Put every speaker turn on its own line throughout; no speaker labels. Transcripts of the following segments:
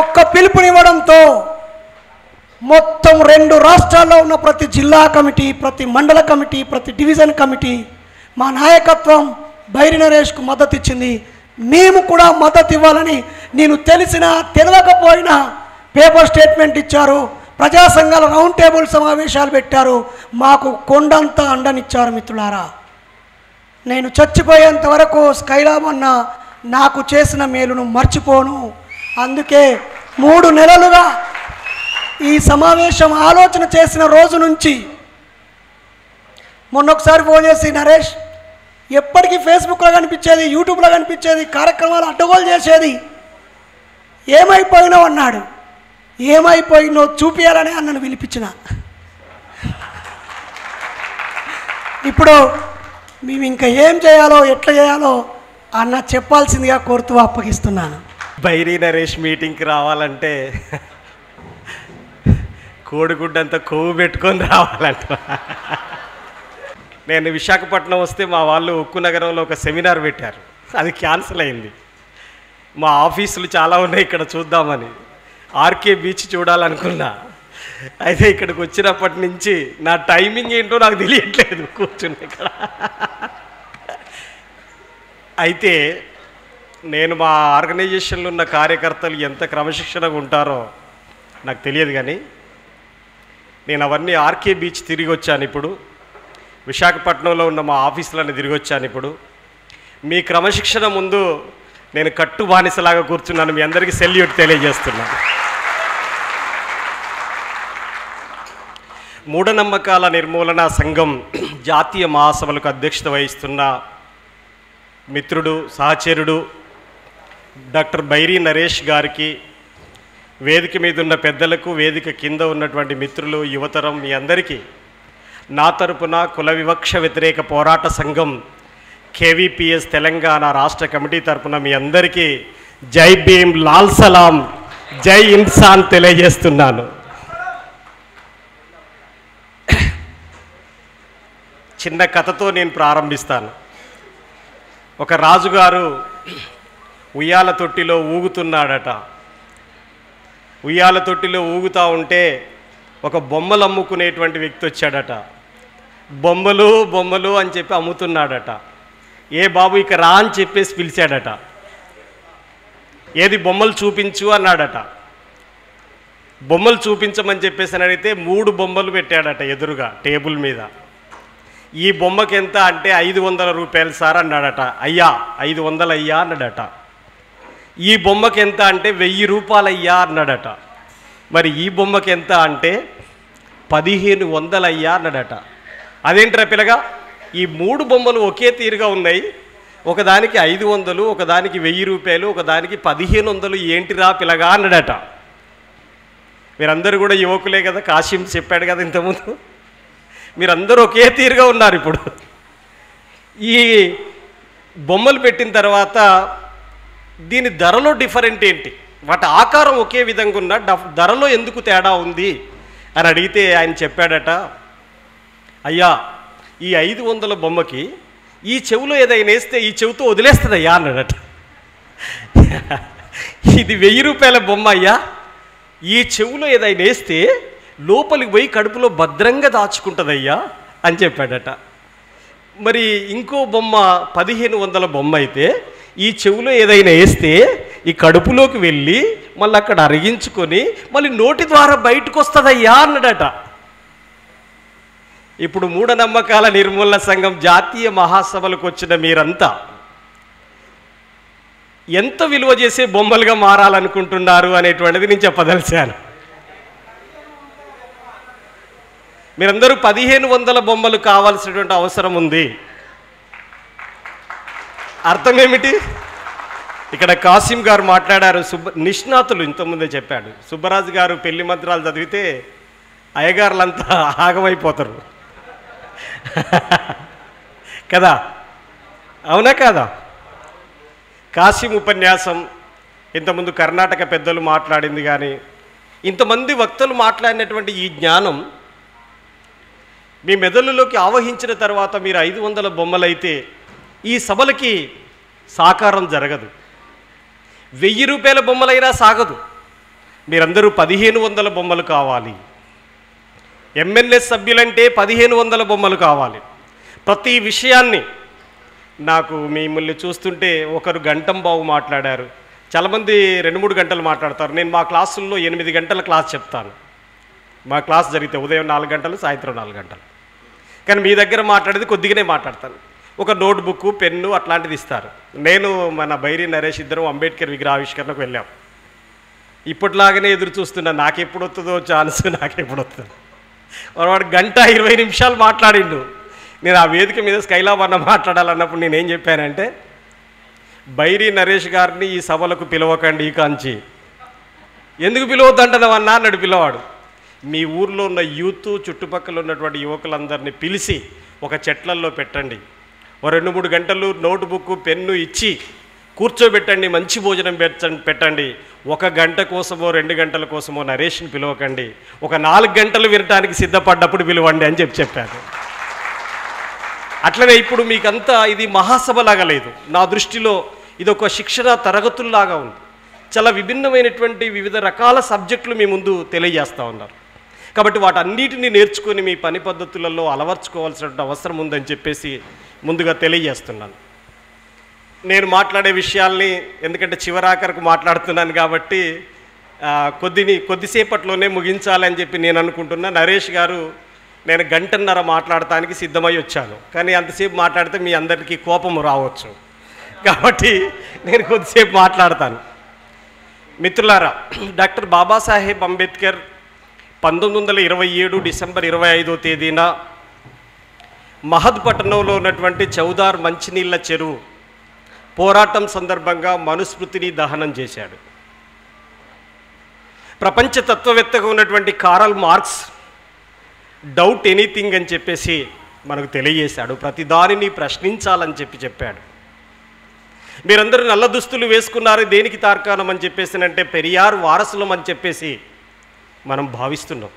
ఒక్క పిలుపునివ్వడంతో మొత్తం 2 రాష్ట్రాల్లో ఉన్న ప్రతి జిల్లా కమిటీ, ప్రతి మండల కమిటీ, ప్రతి డివిజన్ కమిటీ మా నాయకత్వం బైరి నరేష్కు మద్దతు ఇచ్చింది. మేము కూడా మద్దతు ఇవ్వాలని నేను తెలిసినా తెలియకపోయినా పేపర్ స్టేట్మెంట్ ఇచ్చారు. ప్రజా సంఘాల రౌండ్ టేబుల్ సమావేశాలు పెట్టారు. మాకు కొండంత అండనిచ్చారు. మిత్రులారా, నేను చచ్చిపోయేంత వరకు స్కైలాబ్ అన్న నాకు చేసిన మేలును మర్చిపోను. అందుకే 3 నెలలుగా ఈ సమావేశం ఆలోచన చేసిన రోజు నుంచి మొన్నొకసారి ఫోన్ చేసి, నరేష్ ఎప్పటికీ ఫేస్బుక్లో కనిపించేది, యూట్యూబ్లో కనిపించేది, కార్యక్రమాలు అడ్డగోలు చేసేది, ఏమైపోయినావు అన్నాడు. ఏమైపోయినో చూపించాలని అన్నను పిలిపించిన. ఇప్పుడు మేము ఇంకా ఏం చేయాలో ఎట్లా చేయాలో అన్న చెప్పాల్సిందిగా కోరుతూ అప్పగిస్తున్నాను.
బైరి నరేష్ మీటింగ్కి రావాలంటే కోడిగుడ్డంతా కొవ్వు పెట్టుకొని రావాలంట. నేను విశాఖపట్నం వస్తే మా వాళ్ళు ఉక్కు నగరంలో ఒక సెమినార్ పెట్టారు. అది క్యాన్సిల్ అయింది. మా ఆఫీసులు చాలా ఉన్నాయి ఇక్కడ చూద్దామని. ఆర్కే బీచ్ చూడాలనుకున్నా. అయితే ఇక్కడికి వచ్చినప్పటి నుంచి నా టైమింగ్ ఏంటో నాకు తెలియట్లేదు కూర్చుని ఇక్కడ. అయితే నేను మా ఆర్గనైజేషన్లో ఉన్న కార్యకర్తలు ఎంత క్రమశిక్షణగా ఉంటారో నాకు తెలియదు, కానీ నేను అవన్నీ ఆర్కే బీచ్ తిరిగి వచ్చాను. ఇప్పుడు విశాఖపట్నంలో ఉన్న మా ఆఫీసులను తిరిగి వచ్చాను. ఇప్పుడు మీ క్రమశిక్షణ ముందు నేను కట్టు బానిసలాగా కూర్చున్నాను. మీ అందరికీ సెల్యూట్ తెలియజేస్తున్నాను. మూఢనమ్మకాల నిర్మూలన సంఘం జాతీయ మహాసభలకు అధ్యక్షత వహిస్తున్న మిత్రుడు, సహచరుడు డాక్టర్ బైరి నరేష్ గారికి, వేదిక మీద ఉన్న పెద్దలకు, వేదిక కింద ఉన్నటువంటి మిత్రులు, యువతరం మీ అందరికీ నా తరపున కుల వివక్ష వ్యతిరేక పోరాట సంఘం కేవీపీఎస్ తెలంగాణ రాష్ట్ర కమిటీ తరపున మీ అందరికీ జై భీమ్, లాల్ సలాం, జై ఇన్సాన్ తెలియజేస్తున్నాను. చిన్న కథతో నేను ప్రారంభిస్తాను. ఒక రాజుగారు ఉయ్యాల తొట్టిలో ఊగుతున్నాడట. ఉయ్యాల తొట్టిలో ఊగుతూ ఉంటే ఒక బొమ్మలు అమ్ముకునేటువంటి వ్యక్తి వచ్చాడట. బొమ్మలు బొమ్మలు అని చెప్పి అమ్ముతున్నాడట. ఏ బాబు ఇక రా అని చెప్పేసి పిలిచాడట. ఏది బొమ్మలు చూపించు అన్నాడట. బొమ్మలు చూపించమని చెప్పేసి అని అడిగితే 3 బొమ్మలు పెట్టాడట ఎదురుగా టేబుల్ మీద. ఈ బొమ్మకి ఎంత అంటే 500 రూపాయలు సార్ అన్నాడట. అయ్యా 500 అయ్యా అన్నాడట. ఈ బొమ్మకి ఎంత అంటే 1000 రూపాయలు అయ్యా అన్నాడట. మరి ఈ బొమ్మకి ఎంత అంటే 1500 అయ్యా అన్నాడట. అదేంట్రా పిల్లగా, ఈ 3 బొమ్మలు ఒకే తీరుగా ఉన్నాయి, ఒకదానికి 500, ఒకదానికి 1000 రూపాయలు, ఒకదానికి 1500, ఏంటిరా పిల్లగా అన్నాడట. మీరందరూ కూడా యువకులే కదా, కాశీం చెప్పాడు కదా ఇంతకుముందు, మీరందరూ ఒకే తీరుగా ఉన్నారు. ఇప్పుడు ఈ బొమ్మలు పెట్టిన తర్వాత దీని ధరలో డిఫరెంట్ ఏంటి, వాటి ఆకారం ఒకే విధంగా ఉన్న ధరలో ఎందుకు తేడా ఉంది అని అడిగితే ఆయన చెప్పాడట, అయ్యా ఈ 500 బొమ్మకి ఈ చెవులో ఏదైనా వేస్తే ఈ చెవితో వదిలేస్తుంది అయ్యా అన్నాడట. ఇది 1000 రూపాయల బొమ్మ అయ్యా, ఈ చెవులో ఏదైనా వేస్తే లోపలికి పోయి కడుపులో భద్రంగా దాచుకుంటుందయ్యా అని చెప్పాడట. మరి ఇంకో బొమ్మ 1500 బొమ్మ అయితే ఈ చెవులో ఏదైనా వేస్తే ఈ కడుపులోకి వెళ్ళి మళ్ళీ అక్కడ అరిగించుకొని మళ్ళీ నోటి ద్వారా బయటకు వస్తుందయ్యా అన్నాడట. ఇప్పుడు మూఢనమ్మకాల నిర్మూలన సంఘం జాతీయ మహాసభలకు వచ్చిన మీరంతా ఎంత విలువ చేసే బొమ్మలుగా మారాలనుకుంటున్నారు అనేటువంటిది నేను చెప్పదలిచాను. మీరందరూ 1500 బొమ్మలు కావాల్సినటువంటి అవసరం ఉంది. అర్థం ఏమిటి? ఇక్కడ కాసిం గారు మాట్లాడారు, నిష్ణాతులు ఇంతకుముందే చెప్పాడు. సుబ్బరాజు గారు పెళ్లి మంత్రాలు చదివితే అయ్యగారులంతా ఆగమైపోతారు కదా, అవునా కాదా? కాసిం ఉపన్యాసం ఇంతకుముందు కర్ణాటక పెద్దలు మాట్లాడింది, కానీ ఇంతమంది వక్తలు మాట్లాడినటువంటి ఈ జ్ఞానం మీ మెదడులోకి ఆవహించిన తర్వాత మీరు 500 బొమ్మలైతే ఈ సభలకి సాకారం జరగదు. 1000 రూపాయల బొమ్మలైనా సాగదు. మీరందరూ 1500 బొమ్మలు కావాలి. ఎంఎన్ఎస్ సభ్యులంటే 1500 బొమ్మలు కావాలి. ప్రతి విషయాన్ని నాకు మిమ్మల్ని చూస్తుంటే ఒకరు గంటం బావు మాట్లాడారు, చాలామంది 2-3 గంటలు మాట్లాడతారు. నేను మా క్లాసుల్లో 8 గంటల క్లాస్ చెప్తాను. మా క్లాస్ జరిగితే ఉదయం 4 గంటలు, సాయంత్రం 4 గంటలు. కానీ మీ దగ్గర మాట్లాడేది కొద్దిగానే మాట్లాడతాను. ఒక నోట్బుక్, పెన్ను అట్లాంటిది ఇస్తారు. నేను మన బైరి నరేష్ ఇద్దరం అంబేద్కర్ విగ్రహావిష్కరణకు వెళ్ళాం. ఇప్పటిలాగానే ఎదురు చూస్తున్నా, నాకెప్పుడు వస్తుందో ఛాన్స్, నాకెప్పుడు వస్తుందో. వాడు 1:20 నిమిషాలు మాట్లాడిండు. నేను ఆ వేదిక మీద స్కైలాబ్ అన్న మాట్లాడాలన్నప్పుడు నేనేం చెప్పానంటే, బైరి నరేష్ గారిని ఈ సభలకు పిలవకండి ఈ కాంచి. ఎందుకు పిలవద్దంటున్నావన్నా అన్నాడు పిల్లవాడు. మీ ఊర్లో ఉన్న యూత్, చుట్టుపక్కల ఉన్నటువంటి యువకులందరినీ పిలిచి ఒక చెట్లల్లో పెట్టండి, ఓ 2-3 గంటలు నోట్బుక్, పెన్ను ఇచ్చి కూర్చోబెట్టండి, మంచి భోజనం పెట్టండి. 1 గంట కోసమో 2 గంటల కోసమో నరేష్ని పిలవకండి, ఒక 4 గంటలు వినటానికి సిద్ధపడ్డప్పుడు పిలవండి అని చెప్పాను. అట్లనే ఇప్పుడు మీకంతా ఇది మహాసభలాగా లేదు. నా దృష్టిలో ఇది ఒక శిక్షణ తరగతుల్లాగా ఉంది. చాలా విభిన్నమైనటువంటి వివిధ రకాల సబ్జెక్టులు మీ ముందు తెలియజేస్తూ ఉన్నారు. కాబట్టి వాటన్నిటిని నేర్చుకొని మీ పని పద్ధతులలో అలవర్చుకోవాల్సిన అవసరం ఉందని చెప్పేసి ముందుగా తెలియజేస్తున్నాను. నేను మాట్లాడే విషయాల్ని, ఎందుకంటే చివరాఖరకు మాట్లాడుతున్నాను కాబట్టి కొద్దిసేపట్లోనే ముగించాలని చెప్పి నేను అనుకుంటున్నా. నరేష్ గారు, నేను 1.5 గంటలు మాట్లాడటానికి సిద్ధమై వచ్చాను, కానీ అంతసేపు మాట్లాడితే మీ అందరికీ కోపం రావచ్చు. కాబట్టి నేను కొద్దిసేపు మాట్లాడతాను. మిత్రులారా, డాక్టర్ బాబాసాహెబ్ అంబేద్కర్ 1927 డిసెంబర్ 25వ తేదీన మహద్పట్నంలో ఉన్నటువంటి చౌదార్ మంచినీళ్ళ చెరువు పోరాటం సందర్భంగా మనుస్మృతిని దహనం చేశాడు. ప్రపంచ తత్వవేత్తగా ఉన్నటువంటి కారల్ మార్క్స్ డౌట్ ఎనీథింగ్ అని చెప్పేసి మనకు తెలియజేశాడు. ప్రతి దానిని ప్రశ్నించాలని చెప్పాడు. మీరందరూ నల్ల దుస్తులు వేసుకున్నారు, దేనికి తార్కాణం అని చెప్పేసి అంటే పెరియార్ వారసులం అని చెప్పేసి మనం భావిస్తున్నాం.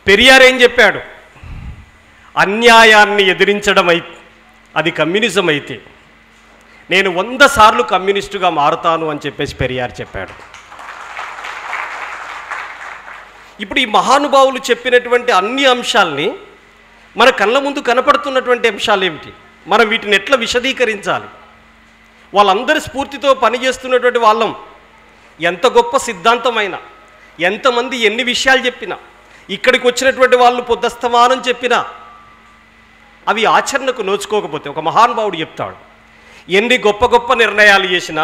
పెరియార్ ఏం చెప్పాడు? అన్యాయాన్ని ఎదిరించడం అది కమ్యూనిజం అయితే నేను 100 సార్లు కమ్యూనిస్టుగా మారుతాను అని చెప్పేసి పెరియార్ చెప్పాడు. ఇప్పుడు ఈ మహానుభావులు చెప్పినటువంటి అన్ని అంశాలని మన కళ్ళ ముందు కనపడుతున్నటువంటి అంశాలు ఏమిటి? మనం వీటిని ఎట్లా విశదీకరించాలి? వాళ్ళందరి స్ఫూర్తితో పనిచేస్తున్నటువంటి వాళ్ళం. ఎంత గొప్ప సిద్ధాంతమైనా, ఎంతమంది ఎన్ని విషయాలు చెప్పినా, ఇక్కడికి వచ్చినటువంటి వాళ్ళు పొద్దస్తమానం చెప్పినా అవి ఆచరణకు నోచుకోకపోతే, ఒక మహానుభావుడు చెప్తాడు, ఎన్ని గొప్ప గొప్ప నిర్ణయాలు చేసినా,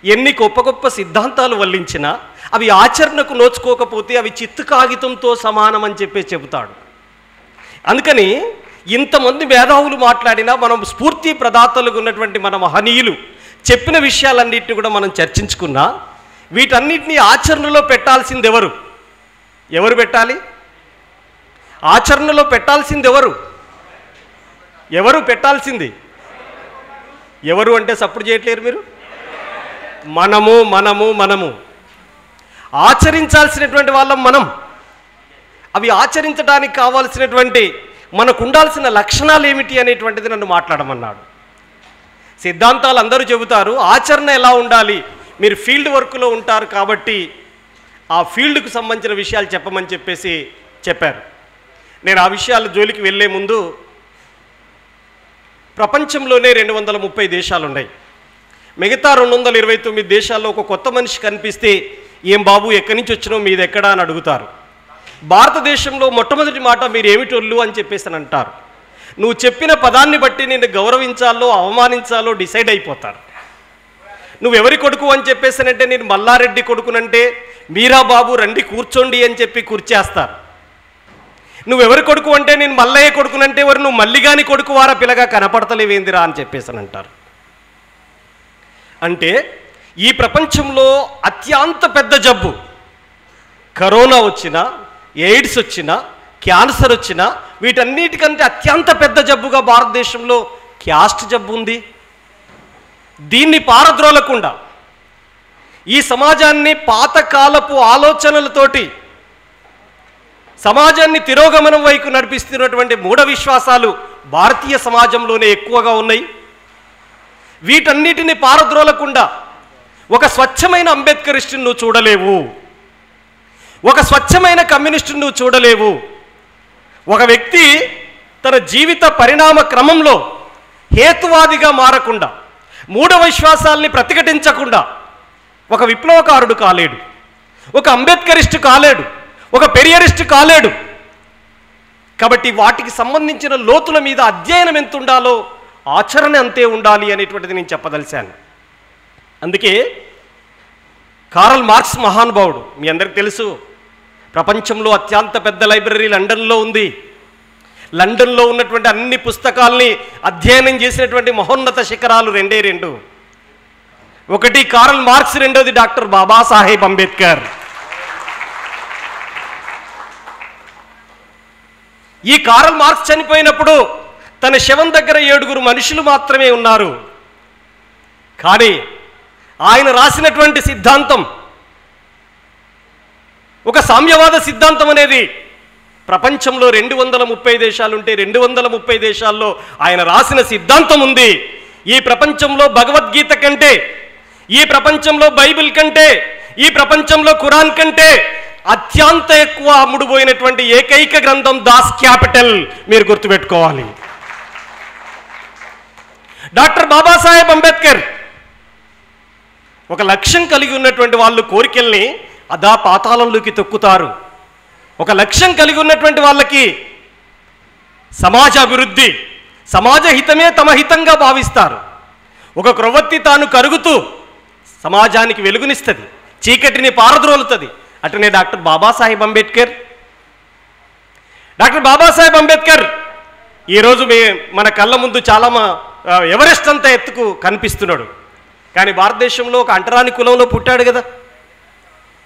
ఎన్ని గొప్ప గొప్ప సిద్ధాంతాలు వల్లించినా అవి ఆచరణకు నోచుకోకపోతే అవి చిత్తు కాగితంతో సమానం అని చెప్పేసి చెబుతాడు. అందుకని ఇంతమంది మేధావులు మాట్లాడినా, మనం స్ఫూర్తి ప్రదాతలుగా ఉన్నటువంటి మన మహనీయులు చెప్పిన విషయాలన్నింటినీ కూడా మనం చర్చించుకున్నా, వీటన్నిటినీ ఆచరణలో పెట్టాల్సింది ఎవరు? ఎవరు పెట్టాలి? ఆచరణలో పెట్టాల్సింది ఎవరు? ఎవరు పెట్టాల్సింది? ఎవరు అంటే సపోర్ట్ చేయట్లేరు మీరు? మనము మనము మనము ఆచరించాల్సినటువంటి వాళ్ళం మనం. అవి ఆచరించడానికి కావాల్సినటువంటి మనకు ఉండాల్సిన లక్షణాలు ఏమిటి అనేటువంటిది నన్ను మాట్లాడమన్నాడు. సిద్ధాంతాలు అందరూ చెబుతారు, ఆచరణ ఎలా ఉండాలి? మీరు ఫీల్డ్ వర్క్లో ఉంటారు కాబట్టి ఆ ఫీల్డ్కు సంబంధించిన విషయాలు చెప్పమని చెప్పేసి చెప్పారు. నేను ఆ విషయాల జోలికి వెళ్ళే ముందు, ప్రపంచంలోనే 230 దేశాలు ఉన్నాయి. మిగతా 229 దేశాల్లో ఒక కొత్త మనిషి కనిపిస్తే, ఏం బాబు ఎక్కడి నుంచి వచ్చినావు, మీది ఎక్కడా అని అడుగుతారు. భారతదేశంలో మొట్టమొదటి మాట మీరు ఏమిటోళ్ళు అని చెప్పేసి అని అంటారు. నువ్వు చెప్పిన పదాన్ని బట్టి నిన్ను గౌరవించాలో అవమానించాలో డిసైడ్ అయిపోతారు. నువ్వెవరి కొడుకు అని చెప్పేసానంటే, నేను మల్లారెడ్డి కొడుకునంటే మీరా బాబు రండి కూర్చోండి అని చెప్పి కూర్చేస్తారు. నువ్వెవరి కొడుకు అంటే నేను మల్లయ్య కొడుకునంటే ఎవరు, నువ్వు మల్లిగాని కొడుకు వారా పిల్లగా కనపడతలేవేందిరా అని చెప్పేసి అంటారు. అంటే ఈ ప్రపంచంలో అత్యంత పెద్ద జబ్బు కరోనా వచ్చినా, ఎయిడ్స్ వచ్చినా, క్యాన్సర్ వచ్చినా, వీటన్నిటికంటే అత్యంత పెద్ద జబ్బుగా భారతదేశంలో క్యాస్ట్ జబ్బు ఉంది. దీన్ని పారద్రోలకుండా ఈ సమాజాన్ని పాతకాలపు ఆలోచనలతోటి సమాజాన్ని తిరోగమనం వైపు నడిపిస్తున్నటువంటి మూఢ విశ్వాసాలు భారతీయ సమాజంలోనే ఎక్కువగా ఉన్నాయి. వీటన్నిటిని పారద్రోలకుండా ఒక స్వచ్ఛమైన అంబేద్కరిస్టుని నువ్వు చూడలేవు, ఒక స్వచ్ఛమైన కమ్యూనిస్టుని నువ్వు చూడలేవు. ఒక వ్యక్తి తన జీవిత పరిణామ క్రమంలో హేతువాదిగా మారకుండా, మూఢ విశ్వాసాల్ని ప్రతిఘటించకుండా ఒక విప్లవకారుడు కాలేడు, ఒక అంబేద్కరిస్టు కాలేడు, ఒక పెరియరిస్టు కాలేడు. కాబట్టి వాటికి సంబంధించిన లోతుల మీద అధ్యయనం ఎంత ఉండాలో ఆచరణ అంతే ఉండాలి అనేటువంటిది నేను చెప్పదలిచాను. అందుకే కారల్ మార్క్స్ మహానుభావుడు, మీ అందరికి తెలుసు, ప్రపంచంలో అత్యంత పెద్ద లైబ్రరీ లండన్లో ఉంది. లండన్లో ఉన్నటువంటి అన్ని పుస్తకాల్ని అధ్యయనం చేసినటువంటి మహోన్నత శిఖరాలు రెండే రెండు. ఒకటి కారల్ మార్క్స్, రెండోది డాక్టర్ బాబాసాహెబ్ అంబేద్కర్. ఈ కారల్ మార్క్స్ చనిపోయినప్పుడు తన శవం దగ్గర 7 మనుషులు మాత్రమే ఉన్నారు. కానీ ఆయన రాసినటువంటి సిద్ధాంతం, ఒక సామ్యవాద సిద్ధాంతం అనేది ప్రపంచంలో 230 దేశాలుంటే 230 దేశాల్లో ఆయన రాసిన సిద్ధాంతం ఉంది. ఈ ప్రపంచంలో భగవద్గీత కంటే, ఈ ప్రపంచంలో బైబిల్ కంటే, ఈ ప్రపంచంలో ఖురాన్ కంటే అత్యంత ఎక్కువ అమ్ముడుపోయినటువంటి ఏకైక గ్రంథం దాస్ క్యాపిటల్. మీరు గుర్తుపెట్టుకోవాలి. డాక్టర్ బాబాసాహెబ్ అంబేద్కర్ ఒక లక్ష్యం కలిగి ఉన్నటువంటి వాళ్ళు కోరికల్ని అదా పాతాళంలోకి తొక్కుతారు. ఒక లక్ష్యం కలిగి ఉన్నటువంటి వాళ్ళకి సమాజ అభివృద్ధి, సమాజ హితమే తమ హితంగా భావిస్తారు. ఒక క్రొవ్వొత్తి తాను కరుగుతూ సమాజానికి వెలుగునిస్తుంది, చీకటిని పారద్రోలుతుంది. అటునే డాక్టర్ బాబాసాహెబ్ అంబేద్కర్. డాక్టర్ బాబాసాహెబ్ అంబేద్కర్ ఈరోజు మన కళ్ళ ముందు చాలా ఎవరెస్ట్ అంత ఎత్తుకు కనిపిస్తున్నాడు. కానీ భారతదేశంలో ఒక అంటరాని కులంలో పుట్టాడు కదా,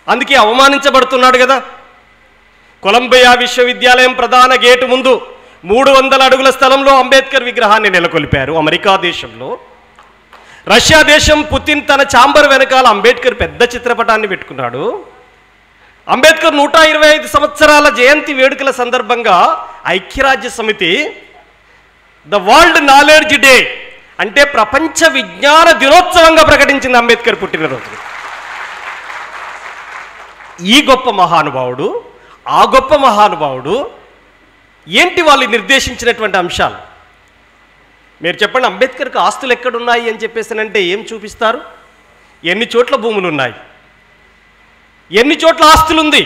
అందుకే అవమానించబడుతున్నాడు కదా. కొలంబియా విశ్వవిద్యాలయం ప్రధాన గేటు ముందు 300 అడుగుల స్థలంలో అంబేద్కర్ విగ్రహాన్ని నెలకొల్పారు అమెరికా దేశంలో. రష్యా దేశం పుతిన్ తన ఛాంబర్ వెనకాల అంబేద్కర్ పెద్ద చిత్రపటాన్ని పెట్టుకున్నాడు. అంబేద్కర్ 125 సంవత్సరాల జయంతి వేడుకల సందర్భంగా ఐక్యరాజ్య సమితి ద వరల్డ్ నాలెడ్జ్ డే అంటే ప్రపంచ విజ్ఞాన దినోత్సవంగా ప్రకటించింది అంబేద్కర్ పుట్టినరోజు. ఈ గొప్ప మహానుభావుడు, ఆ గొప్ప మహానుభావుడు ఏంటి వాళ్ళు నిర్దేశించినటువంటి అంశాలు? మీరు చెప్పండి, అంబేద్కర్కి ఆస్తులు ఎక్కడున్నాయి అని చెప్పేసానంటే ఏం చూపిస్తారు? ఎన్ని చోట్ల భూములు ఉన్నాయి, ఎన్ని చోట్ల ఆస్తులుంది,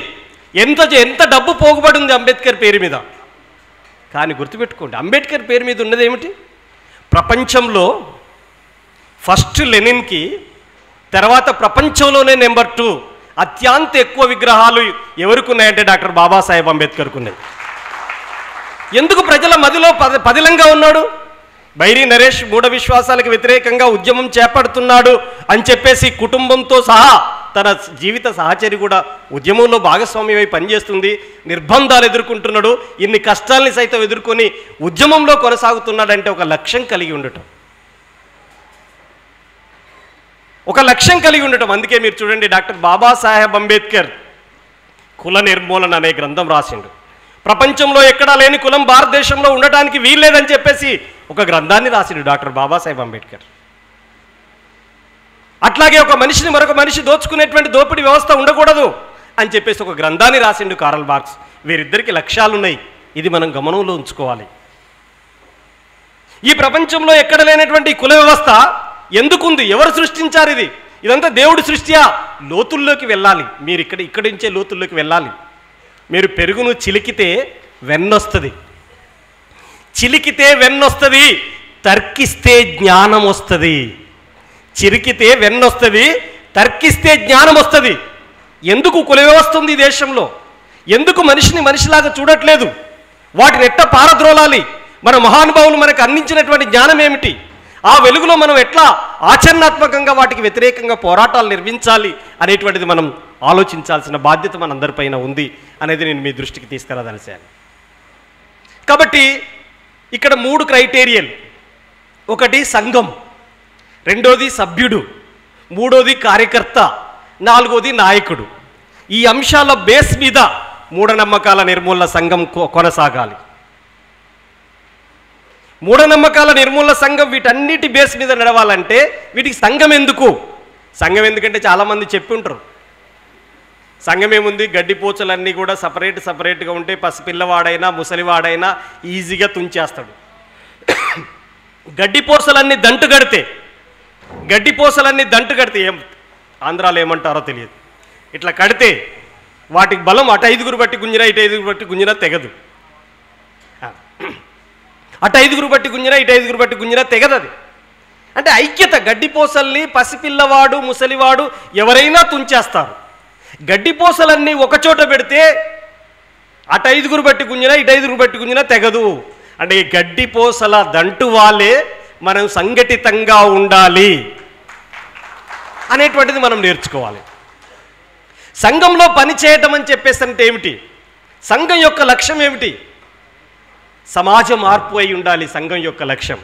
ఎంత డబ్బు పోగుబడి ఉంది అంబేద్కర్ పేరు మీద. కానీ గుర్తుపెట్టుకోండి, అంబేద్కర్ పేరు మీద ఉన్నది ఏమిటి? ప్రపంచంలో ఫస్ట్ లెనిన్కి, తర్వాత ప్రపంచంలోనే నెంబర్ 2 అత్యంత ఎక్కువ విగ్రహాలు ఎవరికి ఉన్నాయంటే డాక్టర్ బాబాసాహెబ్ అంబేద్కర్కు ఉన్నాయి. ఎందుకు ప్రజల మదిలో పదిలంగా ఉన్నాడు? బైరి నరేష్ మూఢ విశ్వాసాలకు వ్యతిరేకంగా ఉద్యమం చేపడుతున్నాడు అని చెప్పేసి కుటుంబంతో సహా తన జీవిత సహచరి కూడా ఉద్యమంలో భాగస్వామ్యమై పనిచేస్తుంది, నిర్బంధాలు ఎదుర్కొంటున్నాడు, ఇన్ని కష్టాల్ని సైతం ఎదుర్కొని ఉద్యమంలో కొనసాగుతున్నాడంటే ఒక లక్ష్యం కలిగి ఉండటం, ఒక లక్ష్యం కలిగి ఉండటం. అందుకే మీరు చూడండి, డాక్టర్ బాబాసాహెబ్ అంబేద్కర్ కుల నిర్మూలన అనే గ్రంథం రాసిండు. ప్రపంచంలో ఎక్కడా లేని కులం భారతదేశంలో ఉండటానికి వీల్లేదని చెప్పేసి ఒక గ్రంథాన్ని రాసిండు డాక్టర్ బాబాసాహెబ్ అంబేద్కర్. అట్లాగే ఒక మనిషిని మరొక మనిషి దోచుకునేటువంటి దోపిడీ వ్యవస్థ ఉండకూడదు అని చెప్పేసి ఒక గ్రంథాన్ని రాసిండు కారల్ మార్క్స్. వీరిద్దరికి లక్ష్యాలున్నాయి, ఇది మనం గమనంలో ఉంచుకోవాలి. ఈ ప్రపంచంలో ఎక్కడ లేనటువంటి కుల వ్యవస్థ ఎందుకుంది? ఎవరు సృష్టించారు? ఇదంతా దేవుడి సృష్టియా? లోతుల్లోకి వెళ్ళాలి. మీరు ఇక్కడి నుంచే లోతుల్లోకి వెళ్ళాలి. మీరు పెరుగును చిలికితే వెన్నొస్తుంది, చిలికితే వెన్నొస్తుంది, తర్కిస్తే జ్ఞానం వస్తుంది. చిరికితే వెన్నొస్తుంది, తర్కిస్తే జ్ఞానం వస్తుంది. ఎందుకు కుల వ్యవస్థ ఉంది ఈ దేశంలో? ఎందుకు మనిషిని మనిషిలాగా చూడట్లేదు? వాటిని ఎట్లా పారద్రోలాలి? మన మహానుభావులు మనకు అందించినటువంటి జ్ఞానం ఏమిటి? ఆ వెలుగులో మనం ఎట్లా ఆచరణాత్మకంగా వాటికి వ్యతిరేకంగా పోరాటాలు నిర్మించాలి అనేటువంటిది మనం ఆలోచించాల్సిన బాధ్యత మనందరిపైన ఉంది అనేది నేను మీ దృష్టికి తీసుకురాదలిశాను. కాబట్టి ఇక్కడ 3 క్రైటీరియాలు. ఒకటి సంఘం, రెండోది సభ్యుడు, మూడోది కార్యకర్త, నాలుగోది నాయకుడు. ఈ అంశాల బేస్ మీద మూఢనమ్మకాల నిర్మూలన సంఘం కొనసాగాలి. మూఢనమ్మకాల నిర్మూలన సంఘం వీటన్నిటి బేస్ మీద నడవాలంటే వీటికి సంఘం ఎందుకు? సంఘం ఎందుకంటే చాలామంది చెప్పి ఉంటారు, సంఘం ఏముంది, గడ్డిపోచలన్నీ కూడా సపరేట్గా ఉంటే పసిపిల్లవాడైనా ముసలివాడైనా ఈజీగా తుంచేస్తాడు. గడ్డిపోసలన్నీ దంటు కడితే ఏం ఆంధ్రాలో ఏమంటారో తెలియదు, ఇట్లా కడితే వాటికి బలం అటు 5గురు బట్టి గుంజినా ఇటు 5గురు బట్టి గుంజినా తెగదు. అటు 5గురు బట్టి గుంజినా ఇటు 5గురు బట్టి గుంజినా తెగదు. అది అంటే ఐక్యత. గడ్డిపోసల్ని పసిపిల్లవాడు ముసలివాడు ఎవరైనా తుంచేస్తారు. గడ్డిపోసలన్నీ ఒకచోట పెడితే అటు 5గురు బట్టి గుంజినా ఇటు 5గురు బట్టి గుంజినా తెగదు. అంటే ఈ గడ్డిపోసల దంటు వాళ్ళే మనం సంఘటితంగా ఉండాలి అనేటువంటిది మనం నేర్చుకోవాలి. సంఘంలో పని చేయటం అని చెప్పేసి అంటే ఏమిటి? సంఘం యొక్క లక్ష్యం ఏమిటి? సమాజ మార్పు అయి ఉండాలి సంఘం యొక్క లక్ష్యం.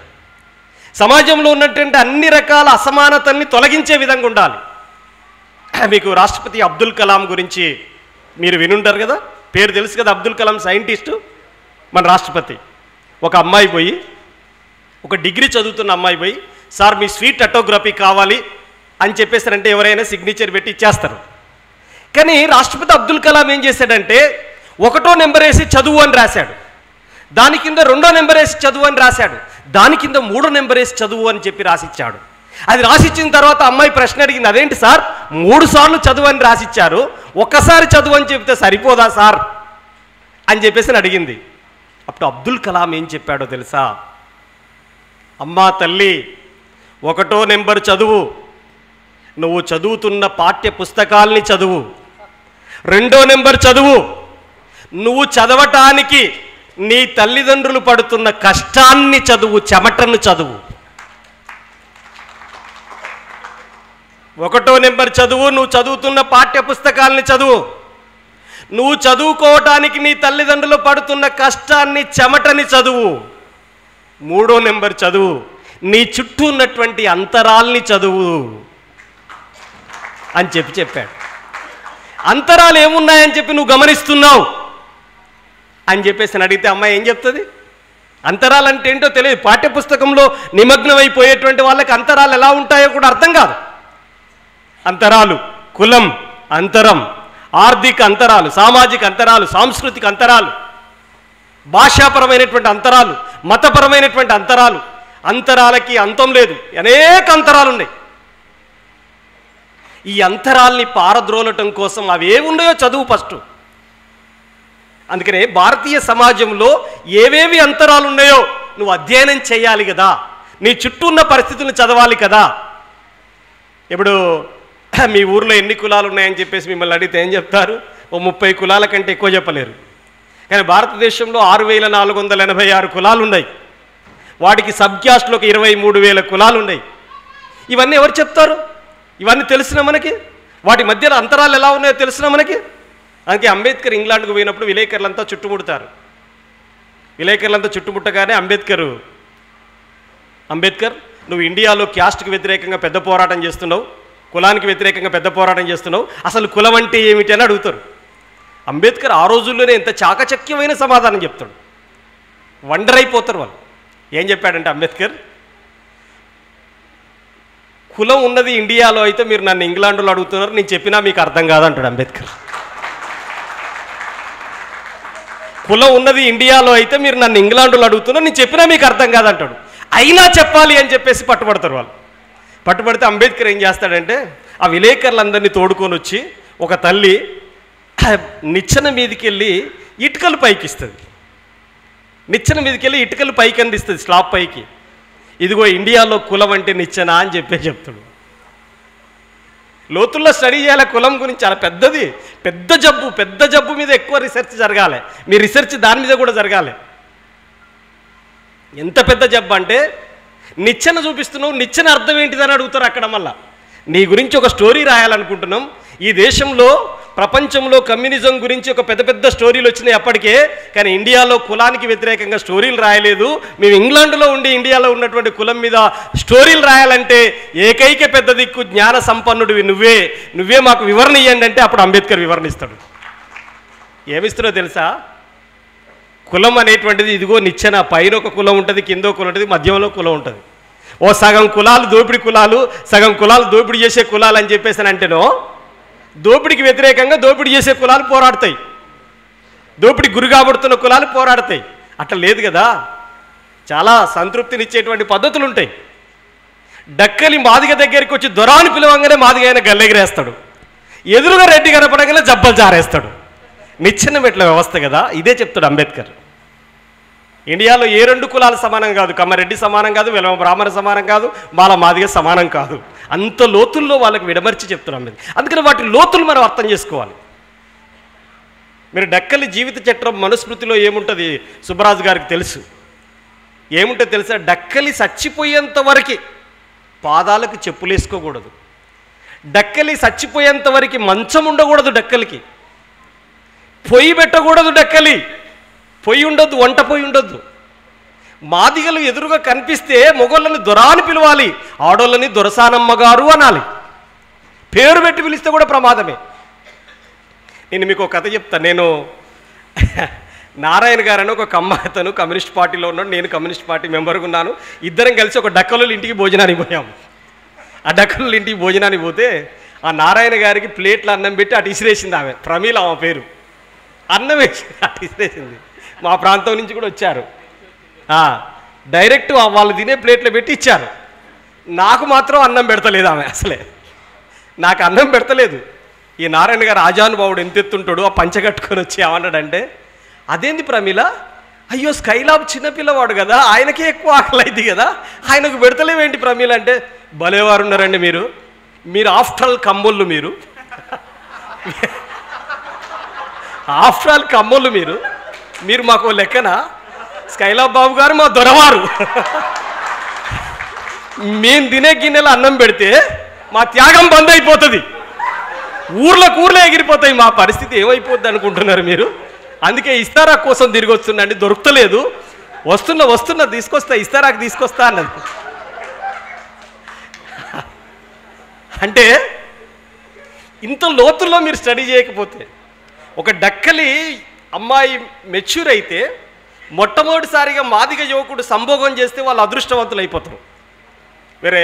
సమాజంలో ఉన్నటువంటి అన్ని రకాల అసమానతల్ని తొలగించే విధంగా ఉండాలి. మీకు రాష్ట్రపతి అబ్దుల్ కలాం గురించి మీరు వినుంటారు కదా, పేరు తెలుసు కదా. అబ్దుల్ కలాం సైంటిస్టు, మన రాష్ట్రపతి. ఒక అమ్మాయి పోయి, ఒక డిగ్రీ చదువుతున్న అమ్మాయి పోయి, సార్ మీ స్వీట్ ఆటోగ్రఫీ కావాలి అని చెప్పేసారంటే ఎవరైనా సిగ్నేచర్ పెట్టి ఇచ్చేస్తారు. కానీ రాష్ట్రపతి అబ్దుల్ కలాం ఏం చేశాడంటే 1వ నెంబర్ వేసి చదువు అని రాశాడు, దాని కింద 2వ నెంబర్ వేసి చదువు అని రాశాడు, దాని కింద 3వ నెంబర్ వేసి చదువు అని చెప్పి రాసిచ్చాడు. అది రాసిచ్చిన తర్వాత అమ్మాయి ప్రశ్న అడిగింది, అదేంటి సార్ 3 సార్లు చదువు అని రాసిచ్చారు, ఒక్కసారి చదువు అని చెప్తే సరిపోదా సార్ అని చెప్పేసి అడిగింది. అప్పుడు అబ్దుల్ కలాం ఏం చెప్పాడో తెలుసా? అమ్మా తల్లి, 1వ నెంబర్ చదువు, నువ్వు చదువుతున్న పాఠ్య పుస్తకాల్ని చదువు. 2వ నెంబర్ చదువు, నువ్వు చదవటానికి నీ తల్లిదండ్రులు పడుతున్న కష్టాన్ని చదువు, చెమటను చదువు. 1వ నెంబర్ చదువు, నువ్వు చదువుతున్న పాఠ్య పుస్తకాల్ని చదువు. నువ్వు చదువుకోవటానికి నీ తల్లిదండ్రులు పడుతున్న కష్టాన్ని, చెమటని చదువు. 3వ నెంబర్ చదువు, నీ చుట్టూ ఉన్నటువంటి అంతరాల్ని చదువు అని చెప్పాడు. అంతరాలు ఏమున్నాయని చెప్పి నువ్వు గమనిస్తున్నావు అని చెప్పేసి అడిగితే అమ్మాయి ఏం చెప్తుంది? అంతరాలు అంటే ఏంటో తెలియదు. పాఠ్యపుస్తకంలో నిమగ్నమైపోయేటువంటి వాళ్ళకి అంతరాలు ఎలా ఉంటాయో కూడా అర్థం కాదు. అంతరాలు, కులం అంతరం, ఆర్థిక అంతరాలు, సామాజిక అంతరాలు, సాంస్కృతిక అంతరాలు, భాషాపరమైనటువంటి అంతరాలు, మతపరమైనటువంటి అంతరాలు. అంతరాలకి అంతం లేదు, అనేక అంతరాలు ఉన్నాయి. ఈ అంతరాల్ని పారద్రోలటం కోసం అవి ఏమున్నాయో చదువు ఫస్ట్. అందుకనే భారతీయ సమాజంలో ఏవేవి అంతరాలు ఉన్నాయో నువ్వు అధ్యయనం చేయాలి కదా, నీ చుట్టూ ఉన్న పరిస్థితులను చదవాలి కదా. ఇప్పుడు మీ ఊర్లో ఎన్ని కులాలు ఉన్నాయని చెప్పేసి మిమ్మల్ని అడిగితే ఏం చెప్తారు? ఓ 30 కులాల కంటే ఎక్కువ చెప్పలేరు. కానీ భారతదేశంలో 6,486 కులాలు ఉన్నాయి. వాటికి సబ్ క్యాస్ట్లో 23,000 కులాలు ఉన్నాయి. ఇవన్నీ ఎవరు చెప్తారు? ఇవన్నీ తెలిసిన మనకి, వాటి మధ్యలో అంతరాలు ఎలా ఉన్నాయో తెలిసిన మనకి. అందుకే అంబేద్కర్ ఇంగ్లాండ్కు పోయినప్పుడు విలేకరులంతా చుట్టుముడతారు. విలేకరులంతా చుట్టుముట్టగానే అంబేద్కర్, నువ్వు ఇండియాలో క్యాస్ట్కి వ్యతిరేకంగా పెద్ద పోరాటం చేస్తున్నావు, కులానికి వ్యతిరేకంగా పెద్ద పోరాటం చేస్తున్నావు, అసలు కులం అంటే ఏమిటి అని అడుగుతారు. అంబేద్కర్ ఆ రోజుల్లోనే ఎంత చాకచక్యమైన సమాధానం చెప్తాడు. వండర్ అయిపోతారు వాళ్ళు. ఏం చెప్పాడంటే అంబేద్కర్, కులం ఉన్నది ఇండియాలో అయితే మీరు నన్ను ఇంగ్లాండ్లో అడుగుతున్నారు, నేను చెప్పినా మీకు అర్థం కాదంటాడు అంబేద్కర్. కులం ఉన్నది ఇండియాలో అయితే మీరు నన్ను ఇంగ్లాండ్లో అడుగుతున్నారు, నేను చెప్పినా మీకు అర్థం కాదంటాడు. అయినా చెప్పాలి అని చెప్పేసి పట్టుబడతారు వాళ్ళు. పట్టుబడితే అంబేద్కర్ ఏం చేస్తాడంటే ఆ విలేకరులందరినీ తోడుకొని వచ్చి ఒక తల్లి నిచ్చెన మీదకి వెళ్ళి ఇటుకలు పైకి ఇస్తుంది. నిచ్చెన మీదకి వెళ్ళి ఇటుకలు పైకి అందిస్తుంది, స్లాబ్ పైకి. ఇదిగో ఇండియాలో కులం అంటే నిచ్చెన అని చెప్తాడు. లోతుల్లో స్టడీ చేయాలి కులం గురించి, చాలా పెద్దది, పెద్ద జబ్బు మీద ఎక్కువ రీసెర్చ్ జరగాలి. మీ రీసెర్చ్ దాని మీద కూడా జరగాలి. ఎంత పెద్ద జబ్బు అంటే నిచ్చెన చూపిస్తున్నావు, నిచ్చెన అర్థం ఏంటిదని అడుగుతారు అక్కడ. మళ్ళా నీ గురించి ఒక స్టోరీ రాయాలనుకుంటున్నాం. ఈ దేశంలో ప్రపంచంలో కమ్యూనిజం గురించి ఒక పెద్ద స్టోరీలు వచ్చినాయి అప్పటికే, కానీ ఇండియాలో కులానికి వ్యతిరేకంగా స్టోరీలు రాయలేదు. మేము ఇంగ్లాండ్లో ఉండి ఇండియాలో ఉన్నటువంటి కులం మీద స్టోరీలు రాయాలంటే ఏకైక పెద్ద దిక్కు జ్ఞాన సంపన్నుడివి నువ్వే మాకు వివరణ ఇవ్వండి అంటే అప్పుడు అంబేద్కర్ వివరణ ఇస్తాడు. ఏమిస్తున్నాడో తెలుసా? కులం అనేటువంటిది ఇదిగో నిచ్చెన, పైన ఒక కులం ఉంటుంది, కింద కులం ఉంటుంది, మధ్యలో కులం ఉంటుంది. ఓ సగం కులాలు దోపిడీ కులాలు, సగం కులాలు దోపిడీ చేసే కులాలు అని చెప్పేసి అంటేనో దోపిడీకి వ్యతిరేకంగా దోపిడీ చేసే కులాలు పోరాడతాయి, దోపిడీ గురి కాబడుతున్న కులాలు పోరాడతాయి. అట్లా లేదు కదా, చాలా సంతృప్తినిచ్చేటువంటి పద్ధతులు ఉంటాయి. డక్కలి మాదిగ దగ్గరికి వచ్చి దొరాని పిలవంగానే మాదిగ ఆయన గల్లెగిరేస్తాడు, ఎదురుగా రెడ్డి కనపడగానే జబ్బలు జారేస్తాడు. నిచ్చెన మెట్ల వ్యవస్థ కదా, ఇదే చెప్తాడు అంబేద్కర్. ఇండియాలో ఏ రెండు కులాలు సమానం కాదు, కమ్మారెడ్డి సమానం కాదు, వెలమ బ్రాహ్మణ సమానం కాదు, మాల మాదిగ సమానం కాదు. అంత లోతుల్లో వాళ్ళకి విడమర్చి చెప్తాడు అంబేద్కర్. అందుకని వాటి లోతులు మనం అర్థం చేసుకోవాలి. మీరు డక్కలి జీవిత చట్రం మనుస్మృతిలో ఏముంటుంది సుబ్బరాజు గారికి తెలుసు. ఏముంటుంది తెలుసా? డక్కలి చచ్చిపోయేంత వరకు పాదాలకు చెప్పులు వేసుకోకూడదు, డక్కలి చచ్చిపోయేంత వరకు మంచం ఉండకూడదు, డక్కలికి పొయ్యి పెట్టకూడదు, డక్కలి పొయ్యి ఉండొద్దు, వంట పొయ్యి ఉండొద్దు. మాదిగలు ఎదురుగా కనిపిస్తే మొగోళ్ళని దొరాని పిలవాలి, ఆడోళ్ళని దొరసానమ్మ గారు అనాలి. పేరు పెట్టి పిలిస్తే కూడా ప్రమాదమే. నేను మీకు ఒక కథ చెప్తాను. నేను నారాయణ గారని ఒక అతను కమ్యూనిస్ట్ పార్టీలో ఉన్నాడు, నేను కమ్యూనిస్ట్ పార్టీ మెంబర్గా ఉన్నాను. ఇద్దరం కలిసి ఒక డక్కలు ఇంటికి భోజనానికి పోయాము. ఆ డక్కలు ఇంటికి భోజనానికి పోతే ఆ నారాయణ గారికి ప్లేట్లో అన్నం పెట్టి అటు ఇసిరేసింది ఆమె, ప్రమీల ఆమె పేరు. అన్నం వేసి అటు ఇసిరేసింది. మా ప్రాంతం నుంచి కూడా వచ్చారు, డైరెక్ట్ వాళ్ళు తినే ప్లేట్లో పెట్టి ఇచ్చారు. నాకు మాత్రం అన్నం పెడతలేదు ఆమె, అసలే నాకు అన్నం పెడతలేదు. ఈ నారాయణ గారు ఆజానుభావుడు ఎంత ఎత్తుంటాడు, ఆ పంచ కట్టుకొని వచ్చి ఏమన్నాడంటే, అదేంది ప్రమీల, అయ్యో స్కైలాబ్ చిన్నపిల్లవాడు కదా, ఆయనకే ఎక్కువ ఆకలి అయింది కదా, ఆయనకు పెడతలేవేంటి ప్రమీల అంటే, భలేవారు ఉన్నారండి మీరు, మీరు ఆఫ్టర్ ఆల్ కమ్మోళ్ళు, మీరు ఆఫ్టర్ ఆల్ కమ్మోళ్ళు, మీరు మాకు లెక్కన స్కైలాబ్ బాబు గారు మా దొరవారు. మేము తినే గిన్నెలో అన్నం పెడితే మా త్యాగం బంద్ అయిపోతుంది, ఊర్లో ఎగిరిపోతాయి. మా పరిస్థితి ఏమైపోద్ది అనుకుంటున్నారు మీరు? అందుకే ఇస్తారా కోసం తిరిగి వస్తుందండి, దొరుకుతలేదు, వస్తున్నా తీసుకొస్తా, ఇస్తారాకు తీసుకొస్తా అన్నది. అంటే ఇంత లోతుల్లో మీరు స్టడీ చేయకపోతే, ఒక డక్కలి అమ్మాయి మెచ్యూర్ అయితే మొట్టమొదటిసారిగా మాదిగ యువకుడు సంభోగం చేస్తే వాళ్ళు అదృష్టవంతులు అయిపోతారు. వేరే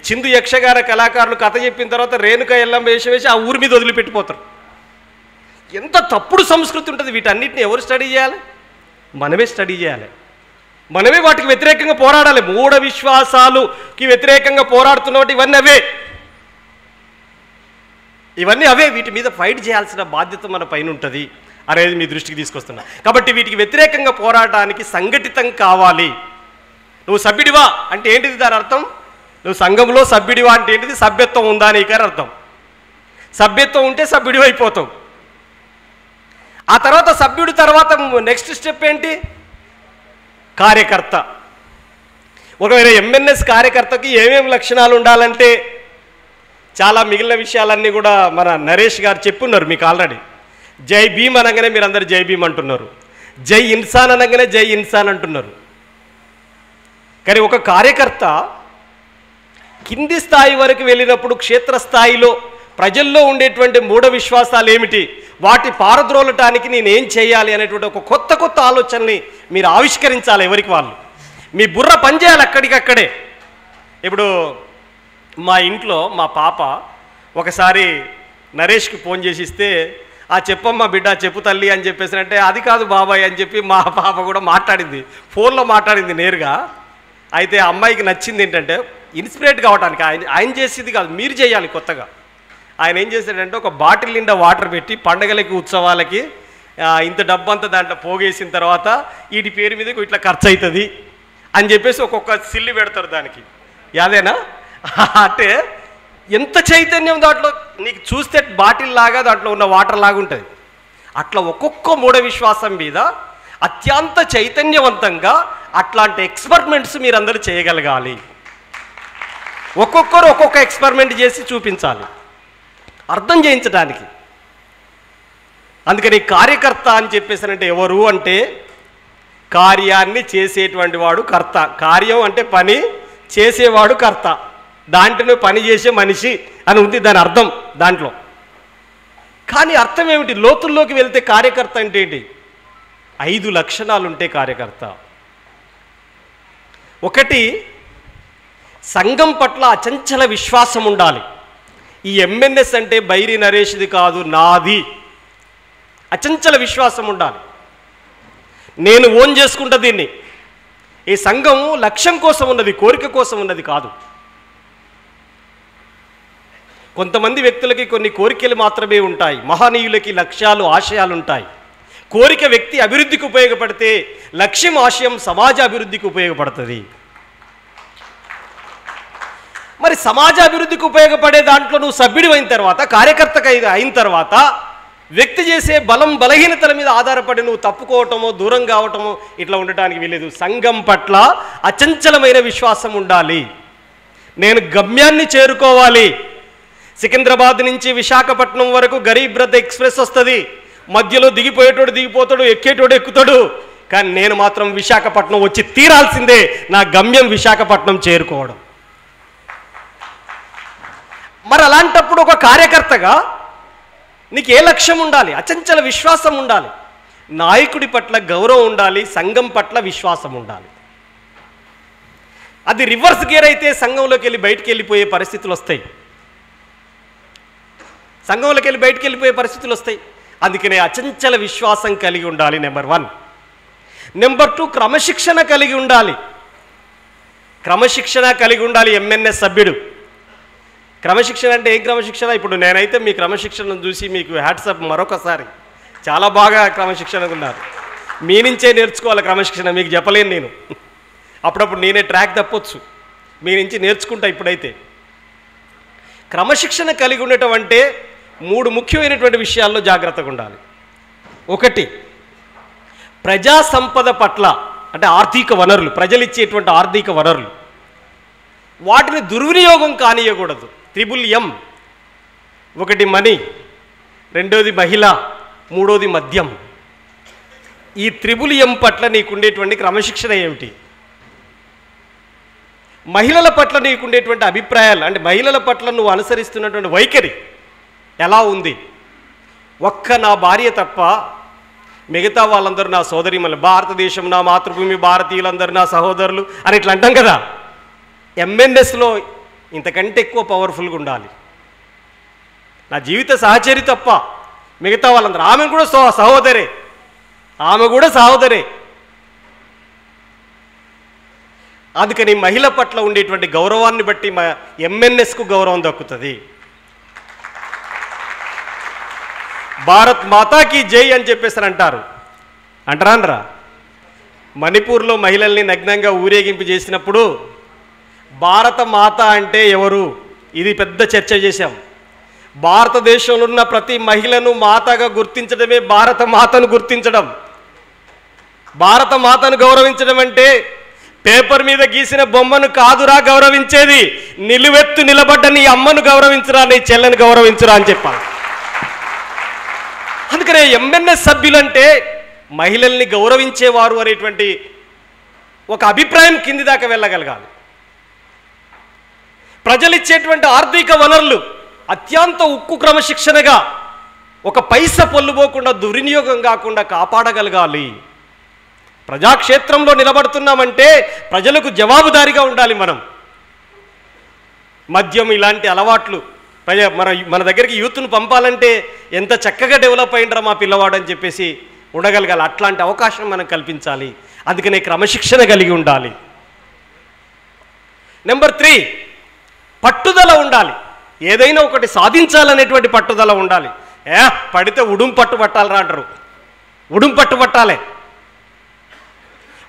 చిందు యక్షగాన కళాకారులు కథ చెప్పిన తర్వాత రేణుక ఎల్లం వేసి ఆ ఊరి మీద వదిలిపెట్టిపోతారు. ఎంత తప్పుడు సంస్కృతి ఉంటుంది. వీటన్నిటిని ఎవరు స్టడీ చేయాలి? మనమే స్టడీ చేయాలి, మనమే వాటికి వ్యతిరేకంగా పోరాడాలి. మూఢ విశ్వాసాలుకి వ్యతిరేకంగా పోరాడుతున్నవి ఇవన్నీ అవే. వీటి మీద ఫైట్ చేయాల్సిన బాధ్యత మన పైన ఉంటుంది అనేది మీ దృష్టికి తీసుకొస్తున్నా. కాబట్టి వీటికి వ్యతిరేకంగా పోరాటానికి సంఘటితం కావాలి. నువ్వు సభ్యుడివా అంటే ఏంటిది దాని అర్థం? నువ్వు సంఘంలో సభ్యుడివా అంటే ఏంటిది? సభ్యత్వం ఉందా నీకని అర్థం. సభ్యత్వం ఉంటే సభ్యుడివి అయిపోతావు. ఆ తర్వాత సభ్యుడి తర్వాత నెక్స్ట్ స్టెప్ ఏంటి? కార్యకర్త. ఒకవేళ ఎంఎన్ఎస్ కార్యకర్తకి ఏమేమి లక్షణాలు ఉండాలంటే చాలా మిగిలిన విషయాలన్నీ కూడా మన నరేష్ గారు చెప్పున్నారు మీకు ఆల్రెడీ. జై భీమ్ అనగానే మీరు అందరు జై భీమ్ అంటున్నారు, జై ఇన్సాన్ అనగానే జై ఇన్సాన్ అంటున్నారు. కానీ ఒక కార్యకర్త కింది స్థాయి వరకు వెళ్ళినప్పుడు క్షేత్రస్థాయిలో ప్రజల్లో ఉండేటువంటి మూఢ విశ్వాసాలు ఏమిటి, వాటి పారద్రోలటానికి నేనేం చేయాలి అనేటువంటి ఒక కొత్త ఆలోచనని మీరు ఆవిష్కరించాలి. ఎవరికి వాళ్ళు మీ బుర్ర పనిచేయాలి అక్కడికక్కడే. ఇప్పుడు మా ఇంట్లో మా పాప ఒకసారి నరేష్కి ఫోన్ చేసి ఇస్తే, ఆ చెప్పమ్మా బిడ్డ, చెప్పు తల్లి అని చెప్పేసి అంటే, అది కాదు బాబాయ్ అని చెప్పి మా పాప కూడా మాట్లాడింది, ఫోన్లో మాట్లాడింది నేరుగా. అయితే ఆ అమ్మాయికి నచ్చింది ఏంటంటే ఇన్స్పిరేట్ కావడానికి ఆయన చేసేది కాదు, మీరు చేయాలి కొత్తగా. ఆయన ఏం చేశాడంటే ఒక బాటిల్ నిండా వాటర్ పెట్టి పండగలకి ఉత్సవాలకి ఇంత డబ్బంతా దాంట్లో పోగేసిన తర్వాత వీటి పేరు మీద ఇట్లా ఖర్చు అవుతుంది అని చెప్పేసి ఒక్కొక్క సిల్లు పెడతారు దానికి. యాదేనా అంటే ఎంత చైతన్యం దాంట్లో, నీకు చూస్తే బాటిల్ లాగా దాంట్లో ఉన్న వాటర్ లాగా ఉంటుంది. అట్లా ఒక్కొక్క మూఢ విశ్వాసం మీద అత్యంత చైతన్యవంతంగా అట్లాంటి ఎక్స్పెరిమెంట్స్ మీరందరూ చేయగలగాలి. ఒక్కొక్కరు ఒక్కొక్క ఎక్స్పెరిమెంట్ చేసి చూపించాలి అర్థం చేయించడానికి. అందుకని కార్యకర్త అని చెప్పేసానంటే ఎవరు అంటే కార్యాన్ని చేసేటువంటి వాడు కర్త. కార్యం అంటే పని, చేసేవాడు కర్త. దాంట్లో పని చేసే మనిషి అని ఉంది దాని అర్థం దాంట్లో. కానీ అర్థం ఏమిటి? లోతుల్లోకి వెళ్తే కార్యకర్త అంటే ఏంటి? 5 లక్షణాలు ఉంటే కార్యకర్త. ఒకటి సంఘం పట్ల అచంచల విశ్వాసం ఉండాలి. ఈ ఎంఎన్ఎస్ అంటే బైరి నరేష్ది కాదు, నాది. అచంచల విశ్వాసం ఉండాలి. నేను ఓన్ చేసుకుంటా దీన్ని. ఈ సంఘం లక్ష్యం కోసం ఉన్నది, కోరిక కోసం ఉన్నది కాదు. కొంతమంది వ్యక్తులకి కొన్ని కోరికలు మాత్రమే ఉంటాయి, మహనీయులకి లక్ష్యాలు, ఆశయాలు ఉంటాయి. కోరిక వ్యక్తి అభివృద్ధికి ఉపయోగపడితే లక్ష్యం, ఆశయం సమాజ అభివృద్ధికి ఉపయోగపడుతుంది. మరి సమాజ అభివృద్ధికి ఉపయోగపడే దాంట్లో నువ్వు సభ్యుడు అయిన తర్వాత, కార్యకర్తగా అయిన తర్వాత, వ్యక్తి చేసే బలం బలహీనతల మీద ఆధారపడి నువ్వు తప్పుకోవటమో దూరం కావటమో ఇట్లా ఉండటానికి వీలేదు. సంఘం పట్ల అచంచలమైన విశ్వాసం ఉండాలి. నేను గమ్యాన్ని చేరుకోవాలి. సికింద్రాబాద్ నుంచి విశాఖపట్నం వరకు గరీబ్ రథ్ ఎక్స్ప్రెస్ వస్తుంది. మధ్యలో దిగిపోయేటోడు దిగిపోతాడు, ఎక్కేటోడు ఎక్కుతాడు. కానీ నేను మాత్రం విశాఖపట్నం వచ్చి తీరాల్సిందే. నా గమ్యం విశాఖపట్నం చేరుకోవడం. మరి అలాంటప్పుడు ఒక కార్యకర్తగా నీకు ఏ లక్ష్యం ఉండాలి? అచంచల విశ్వాసం ఉండాలి. నాయకుడి పట్ల గౌరవం ఉండాలి, సంఘం పట్ల విశ్వాసం ఉండాలి. అది రివర్స్ గేర్ అయితే సంఘంలోకి వెళ్ళి బయటికి వెళ్ళిపోయే పరిస్థితులు వస్తాయి. సంఘంలోకి వెళ్ళి బయటికి వెళ్ళిపోయే పరిస్థితులు వస్తాయి. అందుకనే అచంచల విశ్వాసం కలిగి ఉండాలి. నెంబర్ 1. నెంబర్ 2, క్రమశిక్షణ కలిగి ఉండాలి. క్రమశిక్షణ కలిగి ఉండాలి ఎంఎన్ఎస్ సభ్యుడు. క్రమశిక్షణ అంటే ఏం క్రమశిక్షణ? ఇప్పుడు నేనైతే మీ క్రమశిక్షణను చూసి మీకు హ్యాట్సప్ మరొకసారి. చాలా బాగా క్రమశిక్షణగా ఉన్నారు. మీ నుంచే నేర్చుకోవాలి క్రమశిక్షణ, మీకు చెప్పలేను నేను. అప్పుడప్పుడు నేనే ట్రాక్ తప్పొచ్చు, మీ నుంచి నేర్చుకుంటా. ఇప్పుడైతే క్రమశిక్షణ కలిగి ఉండటం అంటే 3 ముఖ్యమైనటువంటి విషయాల్లో జాగ్రత్తగా ఉండాలి. 1, ప్రజా సంపద పట్ల, అంటే ఆర్థిక వనరులు, ప్రజలు ఇచ్చేటువంటి ఆర్థిక వనరులు, వాటిని దుర్వినియోగం కానియకూడదు. 3M. 1 మనీ, 2ది మహిళ, 3ది మద్యం. ఈ 3M పట్ల నీకుండేటువంటి క్రమశిక్షణ ఏమిటి? మహిళల పట్ల నీకుండేటువంటి అభిప్రాయాలు, అంటే మహిళల పట్ల నువ్వు అనుసరిస్తున్నటువంటి వైఖరి ఎలా ఉంది? నా భార్య తప్ప మిగతా వాళ్ళందరూ నా సోదరిమణులు, భారతదేశం నా మాతృభూమి, భారతీయులందరూ నా సహోదరులు అని ఇట్లా అంటాం కదా. ఎంఎన్ఎస్లో ఇంతకంటే ఎక్కువ పవర్ఫుల్గా ఉండాలి. నా జీవిత సహచరి తప్ప మిగతా వాళ్ళందరూ, ఆమె కూడా సహోదరే, ఆమె కూడా సహోదరే. అందుకని మహిళ పట్ల ఉండేటువంటి గౌరవాన్ని బట్టి ఎంఎన్ఎస్కు గౌరవం దక్కుతుంది. భారత్ మాతాకి జై అని చెప్పేసి అంటారు. అంటారా? మణిపూర్లో మహిళల్ని నగ్నంగా ఊరేగింపు చేసినప్పుడు భారత మాత అంటే ఎవరు? ఇది పెద్ద చర్చ చేశాం. భారతదేశంలో ఉన్న ప్రతి మహిళను మాతగా గుర్తించడమే భారత మాతను గుర్తించడం. భారత మాతను గౌరవించడం అంటే పేపర్ మీద గీసిన బొమ్మను కాదురా గౌరవించేది, నిలువెత్తు నిలబడ్డ నీ అమ్మను గౌరవించురా, నీ చెల్లెని గౌరవించురా అని చెప్పాలి. అందుకనే ఎంఎన్ఎస్ సభ్యులంటే మహిళల్ని గౌరవించేవారు అనేటువంటి ఒక అభిప్రాయం కింది దాకా వెళ్ళగలగాలి. ప్రజలిచ్చేటువంటి ఆర్థిక వనరులు అత్యంత ఉక్కు క్రమశిక్షణగా, ఒక పైసా పొల్లుపోకుండా, దుర్వినియోగం కాకుండా కాపాడగలగాలి. ప్రజాక్షేత్రంలో నిలబడుతున్నామంటే ప్రజలకు జవాబుదారీగా ఉండాలి. మనం మద్యం ఇలాంటి అలవాట్లు, మన దగ్గరికి యూత్ను పంపాలంటే ఎంత చక్కగా డెవలప్ అయిండ్రా మా పిల్లవాడు అని చెప్పేసి ఉండగలగాలి. అట్లాంటి అవకాశం మనం కల్పించాలి. అందుకనే క్రమశిక్షణ కలిగి ఉండాలి. నెంబర్ 3, పట్టుదల ఉండాలి. ఏదైనా ఒకటి సాధించాలనేటువంటి పట్టుదల ఉండాలి. పడితే ఉడుం పట్టు పట్టాలరా అంటారు. ఉడుం పట్టు పట్టాలే.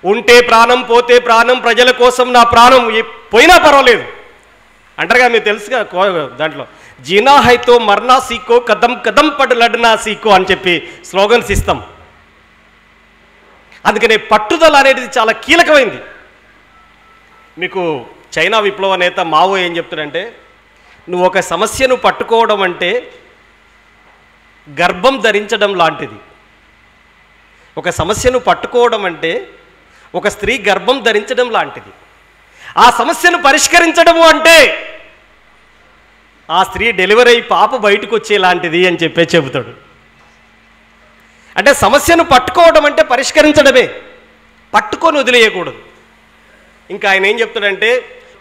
ఉంటే ప్రాణం, పోతే ప్రాణం, ప్రజల కోసం నా ప్రాణం పోయినా పర్వాలేదు అంటారుగా. మీకు తెలుసుగా దాంట్లో, జీనా హైతో మర్నా సీకో, కదం కదం పడు లడ్నా సీకో అని చెప్పి స్లోగన్స్ ఇస్తాం. అందుకనే పట్టుదల అనేది చాలా కీలకమైంది. మీకు చైనా విప్లవ నేత మావో ఏం చెప్తాడంటే, నువ్వు ఒక సమస్యను పట్టుకోవడం అంటే గర్భం ధరించడం లాంటిది. ఒక సమస్యను పట్టుకోవడం అంటే ఒక స్త్రీ గర్భం ధరించడం లాంటిది. ఆ సమస్యను పరిష్కరించడము అంటే ఆ స్త్రీ డెలివరీ అయి పాప బయటకు వచ్చేలాంటిది అని చెబుతాడు. అంటే సమస్యను పట్టుకోవడం అంటే పరిష్కరించడమే, పట్టుకొని వదిలేయకూడదు. ఇంకా ఆయన ఏం చెప్తాడంటే,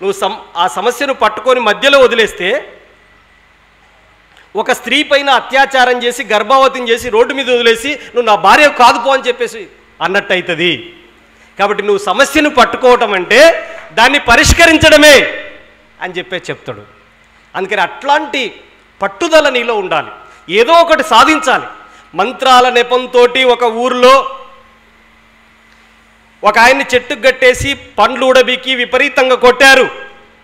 నువ్వు ఆ సమస్యను పట్టుకొని మధ్యలో వదిలేస్తే ఒక స్త్రీ పైన అత్యాచారం చేసి గర్భవతిని చేసి రోడ్డు మీద వదిలేసి నువ్వు నా భార్య కాదు పో అని చెప్పేసి అన్నట్టు అవుతుంది. కాబట్టి నువ్వు సమస్యను పట్టుకోవటం అంటే దాన్ని పరిష్కరించడమే అని చెప్తాడు. అందుకని అట్లాంటి పట్టుదల నీలో ఉండాలి, ఏదో ఒకటి సాధించాలి. మంత్రాల నెపంతో ఒక ఊరిలో ఒక ఆయన్ని చెట్టుకు కట్టేసి పండ్లు ఊడబీకి విపరీతంగా కొట్టారు.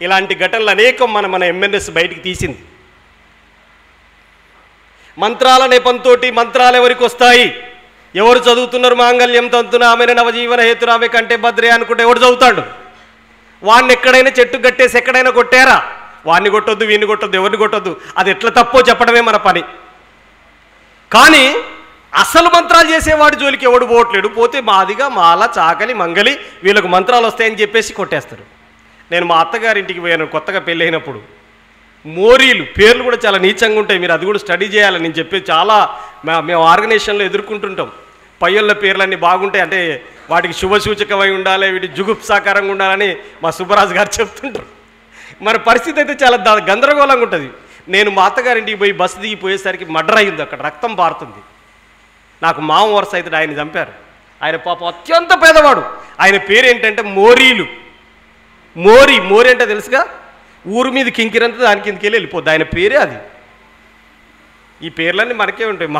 ఇలాంటి ఘటనలు అనేకం మన ఎంఎన్ఎస్ బయటికి తీసింది. మంత్రాల నెపంతో మంత్రాలు ఎవరికి వస్తాయి? ఎవరు చదువుతున్నారు? మాంగళ్యం తంతున ఆమె నవజీవన హేతురామె కంటే భద్రే అనుకుంటే ఎవడు చదువుతాడు? వాడిని ఎక్కడైనా చెట్టు కట్టేసి ఎక్కడైనా కొట్టారా? వాడిని కొట్టొద్దు, వీడిని కొట్టొద్దు, ఎవరిని కొట్టొద్దు. అది ఎట్లా తప్పో చెప్పడమే మన పని. కానీ అసలు మంత్రాలు చేసేవాడి జోలికి ఎవడు పోవట్లేడు. పోతే మాదిగా మాల చాకలి మంగలి వీళ్ళకు మంత్రాలు వస్తాయని చెప్పేసి కొట్టేస్తారు. నేను మా అత్తగారింటికి పోయాను కొత్తగా పెళ్ళైనప్పుడు. మోరీలు పేర్లు కూడా చాలా నీచంగా ఉంటాయి, మీరు అది కూడా స్టడీ చేయాలి. నేను చెప్పేది చాలా మేము ఆర్గనైజేషన్లో ఎదుర్కొంటుంటాం. పయ్యళ్ళ పేర్లన్నీ బాగుంటాయి, అంటే వాటికి శుభసూచకమై ఉండాలి, వీటి జుగుప్సాకారంగా ఉండాలని మా సుబ్బరాజు గారు చెప్తుంటారు. మన పరిస్థితి అయితే చాలా గందరగోళంగా ఉంటుంది. నేను మా అత్తగారింటికి పోయి బస్సు దిగిపోయేసరికి మర్డర్ అయింది, అక్కడ రక్తం పారుతుంది. నాకు మామ వరుస అయితే ఆయన చంపారు. ఆయన పాపం అత్యంత పేదవాడు. ఆయన పేరు ఏంటంటే మోరీలు. మోరీ అంటే తెలుసుగా, ఊరు మీద కింకిరంతా దాని కిందకి వెళ్ళిపోద్ది. ఆయన పేరే అది. ఈ పేర్లన్నీ మనకే ఉంటాయి,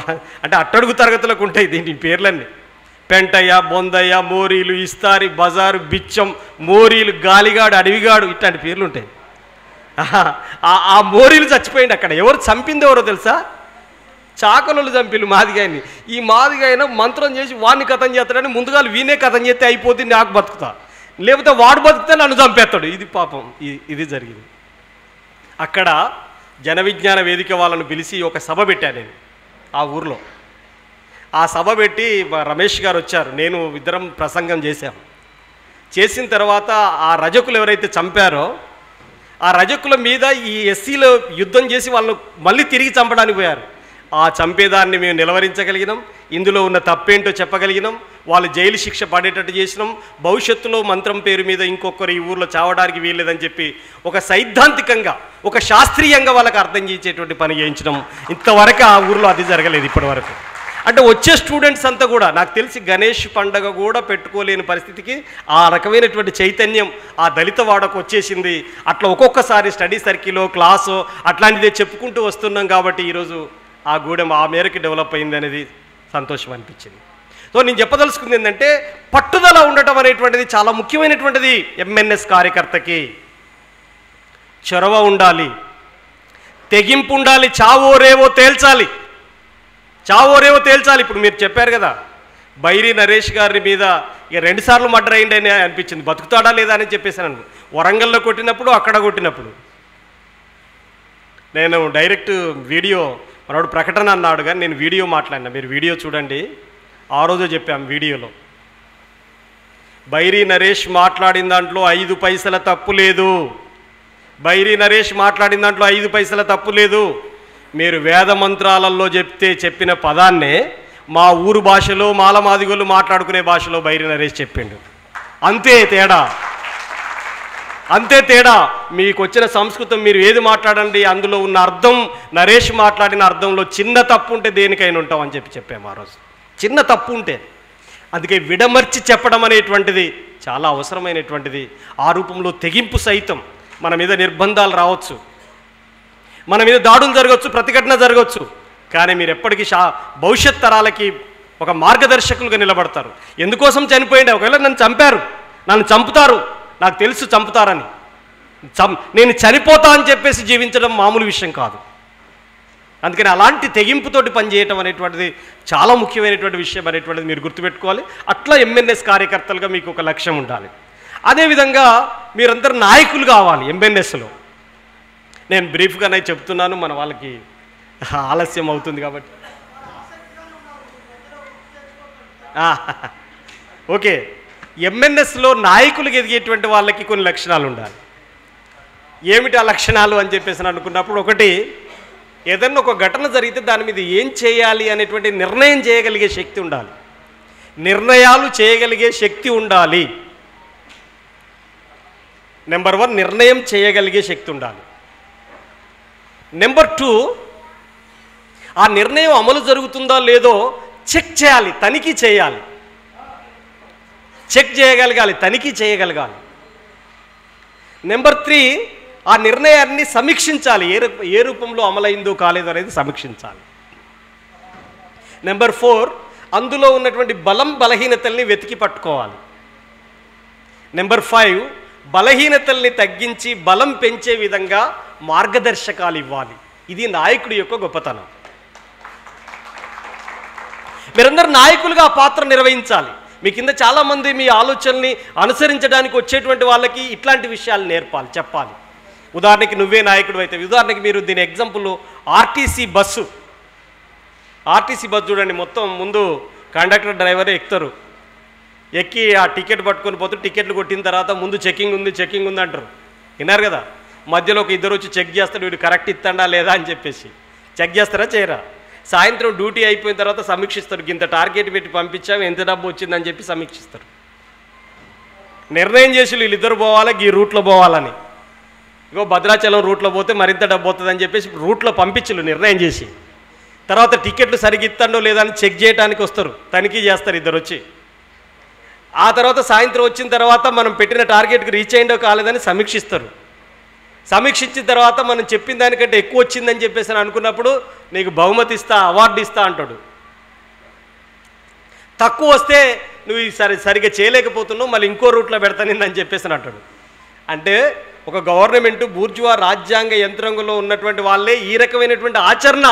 అంటే అట్టడుగు తరగతులకు ఉంటాయి దీని పేర్లన్నీ. పెంటయ్య, బొందయ్య, మోరీలు, ఇస్తారి, బజారు, బిచ్చం, మోరీలు, గాలిగాడు, అడవిగాడు, ఇట్లాంటి పేర్లు ఉంటాయి. ఆ మోరీలు చచ్చిపోయింది. అక్కడ ఎవరు చంపింది ఎవరో తెలుసా? చాకలు చంపిలు మాదిగాయని. ఈ మాదిగాయన మంత్రం చేసి వాడిని కథం చేస్తాడని ముందుగా వీనే కథం చేస్తే అయిపోతుంది, నాకు బతుకుతా, లేకపోతే వాడు బతుకుతే నన్ను చంపేస్తాడు. ఇది పాపం ఇది జరిగింది. అక్కడ జన విజ్ఞాన వేదిక వాళ్ళను పిలిచి ఒక సభ పెట్టాను నేను ఆ ఊర్లో. ఆ సభ పెట్టి రమేష్ గారు వచ్చారు, నేను ఇద్దరం ప్రసంగం చేశాము. చేసిన తర్వాత ఆ రజకులు ఎవరైతే చంపారో ఆ రజకుల మీద ఈ ఎస్సీలో యుద్ధం చేసి వాళ్ళను మళ్ళీ తిరిగి చంపడానికి పోయారు. ఆ చంపేదాన్ని మేము నిలవరించగలిగినాం, ఇందులో ఉన్న తప్పేంటో చెప్పగలిగినాం, వాళ్ళు జైలు శిక్ష పడేటట్టు చేసినాం. భవిష్యత్తులో మంత్రం పేరు మీద ఇంకొకరు ఈ ఊర్లో చావడానికి వీల్లేదని చెప్పి ఒక సైద్ధాంతికంగా ఒక శాస్త్రీయంగా వాళ్ళకి అర్థం చేసేటువంటి పని చేయించడం. ఇంతవరకు ఆ ఊర్లో అది జరగలేదు ఇప్పటి వరకు. అంటే వచ్చే స్టూడెంట్స్ అంతా కూడా నాకు తెలిసి గణేష్ పండగ కూడా పెట్టుకోలేని పరిస్థితికి ఆ రకమైనటువంటి చైతన్యం ఆ దళిత వాడకు వచ్చేసింది. అట్లా ఒక్కొక్కసారి స్టడీ సర్కిల్లో క్లాసు అట్లాంటిదే చెప్పుకుంటూ వస్తున్నాం. కాబట్టి ఈరోజు ఆ గూడెం ఆ మేరకు డెవలప్ అయింది అనేది సంతోషం అనిపించింది. సో నేను చెప్పదలుచుకుంది ఏంటంటే పట్టుదల ఉండటం అనేటువంటిది చాలా ముఖ్యమైనటువంటిది. ఎంఎన్ఎస్ కార్యకర్తకి చొరవ ఉండాలి, తెగింపు ఉండాలి, చావో రేవో తేల్చాలి. ఇప్పుడు మీరు చెప్పారు కదా, బైరి నరేష్ గారి మీద ఇక 2 సార్లు మర్డర్ అయింది అని అనిపించింది. బతుకుతాడా లేదా అని చెప్పేసాను. వరంగల్లో కొట్టినప్పుడు, అక్కడ కొట్టినప్పుడు. నేను డైరెక్ట్ వీడియో మనోడు ప్రకటన అన్నాడు కానీ నేను వీడియో మాట్లాడినా, మీరు వీడియో చూడండి. ఆ రోజు చెప్పాం వీడియోలో, బైరి నరేష్ మాట్లాడిన దాంట్లో 5 పైసల తప్పు లేదు. బైరి నరేష్ మాట్లాడిన దాంట్లో 5 పైసల తప్పు లేదు. మీరు వేద మంత్రాలలో చెప్పిన పదాన్నే మా ఊరు భాషలో మాలమాదిగోళ్ళు మాట్లాడుకునే భాషలో బైరి నరేష్ చెప్పిండు. అంతే తేడా. మీకు వచ్చిన సంస్కృతం మీరు ఏది మాట్లాడండి, అందులో ఉన్న అర్థం నరేష్ మాట్లాడిన అర్థంలో చిన్న తప్పు ఉంటే దేనికైనా ఉంటాం అని చెప్పాము ఆ రోజు. చిన్న తప్పు ఉంటే, అందుకే విడమర్చి చెప్పడం అనేటువంటిది చాలా అవసరమైనటువంటిది. ఆ రూపంలో తెగింపు సైతం. మన మీద నిర్బంధాలు రావచ్చు, మన మీద దాడులు జరగవచ్చు, ప్రతిఘటన జరగవచ్చు, కానీ మీరు ఎప్పటికీ భవిష్యత్ తరాలకి ఒక మార్గదర్శకులుగా నిలబడతారు. ఎందుకోసం చనిపోయింది? ఒకవేళ నన్ను చంపారు, నన్ను చంపుతారు, నాకు తెలుసు చంపుతారని, నేను చనిపోతా అని చెప్పేసి జీవించడం మామూలు విషయం కాదు. అందుకని అలాంటి తెగింపుతోటి పనిచేయటం అనేటువంటిది చాలా ముఖ్యమైనటువంటి విషయం అనేటువంటిది మీరు గుర్తుపెట్టుకోవాలి. అట్లా ఎంఎన్ఎస్ కార్యకర్తలుగా మీకు ఒక లక్ష్యం ఉండాలి. అదేవిధంగా మీరందరూ నాయకులు కావాలి ఎంఎన్ఎస్లో. నేను బ్రీఫ్గానే చెప్తున్నాను, మన వాళ్ళకి ఆలస్యం అవుతుంది కాబట్టి. ఓకే, ఎంఎన్ఎస్లో నాయకులు ఎదిగేటువంటి వాళ్ళకి కొన్ని లక్షణాలు ఉండాలి. ఏమిటి ఆ లక్షణాలు అని చెప్పేసి అనుకున్నప్పుడు, ఒకటి, ఏదన్నా ఒక ఘటన జరిగితే దాని మీద ఏం చేయాలి అనేటువంటి నిర్ణయం చేయగలిగే శక్తి ఉండాలి. నిర్ణయాలు చేయగలిగే శక్తి ఉండాలి. నెంబర్ 1 నిర్ణయం చేయగలిగే శక్తి ఉండాలి. నెంబర్ 2 ఆ నిర్ణయం అమలు జరుగుతుందో లేదో చెక్ చేయాలి, తనిఖీ చేయాలి. చెక్ చేయగలగాలి, తనిఖీ చేయగలగాలి. నెంబర్ 3 ఆ నిర్ణయాన్ని సమీక్షించాలి, ఏ రూపంలో అమలైందో కాలేదో అనేది సమీక్షించాలి. నెంబర్ 4 అందులో ఉన్నటువంటి బలం బలహీనతల్ని వెతికి పట్టుకోవాలి. నెంబర్ 5 బలహీనతల్ని తగ్గించి బలం పెంచే విధంగా మార్గదర్శకాలు ఇవ్వాలి. ఇది నాయకుడి యొక్క గొప్పతనం. మీరందరూ నాయకులుగా ఆ పాత్ర నిర్వహించాలి. మీ కింద చాలామంది మీ ఆలోచనల్ని అనుసరించడానికి వచ్చేటువంటి వాళ్ళకి ఇట్లాంటి విషయాలు నేర్పాలి, చెప్పాలి. ఉదాహరణకి నువ్వే నాయకుడు అయితే, ఉదాహరణకి మీరు దీని ఎగ్జాంపుల్ ఆర్టీసీ బస్సు చూడండి. మొత్తం ముందు కండక్టర్ డ్రైవరే ఎక్కుతారు, ఎక్కి ఆ టికెట్ పట్టుకొని పోతే టికెట్లు కొట్టిన తర్వాత ముందు చెక్కింగ్ ఉంది అంటారు. విన్నారు కదా? మధ్యలో ఒక ఇద్దరు వచ్చి చెక్ చేస్తాడు, వీడు కరెక్ట్ ఇస్తాడా లేదా అని చెప్పేసి చెక్ చేస్తారా చేయరా? సాయంత్రం డ్యూటీ అయిపోయిన తర్వాత సమీక్షిస్తారు, ఇంత టార్గెట్ పెట్టి పంపించాము, ఎంత డబ్బు వచ్చిందని చెప్పి సమీక్షిస్తారు. నిర్ణయం చేసి వీళ్ళిద్దరు పోవాలి, ఈ రూట్లో పోవాలని. ఇగో భద్రాచలం రూట్లో పోతే మరింత డబ్బు అవుతుందని చెప్పేసి రూట్లో పంపించలు నిర్ణయం చేసి, తర్వాత టికెట్లు సరిగ్గా ఇస్తాడో లేదా అని చెక్ చేయడానికి వస్తారు, తనిఖీ చేస్తారు ఇద్దరు వచ్చి. ఆ తర్వాత సాయంత్రం వచ్చిన తర్వాత మనం పెట్టిన టార్గెట్కి రీచ్ అయిందో కాలేదని సమీక్షిస్తారు. సమీక్షించిన తర్వాత మనం చెప్పిన దానికంటే ఎక్కువ వచ్చిందని చెప్పేసి అనుకున్నప్పుడు నీకు బహుమతి ఇస్తా, అవార్డు ఇస్తా అంటాడు. తక్కువ వస్తే నువ్వు సరిగ్గా చేయలేకపోతున్నావు, మళ్ళీ ఇంకో రూట్లో పెడతానిందని చెప్పేసి అంటాడు. అంటే ఒక గవర్నమెంట్ బూర్జువా రాజ్యాంగ యంత్రాంగంలో ఉన్నటువంటి వాళ్ళే ఈ రకమైనటువంటి ఆచరణ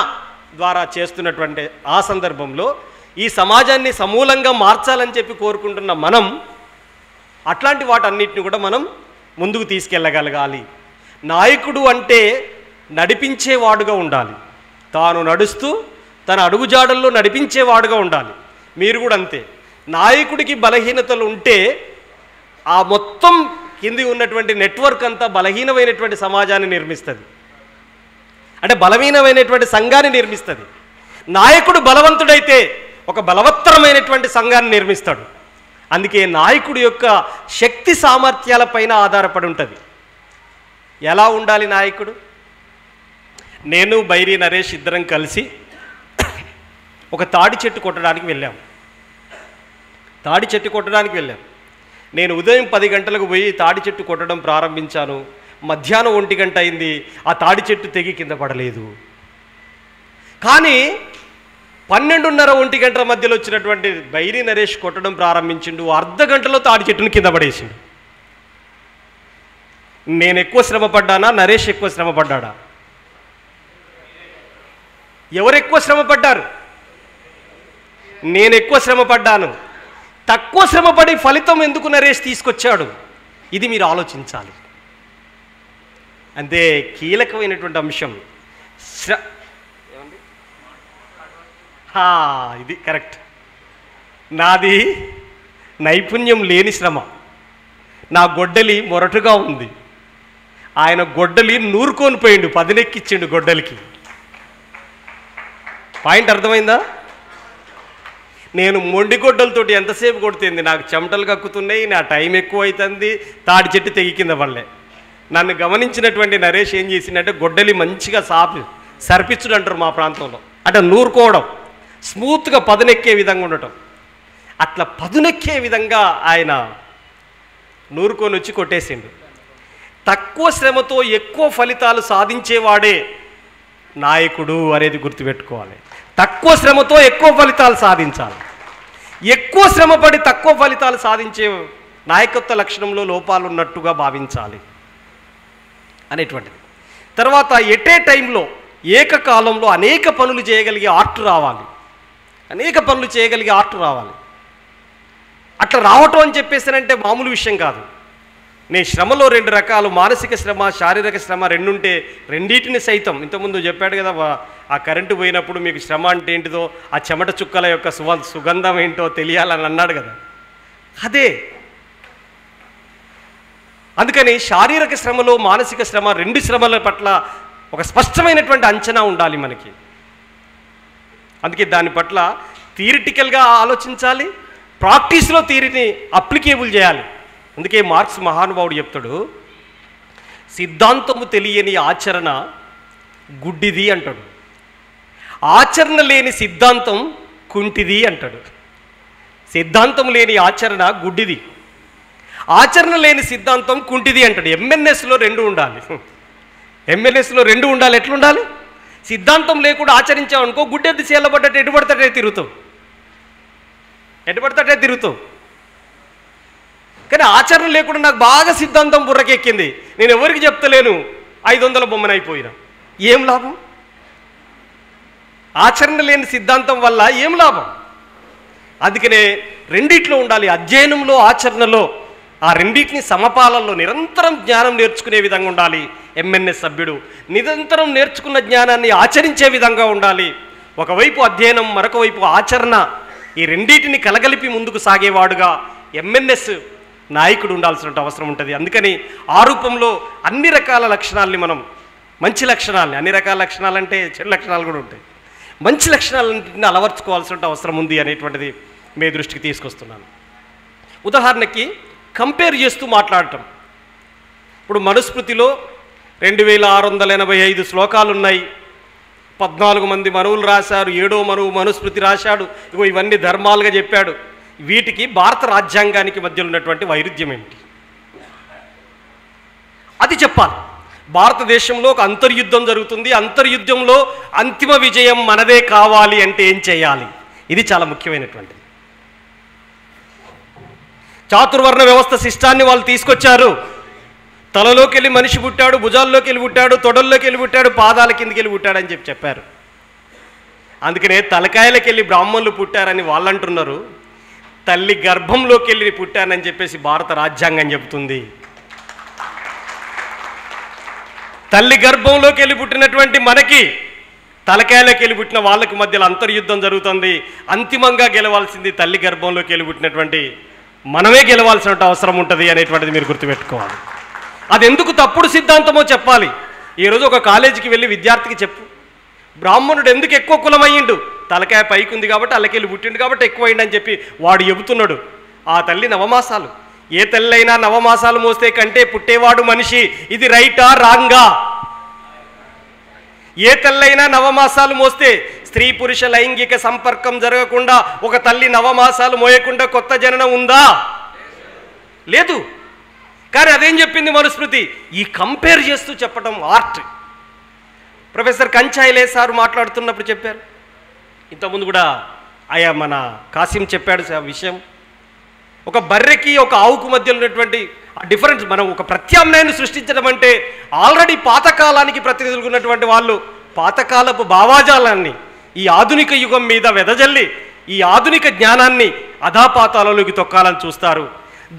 ద్వారా చేస్తున్నటువంటి ఆ సందర్భంలో ఈ సమాజాన్ని సమూలంగా మార్చాలని చెప్పి కోరుకుంటున్న మనం అట్లాంటి వాటన్నిటిని కూడా మనం ముందుకు తీసుకెళ్ళగలగాలి. నాయకుడు అంటే నడిపించేవాడుగా ఉండాలి, తాను నడుస్తూ తన అడుగుజాడల్లో నడిపించేవాడుగా ఉండాలి. మీరు కూడా అంతే. నాయకుడికి బలహీనతలు ఉంటే ఆ మొత్తం కింది ఉన్నటువంటి నెట్వర్క్ అంతా బలహీనమైనటువంటి సమాజాన్ని నిర్మిస్తుంది, అంటే బలహీనమైనటువంటి సంఘాన్ని నిర్మిస్తుంది. నాయకుడు బలవంతుడైతే ఒక బలవత్తరమైనటువంటి సంఘాన్ని నిర్మిస్తాడు. అందుకే నాయకుడి యొక్క శక్తి సామర్థ్యాలపైన ఆధారపడి ఉంటుంది. ఎలా ఉండాలి నాయకుడు? నేను బైరి నరేష్ ఇద్దరం కలిసి ఒక తాడి చెట్టు కొట్టడానికి వెళ్ళాం. నేను ఉదయం 10 గంటలకు పోయి తాడి చెట్టు కొట్టడం ప్రారంభించాను. మధ్యాహ్నం 1 గంట అయింది, ఆ తాడి చెట్టు తెగి కింద పడలేదు. కానీ 12:30-1 గంటల మధ్యలో వచ్చినటువంటి బైరి నరేష్ కొట్టడం ప్రారంభించిండు. అర్ధ గంటలో తాడి చెట్టును కింద పడేసిండు. నేను ఎక్కువ శ్రమ పడ్డానా, నరేష్ ఎక్కువ శ్రమ పడ్డాడా? ఎవరు ఎక్కువ శ్రమ పడ్డారు? నేను ఎక్కువ శ్రమ పడ్డాను. తక్కువ శ్రమపడి ఫలితం ఎందుకు నరేష్ తీసుకొచ్చాడు? ఇది మీరు ఆలోచించాలి. అంతే కీలకమైనటువంటి అంశం. ఇది కరెక్ట్. నాది నైపుణ్యం లేని శ్రమ. నా గొడ్డలి మొరటుగా ఉంది, ఆయన గొడ్డలి నూరుకొని పోయిండు, పదినెక్కిచ్చిండు గొడ్డలికి. పాయింట్ అర్థమైందా? నేను మొండి గొడ్డలతోటి ఎంతసేపు కొడుతుంది, నాకు చెమటలు కక్కుతున్నాయి, నా టైం ఎక్కువ అవుతుంది, తాడి చెట్టు తెగి కింద పడలే. నన్ను గమనించినటువంటి నరేష్ ఏం చేసిందంటే గొడ్డలి మంచిగా సర్పించుడు అంటారు మా ప్రాంతంలో, అంటే నూరుకోవడం, స్మూత్గా పదునెక్కే విధంగా ఉండటం. అట్లా పదునెక్కే విధంగా ఆయన నూరుకొని వచ్చి కొట్టేసిండు. తక్కువ శ్రమతో ఎక్కువ ఫలితాలు సాధించేవాడే నాయకుడు అనేది గుర్తుపెట్టుకోవాలి. తక్కువ శ్రమతో ఎక్కువ ఫలితాలు సాధించాలి. ఎక్కువ శ్రమపడి తక్కువ ఫలితాలు సాధించే నాయకత్వ లక్షణంలో లోపాలు ఉన్నట్టుగా భావించాలి అనేటువంటిది. తర్వాత ఎటే టైంలో ఏకకాలంలో అనేక పనులు చేయగలిగే ఆర్ట్ రావాలి. అట్లా రావటం అని చెప్పేసానంటే మామూలు విషయం కాదు. నేను శ్రమలో 2 రకాలు, మానసిక శ్రమ, శారీరక శ్రమ 2 ఉంటే రెండింటిని సైతం ఇంతకుముందు చెప్పాడు కదా, ఆ కరెంటు పోయినప్పుడు మీకు శ్రమ అంటే ఏంటిదో, ఆ చెమట చుక్కల యొక్క సుగంధం ఏంటో తెలియాలని అన్నాడు కదా, అదే. అందుకని శారీరక శ్రమలో మానసిక శ్రమ 2 శ్రమల పట్ల ఒక స్పష్టమైనటువంటి అంచనా ఉండాలి మనకి. అందుకే దాని పట్ల థియరిటికల్గా ఆలోచించాలి, ప్రాక్టీస్లో థియరీని అప్లికేబుల్ చేయాలి. అందుకే మార్క్స్ మహానుభావుడు చెప్తాడు, సిద్ధాంతము తెలియని ఆచరణ గుడ్డిది అంటాడు. ఆచరణ లేని సిద్ధాంతం కుంటిది అంటాడు. సిద్ధాంతం లేని ఆచరణ గుడ్డిది, ఆచరణ లేని సిద్ధాంతం కుంటిది అంటాడు. ఎంఎన్ఎస్లో రెండు ఉండాలి. ఎంఎన్ఎస్లో రెండు ఉండాలి. ఎట్లుండాలి? సిద్ధాంతం లేకుండా ఆచరించావనుకో గుడ్డెద్ది చేలబడ్డట్టు ఎటుపడతాడే తిరుగుతావు, ఎటుపడతాడే తిరుగుతావు. కానీ ఆచరణ లేకుండా నాకు బాగా సిద్ధాంతం బుర్రకెక్కింది, నేను ఎవరికి చెప్తలేను, 500 బొమ్మనైపోయినా, ఏం లాభం? ఆచరణ లేని సిద్ధాంతం వల్ల ఏం లాభం? అందుకనే రెండిట్లో ఉండాలి, అధ్యయనంలో ఆచరణలో. ఆ రెండింటిని సమపాలనలో నిరంతరం జ్ఞానం నేర్చుకునే విధంగా ఉండాలి ఎంఎన్ఎస్ సభ్యుడు. నిరంతరం నేర్చుకున్న జ్ఞానాన్ని ఆచరించే విధంగా ఉండాలి. ఒకవైపు అధ్యయనం, మరొక వైపు ఆచరణ, ఈ రెండింటిని కలగలిపి ముందుకు సాగేవాడుగా ఎంఎన్ఎస్ నాయకుడు ఉండాల్సిన అవసరం ఉంటుంది. అందుకని ఆ రూపంలో అన్ని రకాల లక్షణాలని మనం, మంచి లక్షణాలని, అన్ని రకాల లక్షణాలంటే చెడు లక్షణాలు కూడా ఉంటాయి, మంచి లక్షణాలన్నింటినీ అలవర్చుకోవాల్సిన అవసరం ఉంది అనేటువంటిది మీ దృష్టికి తీసుకొస్తున్నాను. ఉదాహరణకి కంపేర్ చేస్తూ మాట్లాడటం. ఇప్పుడు మనుస్మృతిలో 2685 శ్లోకాలు ఉన్నాయి, 14 మంది మనువులు రాశారు, 7వ మనువు మనుస్మృతి రాశాడు. ఇగో ఇవన్నీ ధర్మాలుగా చెప్పాడు. వీటికి భారత రాజ్యాంగానికి మధ్యలో ఉన్నటువంటి వైరుధ్యం ఏంటి అది చెప్పాలి. భారతదేశంలో ఒక అంతర్యుద్ధం జరుగుతుంది, అంతర్యుద్ధంలో అంతిమ విజయం మనదే కావాలి అంటే ఏం చేయాలి? ఇది చాలా ముఖ్యమైనటువంటిది. చాతుర్వర్ణ వ్యవస్థ శిష్టాన్ని వాళ్ళు తీసుకొచ్చారు. తలలోకి వెళ్ళి మనిషి పుట్టాడు, భుజాల్లోకి వెళ్ళి పుట్టాడు, తొడల్లోకి వెళ్ళి పుట్టాడు, పాదాల కిందకి వెళ్ళి పుట్టాడు అని చెప్పారు. అందుకనే తలకాయలకి వెళ్ళి బ్రాహ్మణులు పుట్టారని వాళ్ళు అంటున్నారు, తల్లి గర్భంలోకి వెళ్ళి పుట్టానని చెప్పేసి భారత రాజ్యాంగం చెబుతుంది. తల్లి గర్భంలోకి వెళ్ళి పుట్టినటువంటి మనకి, తలకాయలోకి వెళ్ళి పుట్టిన వాళ్ళకి మధ్యలో అంతర్యుద్ధం జరుగుతుంది. అంతిమంగా గెలవాల్సింది తల్లి గర్భంలోకి వెళ్ళి పుట్టినటువంటి మనమే గెలవాల్సిన అవసరం ఉంటుంది అనేటువంటిది మీరు గుర్తుపెట్టుకోవాలి. అది ఎందుకు తప్పుడు సిద్ధాంతమో చెప్పాలి. ఈరోజు ఒక కాలేజీకి వెళ్ళి విద్యార్థికి చెప్పు, బ్రాహ్మణుడు ఎందుకు ఎక్కువ కులమయ్యిండు? తలకాయ పైకి ఉంది కాబట్టి, అల్లకెళ్ళి పుట్టిండు కాబట్టి ఎక్కువ అయింది అని చెప్పి వాడు చెబుతున్నాడు. ఆ తల్లి నవమాసాలు, ఏ తల్లి అయినా నవమాసాలు మోస్తే కంటే పుట్టేవాడు మనిషి. ఇది రైటా రాంగా? ఏ తల్లైనా నవమాసాలు మోస్తే, స్త్రీ పురుష లైంగిక సంపర్కం జరగకుండా ఒక తల్లి నవమాసాలు మోయకుండా కొత్త జననం ఉందా? లేదు. కానీ అదేం చెప్పింది మనుస్మృతి? ఈ కంపేర్ చేస్తూ చెప్పడం ఆర్ట్. ప్రొఫెసర్ కంచాయిలే సార్ మాట్లాడుతున్నప్పుడు చెప్పారు, ఇంతకుముందు కూడా మన కాసిం చెప్పాడు విషయం. ఒక బర్రెకి ఒక ఆవుకు మధ్యలో ఉన్నటువంటి డిఫరెన్స్, మనం ఒక ప్రత్యామ్నాయాన్ని సృష్టించడం అంటే ఆల్రెడీ పాతకాలానికి ప్రతినిధులు ఉన్నటువంటి వాళ్ళు పాతకాలపు భావాజాలాన్ని ఈ ఆధునిక యుగం మీద వెదజల్లి ఈ ఆధునిక జ్ఞానాన్ని అధాపాతాలలోకి తొక్కాలని చూస్తారు.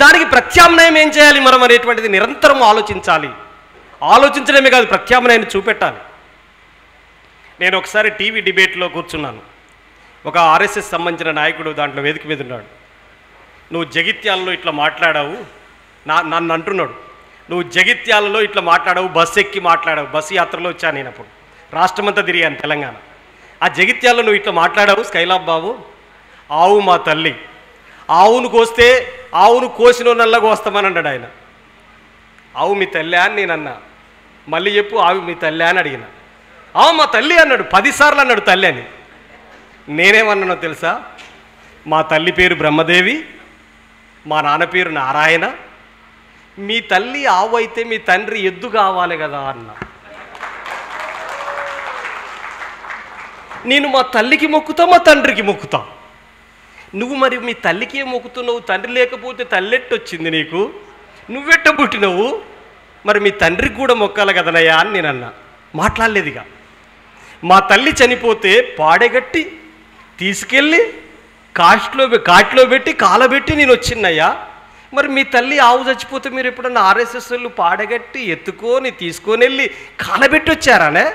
దానికి ప్రత్యామ్నాయం ఏం చేయాలి మనం అనేటువంటిది నిరంతరం ఆలోచించాలి. ఆలోచించడమే కాదు, ప్రత్యామ్నాయాన్ని చూపెట్టాలి. నేను ఒకసారి టీవీ డిబేట్లో కూర్చున్నాను. ఒక ఆర్ఎస్ఎస్ సంబంధించిన నాయకుడు దాంట్లో వేదిక మీద ఉన్నాడు. నువ్వు జగిత్యాలలో ఇట్లా మాట్లాడావు, నన్ను అంటున్నాడు, నువ్వు జగిత్యాలలో ఇట్లా మాట్లాడావు, బస్సు ఎక్కి మాట్లాడావు. బస్సు యాత్రలో వచ్చాను నేను, అప్పుడు రాష్ట్రమంతా తిరిగాను తెలంగాణ. ఆ జగిత్యాలలో నువ్వు ఇట్లా మాట్లాడావు, స్కైలాబ్ బాబు, ఆవు మా తల్లి, ఆవును కోస్తే ఆవును కోసిన నల్లగా వస్తామని అన్నాడు ఆయన. ఆవు మీ తల్లి అని నేను అన్నా. మళ్ళీ చెప్పు, ఆవు మీ తల్లి అని అడిగిన. ఆవు మా తల్లి అన్నాడు, 10 సార్లు అన్నాడు తల్లి అని. నేనేమన్నానో తెలుసా? మా తల్లి పేరు బ్రహ్మదేవి, మా నాన్న పేరు నారాయణ, మీ తల్లి ఆవు అయితే మీ తండ్రి ఎద్దు కావాలి కదా అన్న. నేను మా తల్లికి మొక్కుతా, మా తండ్రికి మొక్కుతా. నువ్వు మరి మీ తల్లికి ఏం మొక్కుతున్నావు? తండ్రి లేకపోతే తల్లెట్టొచ్చింది నీకు, నువ్వెట్ట పుట్టినవు, మరి మీ తండ్రికి కూడా మొక్కాలి కదనయ్యా అని నేను అన్నా. మాట్లాడలేదుగా. మా తల్లి చనిపోతే పాడెగట్టి తీసుకెళ్ళి కాట్లో పెట్టి కాలబెట్టి నేను వచ్చిన్నయ్యా. మరి మీ తల్లి ఆవు చచ్చిపోతే మీరు ఎప్పుడన్నా ఆర్ఎస్ఎస్ వాళ్ళు పాడగట్టి ఎత్తుకొని తీసుకొని వెళ్ళి కాలబెట్టి వచ్చారానే?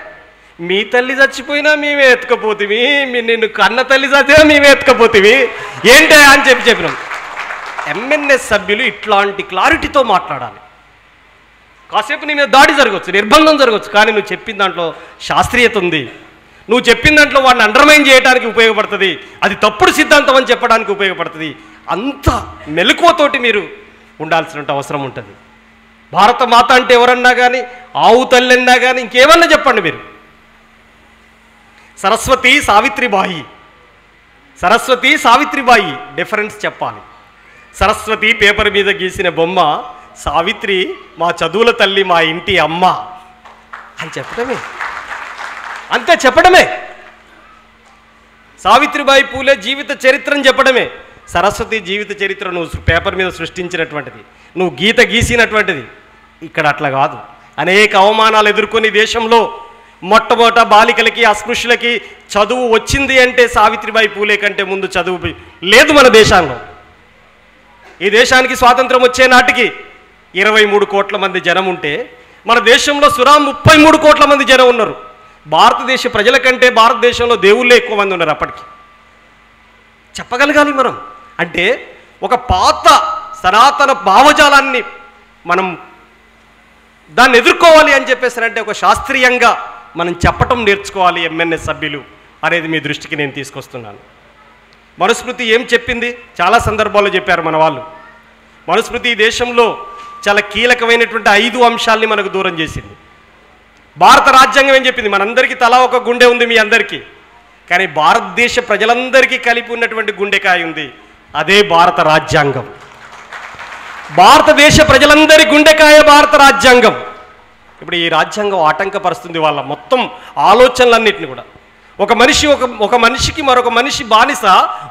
మీ తల్లి చచ్చిపోయినా మేమే ఎత్తుకపోతేవి, నిన్ను కన్న తల్లి చచ్చిపోయినా మేమే ఎత్తుకపోతేవి ఏంటా అని చెప్పినాం. ఎంఎన్ఎస్ సభ్యులు ఇట్లాంటి క్లారిటీతో మాట్లాడాలి. కాసేపు నీ మీద దాడి జరగవచ్చు, నిర్బంధం జరగవచ్చు, కానీ నువ్వు చెప్పిన దాంట్లో శాస్త్రీయత ఉంది. నువ్వు చెప్పిన దాంట్లో వాడిని అండర్మైన్ చేయడానికి ఉపయోగపడుతుంది, అది తప్పుడు సిద్ధాంతం అని చెప్పడానికి ఉపయోగపడుతుంది. అంత మెలకువతోటి మీరు ఉండాల్సిన అవసరం ఉంటుంది. భారత మాత అంటే ఎవరన్నా కానీ, ఆవు తల్లి అన్నా కానీ, ఇంకేమన్నా చెప్పండి మీరు. సరస్వతి సావిత్రిబాయి, సరస్వతి సావిత్రిబాయి డిఫరెన్స్ చెప్పాలి. సరస్వతి పేపర్ మీద గీసిన బొమ్మ, సావిత్రి మా చదువుల తల్లి, మా ఇంటి అమ్మ అని చెప్పడమే, అంతే చెప్పడమే. సావిత్రిబాయి పూలే జీవిత చరిత్రను చెప్పడమే. సరస్వతి జీవిత చరిత్ర నువ్వు పేపర్ మీద సృష్టించినటువంటిది, నువ్వు గీత గీసినటువంటిది. ఇక్కడ అట్లా కాదు. అనేక అవమానాలు ఎదుర్కొని దేశంలో మొట్టమొదట బాలికలకి, అస్పృశ్యులకి చదువు వచ్చింది అంటే సావిత్రిబాయి పూలే కంటే ముందు చదువు లేదు మన దేశంలో. ఈ దేశానికి స్వాతంత్రం వచ్చే నాటికి 23 కోట్ల మంది జనం ఉంటే, మన దేశంలో సురా 33 కోట్ల మంది జనం ఉన్నారు. భారతదేశ ప్రజల కంటే భారతదేశంలో దేవుళ్ళే ఎక్కువ మంది ఉన్నారు అప్పటికి. చెప్పగలగాలి మనం. అంటే ఒక పాత సనాతన భావజాలాన్ని మనం దాన్ని ఎదుర్కోవాలి అని చెప్పేసారంటే ఒక శాస్త్రీయంగా మనం చెప్పటం నేర్చుకోవాలి ఎంఎన్ఎస్ సభ్యులు అనేది మీ దృష్టికి నేను తీసుకొస్తున్నాను. మనుస్మృతి ఏం చెప్పింది? చాలా సందర్భాల్లో చెప్పారు మన వాళ్ళు. మనుస్మృతి ఈ దేశంలో చాలా కీలకమైనటువంటి 5 అంశాలని మనకు దూరం చేసింది. భారత రాజ్యాంగం ఏం చెప్పింది? మనందరికీ తలా ఒక గుండె ఉంది మీ అందరికీ, కానీ భారతదేశ ప్రజలందరికీ కలిపి ఉన్నటువంటి గుండెకాయ ఉంది, అదే భారత రాజ్యాంగం. భారతదేశ ప్రజలందరి గుండెకాయ భారత రాజ్యాంగం. ఇప్పుడు ఈ రాజ్యాంగం ఆటంకపరుస్తుంది వాళ్ళ మొత్తం ఆలోచనలన్నింటినీ కూడా. ఒక మనిషికి మరొక మనిషి బానిస,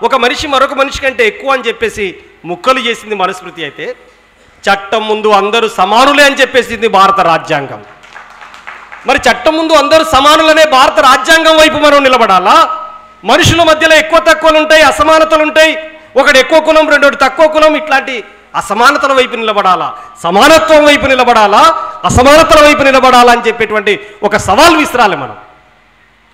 ఒక మనిషి మరొక మనిషి కంటే ఎక్కువ అని చెప్పేసి ముక్కలు చేసింది మనుస్మృతి అయితే, చట్టం ముందు అందరూ సమానులే అని చెప్పేసింది భారత రాజ్యాంగం. మరి చట్టం ముందు అందరూ సమానులనే భారత రాజ్యాంగం వైపు మనం నిలబడాలా? మనుషుల మధ్యలో ఎక్కువ తక్కువలు ఉంటాయి, అసమానతలు ఉంటాయి, ఒకడు ఎక్కువ కులం రెండోడు తక్కువ కులం, ఇట్లాంటి అసమానతల వైపు నిలబడాలా, సమానత్వం వైపు నిలబడాలా, అసమానతల వైపు నిలబడాలా అని చెప్పేటువంటి ఒక సవాల్ విసిరాలి మనం.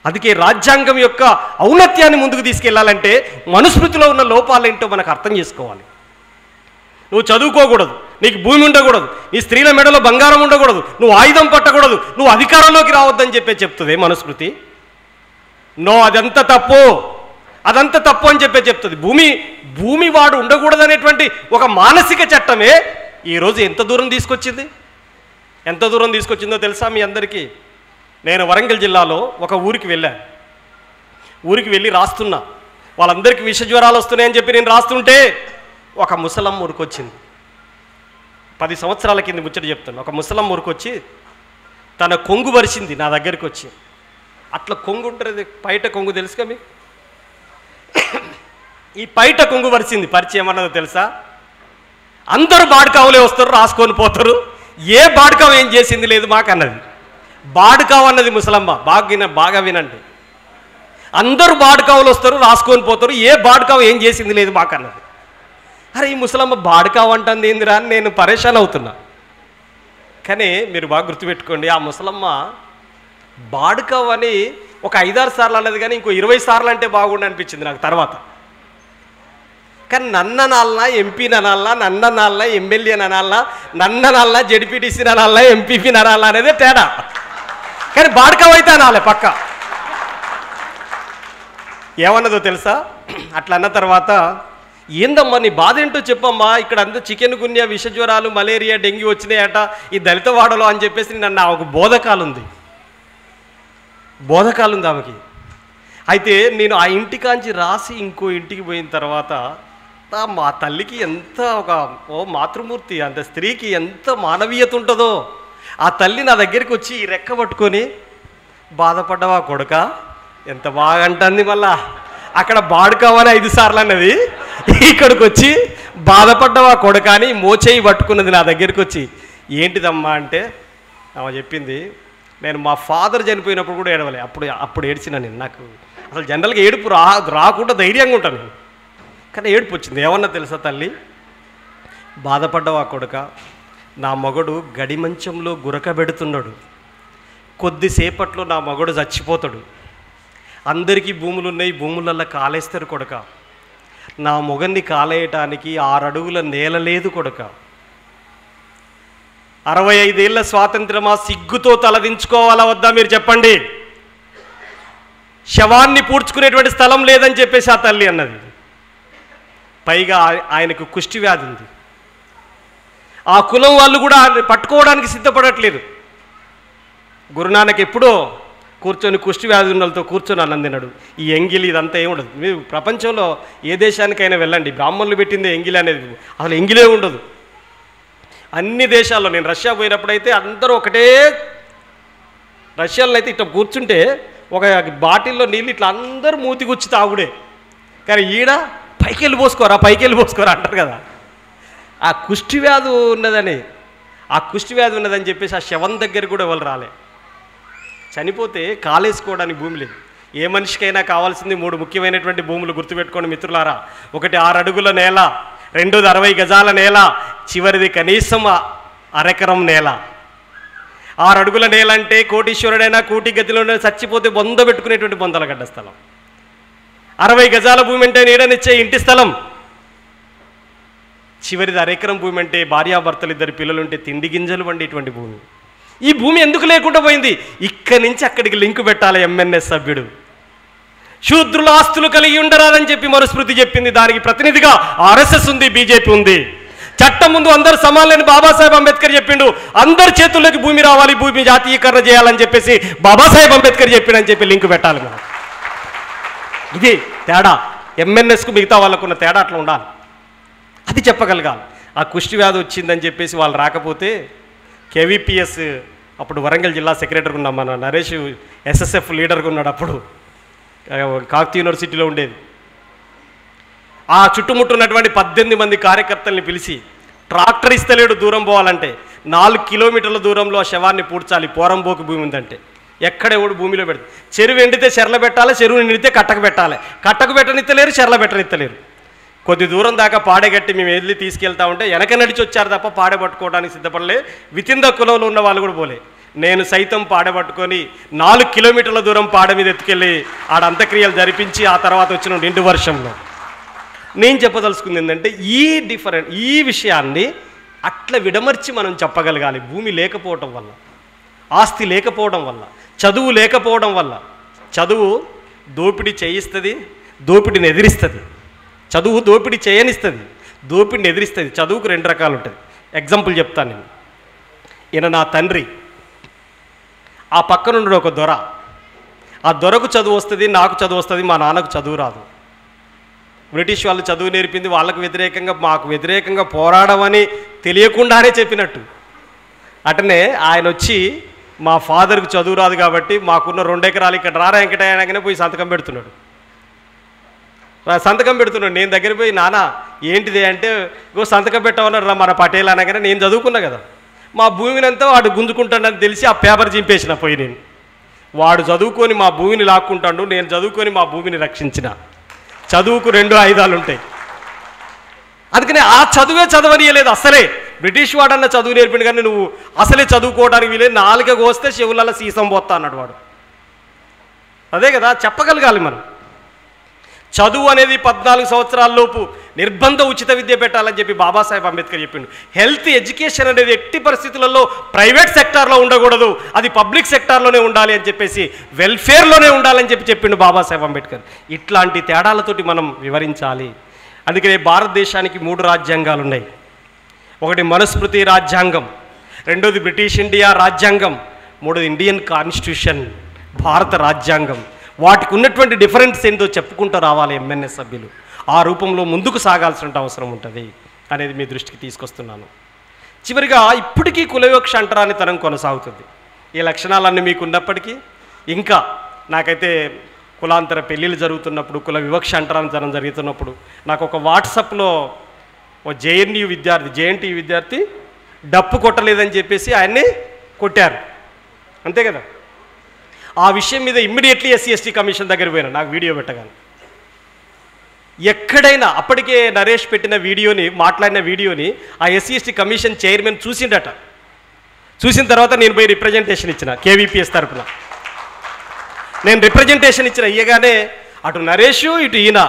అందుకే రాజ్యాంగం యొక్క ఔన్నత్యాన్ని ముందుకు తీసుకెళ్లాలంటే మనుస్మృతిలో ఉన్న లోపాలేంటో మనకు అర్థం చేసుకోవాలి. నువ్వు చదువుకోకూడదు, నీకు భూమి ఉండకూడదు, నీ స్త్రీల మెడలో బంగారం ఉండకూడదు, నువ్వు ఆయుధం పట్టకూడదు, నువ్వు అధికారంలోకి రావద్దని చెప్తుంది మనుస్మృతి. నో, అదంతా తప్పు, అదంతా తప్పు అని చెప్తుంది. భూమి వాడు ఉండకూడదనేటువంటి ఒక మానసిక చట్టమే ఈరోజు ఎంత దూరం తీసుకొచ్చిందో తెలుసా మీ అందరికీ? నేను వరంగల్ జిల్లాలో ఒక ఊరికి వెళ్ళి రాస్తున్నా. వాళ్ళందరికీ విష జ్వరాలు వస్తున్నాయని చెప్పి నేను రాస్తుంటే ఒక ముసలమ్మ ఊరికొచ్చింది. 10 సంవత్సరాల కింద ముచ్చట చెప్తాను. ఒక ముసలమ్మ ఊరికొచ్చి తన కొంగు వరిసింది నా దగ్గరికి వచ్చి. అట్లా కొంగు ఉంటుంది, పైట కొంగు తెలుసుగా మీ? ఈ పైట కొంగు వరిసింది. పరిచయం ఏమన్నదో తెలుసా? అందరూ బాడుకావులే వస్తారు, రాసుకొని పోతారు, ఏ బాడుకావు ఏం చేసింది లేదు మాకన్నది. బాడుకావు అన్నది ముసలమ్మ. బాగా వినండి. అందరూ బాడుకావులు వస్తారు, రాసుకొని పోతారు, ఏ బాడుకావు ఏం చేసింది లేదు మాకన్నది. అరే ఈ ముసలమ్మ బాడుకావు అంటుంది ఏందిరా అని నేను పరేషాన్ అవుతున్నా. కానీ మీరు బాగా గుర్తుపెట్టుకోండి, ఆ ముసలమ్మ బాడుకావు అని ఒక 5-6 సార్లు అన్నది, కానీ ఇంకో 20 సార్లు అంటే బాగుండి అనిపించింది నాకు తర్వాత. కానీ నన్ననాలనా, ఎంపీ ననాలనా, నన్ననాలనా, ఎమ్మెల్యే ననాలనా, నన్ననాలనా, జెడ్పీటీసీ ననాలనా, ఎంపీపీ ననాలనా అనేదే తేడా. కానీ బాడుకావు అయితే అనాలి పక్క. ఏమన్నదో తెలుసా? అట్లా అన్న తర్వాత, ఏందమ్మా నీ బాధ ఏంటో చెప్పమ్మా, ఇక్కడ అంతా చికెన్ గున్యా, విష జ్వరాలు, మలేరియా, డెంగ్యూ వచ్చినాయట ఈ దళితవాడలో అని చెప్పేసి నన్ను ఒక బోధకాలుంది ఆమెకి. అయితే నేను ఆ ఇంటికాంచి రాసి ఇంకో ఇంటికి పోయిన తర్వాత మా తల్లికి ఎంత మాతృమూర్తి, అంత స్త్రీకి ఎంత మానవీయత ఉంటుందో. ఆ తల్లి నా దగ్గరికి వచ్చి ఈ రెక్క పట్టుకొని, బాధపడ్డవా కొడుక, ఎంత బాగా అంటుంది. మళ్ళా అక్కడ బాడుకావని 5 సార్లు అన్నది, ఇక్కడికి వచ్చి బాధపడ్డవా కొడుక అని మోచేయి పట్టుకున్నది నా దగ్గరికి వచ్చి. ఏంటిదమ్మా అంటే ఆమె చెప్పింది, నేను మా ఫాదర్ చనిపోయినప్పుడు కూడా ఏడవలే, అప్పుడు ఏడ్చిన నేను. నాకు అసలు జనరల్గా ఏడుపు రాకుండా ధైర్యంగా ఉంటాను నేను, కానీ ఏడుపు వచ్చింది. ఏమన్నా తెలుసా తల్లి? బాధపడ్డవా కొడుక, నా మగడు గడి మంచంలో గురకబెడుతున్నాడు, కొద్దిసేపట్లో నా మగడు చచ్చిపోతాడు, అందరికీ భూములు ఉన్నాయి, భూములల్లో కాలేస్తారు కొడుక, నా మొగన్ని కాలేయటానికి 6 అడుగుల నేల లేదు కొడుక. 65 ఏళ్ల స్వాతంత్రమా, సిగ్గుతో తలదించుకోవాలా వద్దా మీరు చెప్పండి? శవాన్ని పూడ్చుకునేటువంటి స్థలం లేదని చెప్పేసి ఆ తల్లి అన్నది. పైగా ఆయనకు కుష్టి వ్యాధి ఉంది. ఆ కులం వాళ్ళు కూడా పట్టుకోవడానికి సిద్ధపడట్లేదు. గురునానక్ ఎప్పుడో కూర్చొని కుష్టి వ్యాధి ఉన్నలతో కూర్చొని అన్నం తిన్నాడు. ఈ ఎంగిలి ఇదంతా ఏముండదు. మీరు ప్రపంచంలో ఏ దేశానికైనా వెళ్ళండి, బ్రాహ్మణులు పెట్టిందే ఎంగిలి అనేది, అసలు ఎంగిలే ఉండదు. అన్ని దేశాల్లో, నేను రష్యా పోయినప్పుడైతే అందరూ ఒకటే, రష్యాలో అయితే ఇట్లా కూర్చుంటే ఒక బాటిల్లో నీళ్ళు ఇట్లా అందరూ మూతి గుచ్చి తాగుడే. కానీ ఈడ పైకి వెళ్ళి పోసుకోరా అంటారు కదా. ఆ కుష్టి వ్యాధి ఉన్నదని చెప్పేసి ఆ శవం దగ్గర కూడా ఎవరు రాలే. చనిపోతే కాలేసుకోవడానికి భూమి లేదు. ఏ మనిషికైనా కావాల్సింది 3 ముఖ్యమైనటువంటి భూములు గుర్తుపెట్టుకోండి మిత్రులారా. ఒకటి 6 అడుగుల నేల, రెండోది 60 గజాల నేల, చివరిది కనీసం అరెకరం నేల. 6 అడుగుల నేల అంటే కోటీశ్వరుడైనా కోటి గతిలోనే చచ్చిపోతే బొంద పెట్టుకునేటువంటి బొందలగడ్డ స్థలం. 60 గజాల భూమి అంటే నీడనిచ్చే ఇంటి స్థలం. చివరిది అరెకరం భూమి అంటే భార్యాభర్తలు 2 పిల్లలుంటే తిండి గింజలు వండేటువంటి భూమి. ఈ భూమి ఎందుకు లేకుండా పోయింది? ఇక్కడి నుంచి అక్కడికి లింకు పెట్టాలి ఎంఎన్ఎస్ సభ్యుడు. శూద్రుల ఆస్తులు కలిగి ఉండరాదని చెప్పి మనుస్మృతి చెప్పింది. దానికి ప్రతినిధిగా ఆర్ఎస్ఎస్ ఉంది, బీజేపీ ఉంది. చట్టం ముందు అందరు సమానులని బాబాసాహెబ్ అంబేద్కర్ చెప్పిండు. అందరి చేతుల్లోకి భూమి రావాలి, భూమి జాతీయకరణ చేయాలని చెప్పేసి బాబాసాహెబ్ అంబేద్కర్ చెప్పిండని చెప్పి లింకు పెట్టాలి మనం. ఇది తేడా. ఎంఎన్ఎస్కు మిగతా వాళ్ళకున్న తేడా అట్లా ఉండాలి, అది చెప్పగలగాలి. ఆ కుష్టి వ్యాధి వచ్చిందని చెప్పేసి వాళ్ళు రాకపోతే కేవీపీఎస్ అప్పుడు వరంగల్ జిల్లా సెక్రటరీగా ఉన్నాం, మన నరేష్ ఎస్ఎస్ఎఫ్ లీడర్గా ఉన్నాడు. అప్పుడు కాకతీయ యూనివర్సిటీలో ఉండేది. ఆ చుట్టుముట్టున్నటువంటి 18 మంది కార్యకర్తల్ని పిలిచి, ట్రాక్టర్ ఇస్తలేడు దూరం పోవాలంటే, 4 కిలోమీటర్ల దూరంలో ఆ శవాన్ని పూడ్చాలి. పోరంబోకు భూమి ఉందంటే ఎక్కడ ఎవడు భూమిలో పెడతారు. చెరువు ఎండితే చెర్ల పెట్టాలి, చెరువు నిండితే కట్టకు పెట్టాలి. కట్టకు పెట్టనిత్తలేరు, చెర్ల పెట్టనిత్తలేరు. కొద్ది దూరం దాకా పాడగట్టి మేము వెళ్ళి తీసుకెళ్తా ఉంటే వెనక నడిచి వచ్చారు తప్ప పాడే పట్టుకోవడానికి సిద్ధపడలే. వితిన్ ద కులంలో ఉన్న వాళ్ళు కూడా పోలే. నేను సైతం పాడబట్టుకొని 4 కిలోమీటర్ల దూరం పాడ మీద ఎత్తుకెళ్ళి ఆడ అంత్యక్రియలు జరిపించి ఆ తర్వాత వచ్చిన నిండు వర్షంలో. నేను చెప్పదలుచుకుంది ఏంటంటే ఈ విషయాన్ని అట్లా విడమర్చి మనం చెప్పగలగాలి. భూమి లేకపోవడం వల్ల, ఆస్తి లేకపోవడం వల్ల, చదువు లేకపోవడం వల్ల. చదువు దోపిడీ చేయిస్తుంది, దోపిడీని ఎదిరిస్తుంది. చదువు దోపిడీ చేయనిస్తుంది, దోపిడిని ఎదిరిస్తుంది. చదువుకు 2 రకాలు ఉంటుంది. ఎగ్జాంపుల్ చెప్తాను నేను. ఈయన నా తండ్రి, ఆ పక్కనుండి ఒక దొర. ఆ దొరకు చదువు వస్తుంది, నాకు చదువు వస్తుంది, మా నాన్నకు చదువు రాదు. బ్రిటిష్ వాళ్ళు చదువు నేర్పింది వాళ్ళకు వ్యతిరేకంగా, మాకు వ్యతిరేకంగా పోరాడమని తెలియకుండానే చెప్పినట్టు. అటనే ఆయన వచ్చి మా ఫాదర్కి చదువు రాదు కాబట్టి మాకున్న 2 ఎకరాలు ఇక్కడ రారా వెంకటయ్యనగానే పోయి సంతకం పెడుతున్నాడు. నేను దగ్గర పోయి, నాన్న ఏంటిది అంటే, సంతకం పెట్టమన్నాడు రా మన పటేల్ అనగానే, నేను చదువుకున్నా కదా, మా భూమిని అంతా వాడు గుంజుకుంటాడని తెలిసి ఆ పేపర్ చింపేసిన పోయి. నేను వాడు చదువుకొని మా భూమిని లాక్కుంటాడు, నేను చదువుకొని మా భూమిని రక్షించిన. చదువుకు 2 ఆయుధాలు ఉంటాయి. అందుకనే ఆ చదువే చదవనీయలేదు అసలే. బ్రిటిష్ వాడన్న చదువు నేర్పిండు కానీ నువ్వు అసలే చదువుకోవడానికి వీలే, 4 కోస్తే చెవులలో సీసం పోతా అన్నాడు వాడు. అదే కదా చెప్పగలగాలి మనం. చదువు అనేది 14 సంవత్సరాలలోపు నిర్బంధ ఉచిత విద్య పెట్టాలని చెప్పి బాబాసాహెబ్ అంబేద్కర్ చెప్పిండు. హెల్త్ ఎడ్యుకేషన్ అనేది ఎట్టి పరిస్థితులలో ప్రైవేట్ సెక్టార్లో ఉండకూడదు, అది పబ్లిక్ సెక్టార్లోనే ఉండాలి అని చెప్పేసి, వెల్ఫేర్లోనే ఉండాలని చెప్పిండు బాబాసాహెబ్ అంబేద్కర్. ఇట్లాంటి తేడాలతోటి మనం వివరించాలి. అందుకనే భారతదేశానికి 3 రాజ్యాంగాలు ఉన్నాయి. ఒకటి మనుస్మృతి రాజ్యాంగం, రెండోది బ్రిటిష్ ఇండియా రాజ్యాంగం, మూడోది ఇండియన్ కాన్స్టిట్యూషన్ భారత రాజ్యాంగం. వాటికి ఉన్నటువంటి డిఫరెన్స్ ఏంటో చెప్పుకుంటూ రావాలి ఎంఎన్ఎస్ సభ్యులు. ఆ రూపంలో ముందుకు సాగాల్సిన అవసరం ఉంటుంది అనేది మీ దృష్టికి తీసుకొస్తున్నాను. చివరిగా ఇప్పటికీ కులవివక్ష అంటరానితనం కొనసాగుతుంది. ఈ లక్షణాలన్నీ మీకు ఉన్నప్పటికీ ఇంకా నాకైతే కులాంతర పెళ్ళిళ్ళు జరుగుతున్నప్పుడు, కుల వివక్ష అంటరానితనం జరుగుతున్నప్పుడు నాకు ఒక వాట్సాప్లో ఓ జేఎన్యూ విద్యార్థి డప్పు కొట్టలేదని చెప్పేసి ఆయన్ని కొట్టారు, అంతే కదా. ఆ విషయం మీద ఇమ్మీడియట్లీ SC/ST కమిషన్ దగ్గర పోయినా, నాకు వీడియో పెట్టగానే. ఎక్కడైనా అప్పటికే నరేష్ పెట్టిన వీడియోని, మాట్లాడిన వీడియోని ఆ SC/ST కమిషన్ చైర్మన్ చూసిండట. చూసిన తర్వాత నేను పోయి రిప్రజెంటేషన్ ఇచ్చిన KVPS తరఫున. నేను రిప్రజెంటేషన్ ఇయ్యగానే అటు నరేష్ ఇటు ఈయన,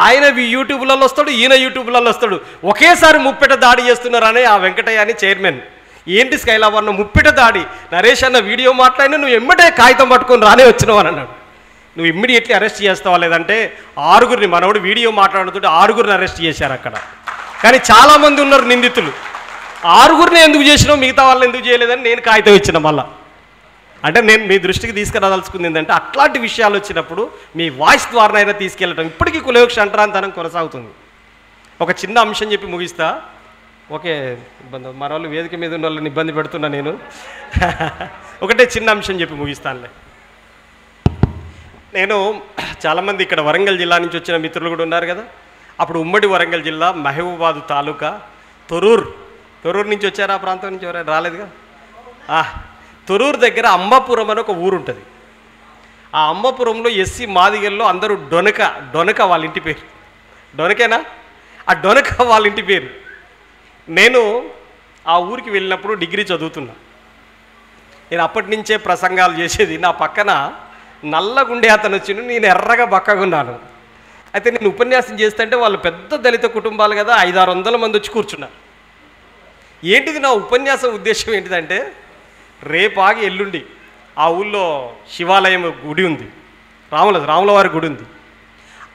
ఆయన యూట్యూబ్లలో వస్తాడు, ఈయన యూట్యూబ్లలో వస్తాడు. ఒకేసారి ముప్పెట దాడి చేస్తున్నారని ఆ వెంకటయ్య అని చైర్మన్. ఏంటి స్కైలాబ్ అన్న ముప్పెట దాడి, నరేష్ అన్న వీడియో మాట్లాడినా నువ్వు ఎమ్మటే కాగితం పట్టుకొని రానే వచ్చినావు అని అన్నాడు. నువ్వు ఇమ్మీడియట్లీ అరెస్ట్ చేస్తావా లేదంటే 6గురిని, మనోడు వీడియో మాట్లాడుతుంటే 6గురిని అరెస్ట్ చేశారు అక్కడ. కానీ చాలామంది ఉన్నారు నిందితులు. 6గురిని ఎందుకు చేసినావు, మిగతా వాళ్ళని ఎందుకు చేయలేదని నేను కాగితం ఇచ్చిన మళ్ళా. అంటే నేను మీ దృష్టికి తీసుకురాదలుచుకుంది ఏంటంటే అట్లాంటి విషయాలు వచ్చినప్పుడు మీ వాయిస్ ద్వారానైనా తీసుకెళ్ళటం. ఇప్పటికీ కులయోక్ష అంటరాంతనం కొనసాగుతుంది. ఒక చిన్న అంశం చెప్పి ముగిస్తా. ఓకే, ఇబ్బంది మన వాళ్ళు వేదిక మీద ఉన్న వాళ్ళని ఇబ్బంది పెడుతున్నా నేను. ఒకటే చిన్న అంశం చెప్పి ముగిస్తానులే. నేను చాలామంది ఇక్కడ వరంగల్ జిల్లా నుంచి వచ్చిన మిత్రులు కూడా ఉన్నారు కదా. అప్పుడు ఉమ్మడి వరంగల్ జిల్లా మహబూబాబాద్ తాలూకా తొర్రూరు నుంచి వచ్చారు. ఆ ప్రాంతం నుంచి ఎవరైనా రాలేదుగా. తొర్రూరు దగ్గర అంబాపురం అని ఒక ఊరు ఉంటుంది. ఆ అంబాపురంలో ఎస్సీ మాదిగల్లో అందరూ డొనక వాళ్ళ ఇంటి పేరు. డొనకేనా? ఆ డొనక వాళ్ళ ఇంటి పేరు. నేను ఆ ఊరికి వెళ్ళినప్పుడు డిగ్రీ చదువుతున్నా. నేను అప్పటి నుంచే ప్రసంగాలు చేసేది. నా పక్కన నల్లగుండే అతను వచ్చిండు, నేను ఎర్రగా బక్కగా ఉన్నాను. అయితే నేను ఉపన్యాసం చేస్తుంటే వాళ్ళు పెద్ద దళిత కుటుంబాలు కదా, 500-600 మంది వచ్చి కూర్చున్నారు. ఏంటిది నా ఉపన్యాసం ఉద్దేశం ఏంటిదంటే, రేపాగి ఎల్లుండి ఆ ఊళ్ళో శివాలయం గుడి ఉంది, రాముల వారి గుడి ఉంది.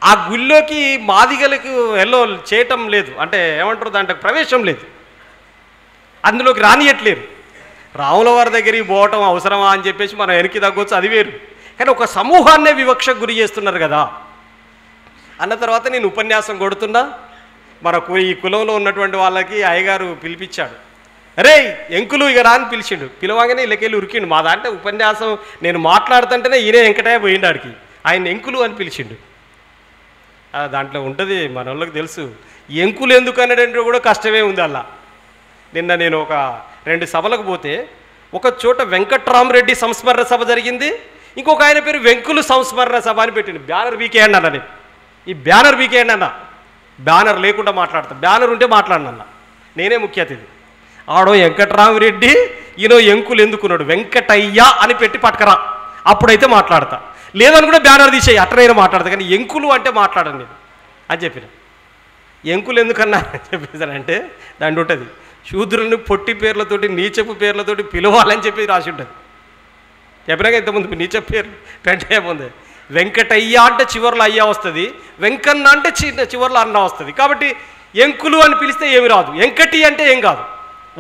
ఆ గుళ్ళోకి మాదిగలకు ఎల్లో చేయటం లేదు, అంటే ఏమంటారు దాంట్లో ప్రవేశం లేదు, అందులోకి రానియట్లేరు. రాముల వారి దగ్గరికి పోవటం అవసరమా అని చెప్పేసి మనం వెనక్కి తగ్గొచ్చు, అది వేరు. కానీ ఒక సమూహాన్నే వివక్షకు గురి చేస్తున్నారు కదా. అన్న తర్వాత నేను ఉపన్యాసం కొడుతున్నా. ఈ కులంలో ఉన్నటువంటి వాళ్ళకి అయ్యగారు పిలిపించాడు. అరే ఎంకులు ఇక రా అని పిలిచిండు. పిలవగానే ఇళ్ళకెళ్ళి ఉరికిండు. మా దాంట్లో ఉపన్యాసం నేను మాట్లాడుతుంటేనే ఈయన వెంకటయ్య పోయిండు ఆడికి. ఆయన ఎంకులు అని పిలిచిండు. దాంట్లో ఉంటుంది, మన వాళ్ళకి తెలుసు. ఎంకులు ఎందుకు అనేటంటే కూడా కష్టమే ఉంది అలా. నిన్న నేను ఒక 2 సభలకు పోతే, ఒక చోట వెంకట్రామరెడ్డి సంస్మరణ సభ జరిగింది, ఇంకొక ఆయన పేరు వెంకులు సంస్మరణ సభ అని పెట్టిండు. బ్యానర్ వీకేయండి అన్న. నేను ఈ బ్యానర్ వీకేయండి అన్న. బ్యానర్ లేకుండా మాట్లాడతా, బ్యానర్ ఉంటే మాట్లాడినన్న. నేనే ముఖ్య అతిథి. ఆడో వెంకట్రామరెడ్డి, ఈయన ఎంకులు ఎందుకున్నాడు, వెంకటయ్య అని పెట్టి పట్టుకరా, అప్పుడైతే మాట్లాడతా. లేదని కూడా బ్యానర్ తీసేయి, అట్లనైనా మాట్లాడతా, కానీ ఎంకులు అంటే మాట్లాడను నేను అని చెప్పిన. ఎంకులు ఎందుకన్నా చెప్పేసానంటే దాంట్లో ఉంటుంది, శూద్రులను పొట్టి పేర్లతోటి నీచపు పేర్లతోటి పిలవాలని చెప్పి రాసి ఉంటుంది. చెప్పినాక ఇంతకుముందు నీచపు పేర్లు పెంటే ముందే. వెంకటయ్య అంటే చివరిలో అయ్యా వస్తుంది, వెంకన్న అంటే చివరిలో అన్న వస్తుంది. కాబట్టి ఎంకులు అని పిలిస్తే ఏమి రాదు, వెంకటి అంటే ఏం కాదు.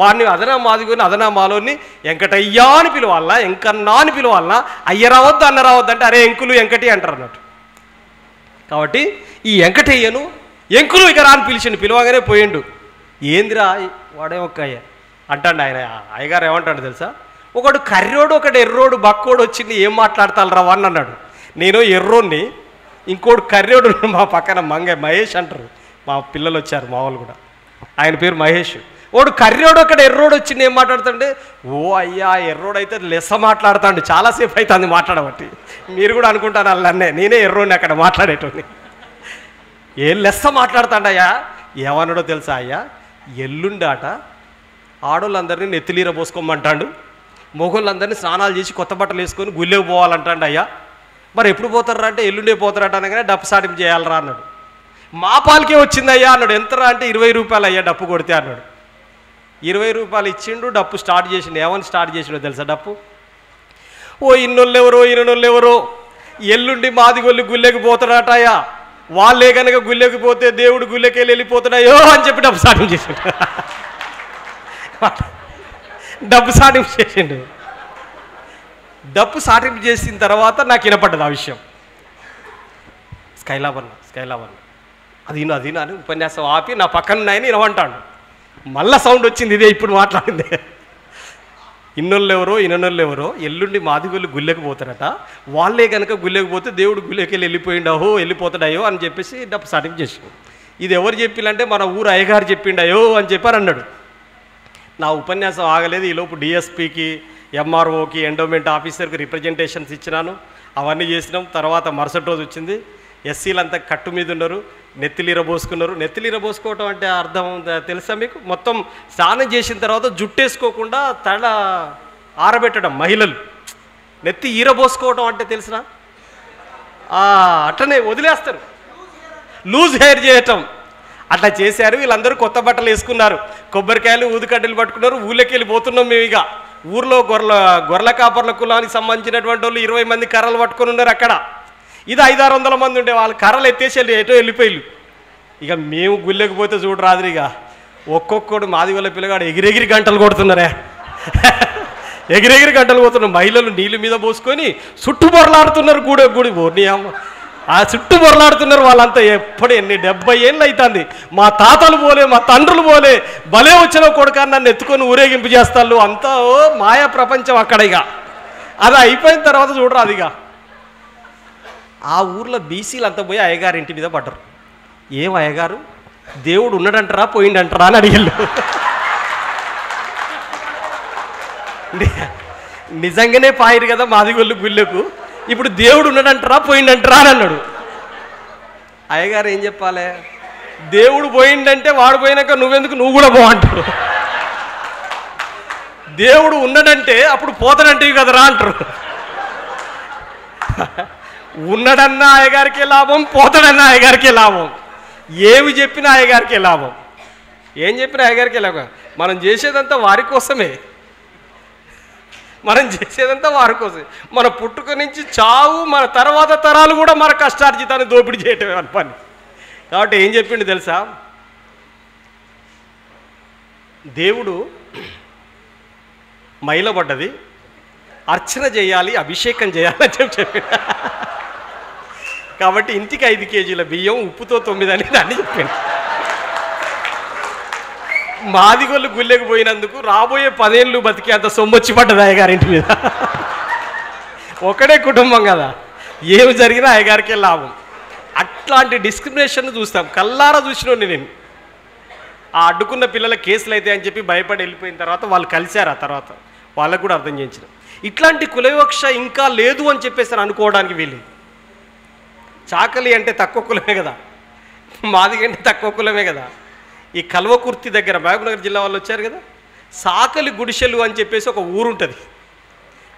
వాడిని అదనా మాదిగోని అదనా మాలోని వెంకటయ్య అని పిలవాలన్నా, ఎంకన్నా అని పిలవాలన్నా, అయ్య రావద్దు అన్న రావద్దు అంటే అరే ఎంకులు వెంకటి అంటారు అన్నట్టు. కాబట్టి ఈ వెంకటయ్యను ఎంకులు ఇక రాని పిలిచిండు, పిలవగానే పోయిండు. ఏందిరా వాడే ఒక అయ్య అంటాడు ఆయన. అయ్యగారు ఏమంటాడు తెలుసా, ఒకడు కర్రోడు ఒకడు ఎర్రోడు బక్కోడు వచ్చింది, ఏం మాట్లాడతారు రా అని అన్నాడు. నేను ఎర్రోడిని, ఇంకోడు కర్రోడు మా పక్కన మహేష్ అంటారు. మా పిల్లలు వచ్చారు, మా వాళ్ళు కూడా, ఆయన పేరు మహేష్. వాడు కర్రోడు ఒకడు ఎర్రోడు వచ్చింది, ఏం మాట్లాడుతుంటే ఓ అయ్యా ఎర్రోడు అయితే లెస్స మాట్లాడుతాడు, చాలాసేపు అవుతుంది మాట్లాడబట్టి. మీరు కూడా అనుకుంటాను అల్లనే, నేనే ఎర్రోడిని అక్కడ మాట్లాడేటోని. ఏం లెస్స మాట్లాడుతాడయ్యా. ఏమన్నాడో తెలుసా అయ్యా, ఎల్లుండాట ఆడోళ్ళందరినీ నెత్తిలీర పోసుకోమంటాడు, మొగోళ్ళందరినీ స్నానాలు చేసి కొత్త బట్టలు వేసుకొని గుళ్ళేకి పోవాలంటాడు అయ్యా. మరి ఎప్పుడు పోతారా అంటే ఎల్లుండే పోతారట అనగానే డప్పు సాటింపు చేయాలరా అన్నాడు. మా పాలకే వచ్చిందయ్యా అన్నాడు. ఎంతరా అంటే 20 రూపాయలు అయ్యా డప్పు కొడితే అన్నాడు. 20 రూపాయలు ఇచ్చిండు, డప్పు స్టార్ట్ చేసిండు. ఏమని స్టార్ట్ చేసిండో తెలుసా డప్పు, ఓ ఇన్నోళ్ళెవరో ఈయనోళ్ళెవరో ఎల్లుండి మాదిగొల్లి గుళ్ళెకి పోతాడట అయ్యా, వాళ్ళే కనుక గుళ్ళెకి పోతే దేవుడు గుళ్ళెకి వెళ్ళిపోతాడయ్యో అని చెప్పి డప్పు సాటింపు చేసిండు. డప్పు సాటింపు చేసిండు. డప్పు సాటింపు చేసిన తర్వాత నాకు వినపడ్డది ఆ విషయం. స్కైలాబర్న అది అని ఉపన్యాసం ఆపి నా పక్కన ఉన్నాయని వినవంటాడు. మళ్ళా సౌండ్ వచ్చింది, ఇదే ఇప్పుడు మాట్లాడింది. ఇన్నోళ్ళెవరో ఎల్లుండి మాదిగోళ్ళు గుళ్ళెకి పోతారట, వాళ్ళే కనుక గుళ్ళెకి పోతే దేవుడు గుళ్ళెకి వెళ్ళిపోయిండహో వెళ్ళిపోతాడయో అని చెప్పేసి డప్పు సాటింపు చేసిండు. ఇది ఎవరు చెప్పిందంటే మన ఊరు అయ్యగారు చెప్పిండయో అని చెప్పారు అన్నాడు. నా ఉపన్యాసం ఆగలేదు. ఈలోపు డిఎస్పీకి, ఎంఆర్ఓకి, ఎండోమెంట్ ఆఫీసర్కి రిప్రజెంటేషన్స్ ఇచ్చినాను, అవన్నీ చేసినాం. తర్వాత మరుసటి రోజు వచ్చింది, ఎస్సీలంతా కట్టు మీద ఉన్నారు, నెత్తిలీర పోసుకున్నారు. నెత్తిలీర పోసుకోవటం అంటే అర్థం తెలుసా మీకు? మొత్తం స్నానం చేసిన తర్వాత జుట్టేసుకోకుండా తల ఆరబెట్టడం. మహిళలు నెత్తి ఈర పోసుకోవటం అంటే తెలిసిన, అట్లనే వదిలేస్తారు, లూజ్ హెయిర్ చేయటం. అట్లా చేశారు. వీళ్ళందరూ కొత్త బట్టలు వేసుకున్నారు, కొబ్బరికాయలు ఊదుకడ్డలు పట్టుకున్నారు. ఊళ్ళకి వెళ్ళిపోతున్నాం మేము. ఇక ఊర్లో గొర్రెల కాపర్ల కులానికి సంబంధించినటువంటి వాళ్ళు 20 మంది కర్రలు పట్టుకొని ఉన్నారు అక్కడ. ఇది 500-600 మంది ఉండే, వాళ్ళు కర్రలు ఎత్తేసి ఎటో వెళ్ళిపోయి. ఇక మేము గుళ్ళకి పోతే చూడరాదు, ఇక ఒక్కొక్కడు మాదిగొల్ల పిల్లగాడు ఎగిరెగిరి గంటలు కొడుతున్నారే, ఎగిరెగిరి గంటలు కొడుతున్నారు. మహిళలు నీళ్ళ మీద పోసుకొని చుట్టూ పొరలాడుతున్నారు. గుడి నీ అమ్మ ఆ చుట్టూ పొరలాడుతున్నారు వాళ్ళంతా. ఎప్పుడు ఎన్ని 70 ఏళ్ళు అవుతుంది, మా తాతలు పోలే, మా తండ్రులు పోలే, భలే వచ్చిన కొడుక నన్ను ఎత్తుకొని ఊరేగింపు చేస్తారు. అంతా మాయా ప్రపంచం అక్కడ. ఇక అది అయిపోయిన తర్వాత చూడరు. అదిగా ఆ ఊర్లో బీసీలు అంతా పోయి అయ్యగారి ఇంటి మీద పడ్డరు. ఏం అయ్యగారు దేవుడు ఉన్నాడంటారా పోయిండంటారా అని అడిగారు. నిజంగానే పాయిరు కదా మాదిగొల్లు గుళ్ళకు, ఇప్పుడు దేవుడు ఉన్నాడంటారా పోయిండంటారా అని అన్నాడు. అయ్యగారు ఏం చెప్పాలి, దేవుడు పోయిండంటే వాడు పోయినాక నువ్వెందుకు నువ్వు కూడా పో అంటారు. దేవుడు ఉన్నాడంటే అప్పుడు పోతాడంటే కదరా అంటారు. ఉన్నాడన్నా అయ్యగారికే లాభం, పోతాడన్నా అయ్యగారికే లాభం. ఏమి చెప్పినా అయ్యగారికే లాభం, ఏం చెప్పినా అయ్యగారికే లాభం. మనం చేసేదంతా వారి కోసమే, మనం చేసేదంతా వారి కోసమే. మన పుట్టుక నుంచి చావు, మన తర్వాత తరాలు కూడా మన కష్టార్జితాన్ని దోపిడీ చేయటమే అని పని. కాబట్టి ఏం చెప్పిండు తెలుసా, దేవుడు మైలబడ్డది, అర్చన చేయాలి, అభిషేకం చేయాలని చెప్పి కాబట్టి ఇంటికి 5 కేజీల బియ్యం, ఉప్పుతో 9 అని దాన్ని చెప్పాను. మాదిగొల్లు గుళ్ళెకు పోయినందుకు రాబోయే 10 ఏళ్ళు బతికి అంత సొమ్మొచ్చి పడ్డది అయ్యగారింటి మీద. ఒకడే కుటుంబం కదా, ఏమి జరిగినా అయ్యగారికే లాభం. అట్లాంటి డిస్క్రిమినేషన్ చూస్తాం. కల్లారా చూసినోని నేను. ఆ అడ్డుకున్న పిల్లల కేసులు అయితే అని చెప్పి భయపడి వెళ్ళిపోయిన తర్వాత వాళ్ళు కలిశారు. ఆ తర్వాత వాళ్ళకు కూడా అర్థం చేయించిన ఇట్లాంటి కులవివక్ష ఇంకా లేదు అని చెప్పేసి అనుకోవడానికి వీలు. చాకలి అంటే తక్కువ కులమే కదా, మాదిగంటే తక్కువ కులమే కదా. ఈ కల్వకుర్తి దగ్గర మహబూబ్నగర్ జిల్లా వాళ్ళు వచ్చారు కదా, సాకలి గుడిసెలు అని చెప్పేసి ఒక ఊరు ఉంటుంది.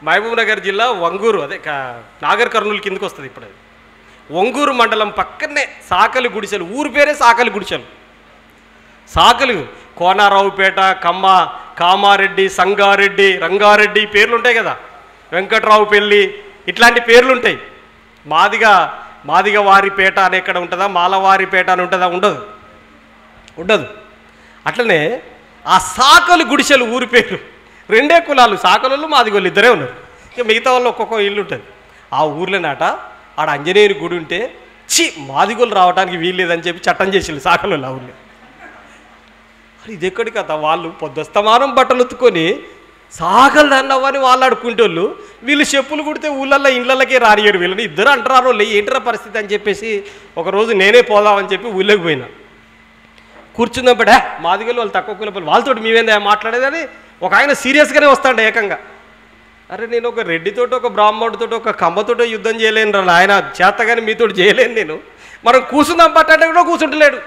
మహబూబ్నగర్ జిల్లా వంగూరు, అదే నాగర్ కర్నూలు కిందకు వస్తుంది. ఇప్పుడు అది వంగూరు మండలం పక్కనే సాకలి గుడిసెలు, ఊరు పేరే సాకలి గుడిసెలు. సాకలి కోనారావుపేట, కామారెడ్డి, సంగారెడ్డి, రంగారెడ్డి పేర్లు ఉంటాయి కదా, వెంకట్రావు పెళ్ళి, ఇట్లాంటి పేర్లు ఉంటాయి. మాదిగ వారిపేట అని ఎక్కడ ఉంటుందా, మాలవారిపేట అని ఉంటుందా? ఉండదు. అట్లనే ఆ సాకలి గుడిసెలు ఊరి పేరు. 2 కులాలు, సాకలు మాదిగోళ్ళు ఇద్దరే ఉన్నారు. ఇక మిగతా వాళ్ళు ఒక్కొక్క ఇల్లు ఉంటుంది. ఆ ఊర్లోనాట ఆడ ఆంజనేయుని గుడి ఉంటే మాదిగోళ్ళు రావడానికి వీల్లేదని చెప్పి చట్టం చేసిండు సాకలు ఆ ఊళ్ళో. ఇది ఎక్కడి కథ, వాళ్ళు పొద్దుస్తమానం బట్టలు ఉత్తుకొని సాకలు అన్నవని వాళ్ళు ఆడుకుంటోళ్ళు, వీళ్ళు చెప్పులు కుడితే ఊళ్ళల్లో ఇళ్ళకే రానియరు. వీళ్ళని ఇద్దరు అంటారు, ఏంటరా పరిస్థితి అని చెప్పేసి ఒకరోజు నేనే పోదామని చెప్పి ఊళ్ళోకి పోయినా. కూర్చున్నప్పుడే మాదిగోళ్ళు వాళ్ళు తక్కువ కులపలు, వాళ్ళతో మేమేందా మాట్లాడేదని ఒక ఆయన సీరియస్గానే వస్తాడు ఏకంగా. అరే నేను ఒక రెడ్డితోటి, ఒక బ్రాహ్మణుడితో, ఒక కమ్మతోటో యుద్ధం చేయలేను రా ఆయన, చేతగాని మీతోటి చేయలేను నేను. మనం కూర్చుందాం పట్టంటే కూడా కూర్చుంటలేడు.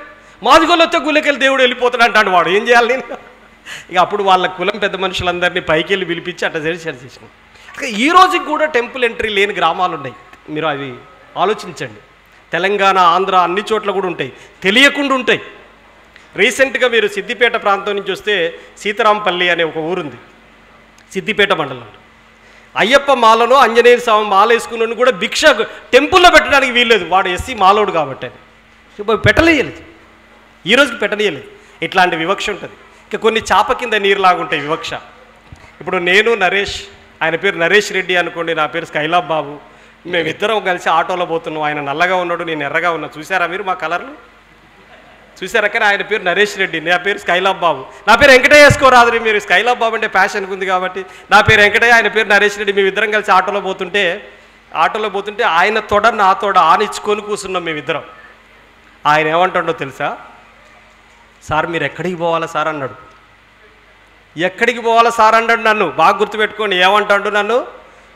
మాదిగోళ్ళు వచ్చే గుళ్ళకెళ్ళి దేవుడు వెళ్ళిపోతాడు అంటాడు. వాడు ఏం చేయాలి నేను? ఇక అప్పుడు వాళ్ళ కులం పెద్ద మనుషులందరినీ పైకి వెళ్ళి పిలిపించి అట్లా చేసినాం. ఈ రోజుకి కూడా టెంపుల్ ఎంట్రీ లేని గ్రామాలు ఉన్నాయి. మీరు అవి ఆలోచించండి. తెలంగాణ, ఆంధ్ర అన్ని చోట్ల కూడా ఉంటాయి, తెలియకుండా ఉంటాయి. రీసెంట్గా మీరు సిద్దిపేట ప్రాంతం నుంచి వస్తే సీతారాంపల్లి అనే ఒక ఊరుంది, సిద్దిపేట మండలంలో. అయ్యప్ప మాలను, ఆంజనేయ స్వామి మాల వేసుకున్న కూడా భిక్ష టెంపుల్లో పెట్టడానికి వీల్లేదు, వాడు ఎస్సీ మాలోడు కాబట్టి అని పెట్టలేదు. ఈ రోజుకి పెట్టనీయలేదు. ఇట్లాంటి వివక్ష ఉంటుంది. ఇక కొన్ని చాప కింద నీరులాగుంటాయి వివక్ష. ఇప్పుడు నేను నరేష్, ఆయన పేరు నరేష్ రెడ్డి అనుకోండి, నా పేరు స్కైలాబ్ బాబు, మేమిద్దరం కలిసి ఆటోలో పోతున్నాం. ఆయన నల్లగా ఉన్నాడు, నేను ఎర్రగా ఉన్నా. చూసారా మీరు మా కలర్లు? చూసారా? కానీ ఆయన పేరు నరేష్ రెడ్డి, నా పేరు స్కైలాబ్ బాబు. నా పేరు వెంకటయ్య వేసుకోరాదు మీరు, స్కైలాబ్ బాబు అంటే ఫ్యాషన్ ఉంది కాబట్టి నా పేరు వెంకటయ్య, ఆయన పేరు నరేష్ రెడ్డి. మేమిద్దరం కలిసి ఆటోలో పోతుంటే ఆయన తొడ నా తొడ ఆనిచ్చుకొని కూర్చున్నాం మేమిద్దరం. ఆయన ఏమంటాడో తెలుసా? సార్ మీరు ఎక్కడికి పోవాలా సార్ అన్నాడు. ఎక్కడికి పోవాలా సార్ అన్నాడు నన్ను. బాగా గుర్తుపెట్టుకోండి, ఏమంటాడు నన్ను?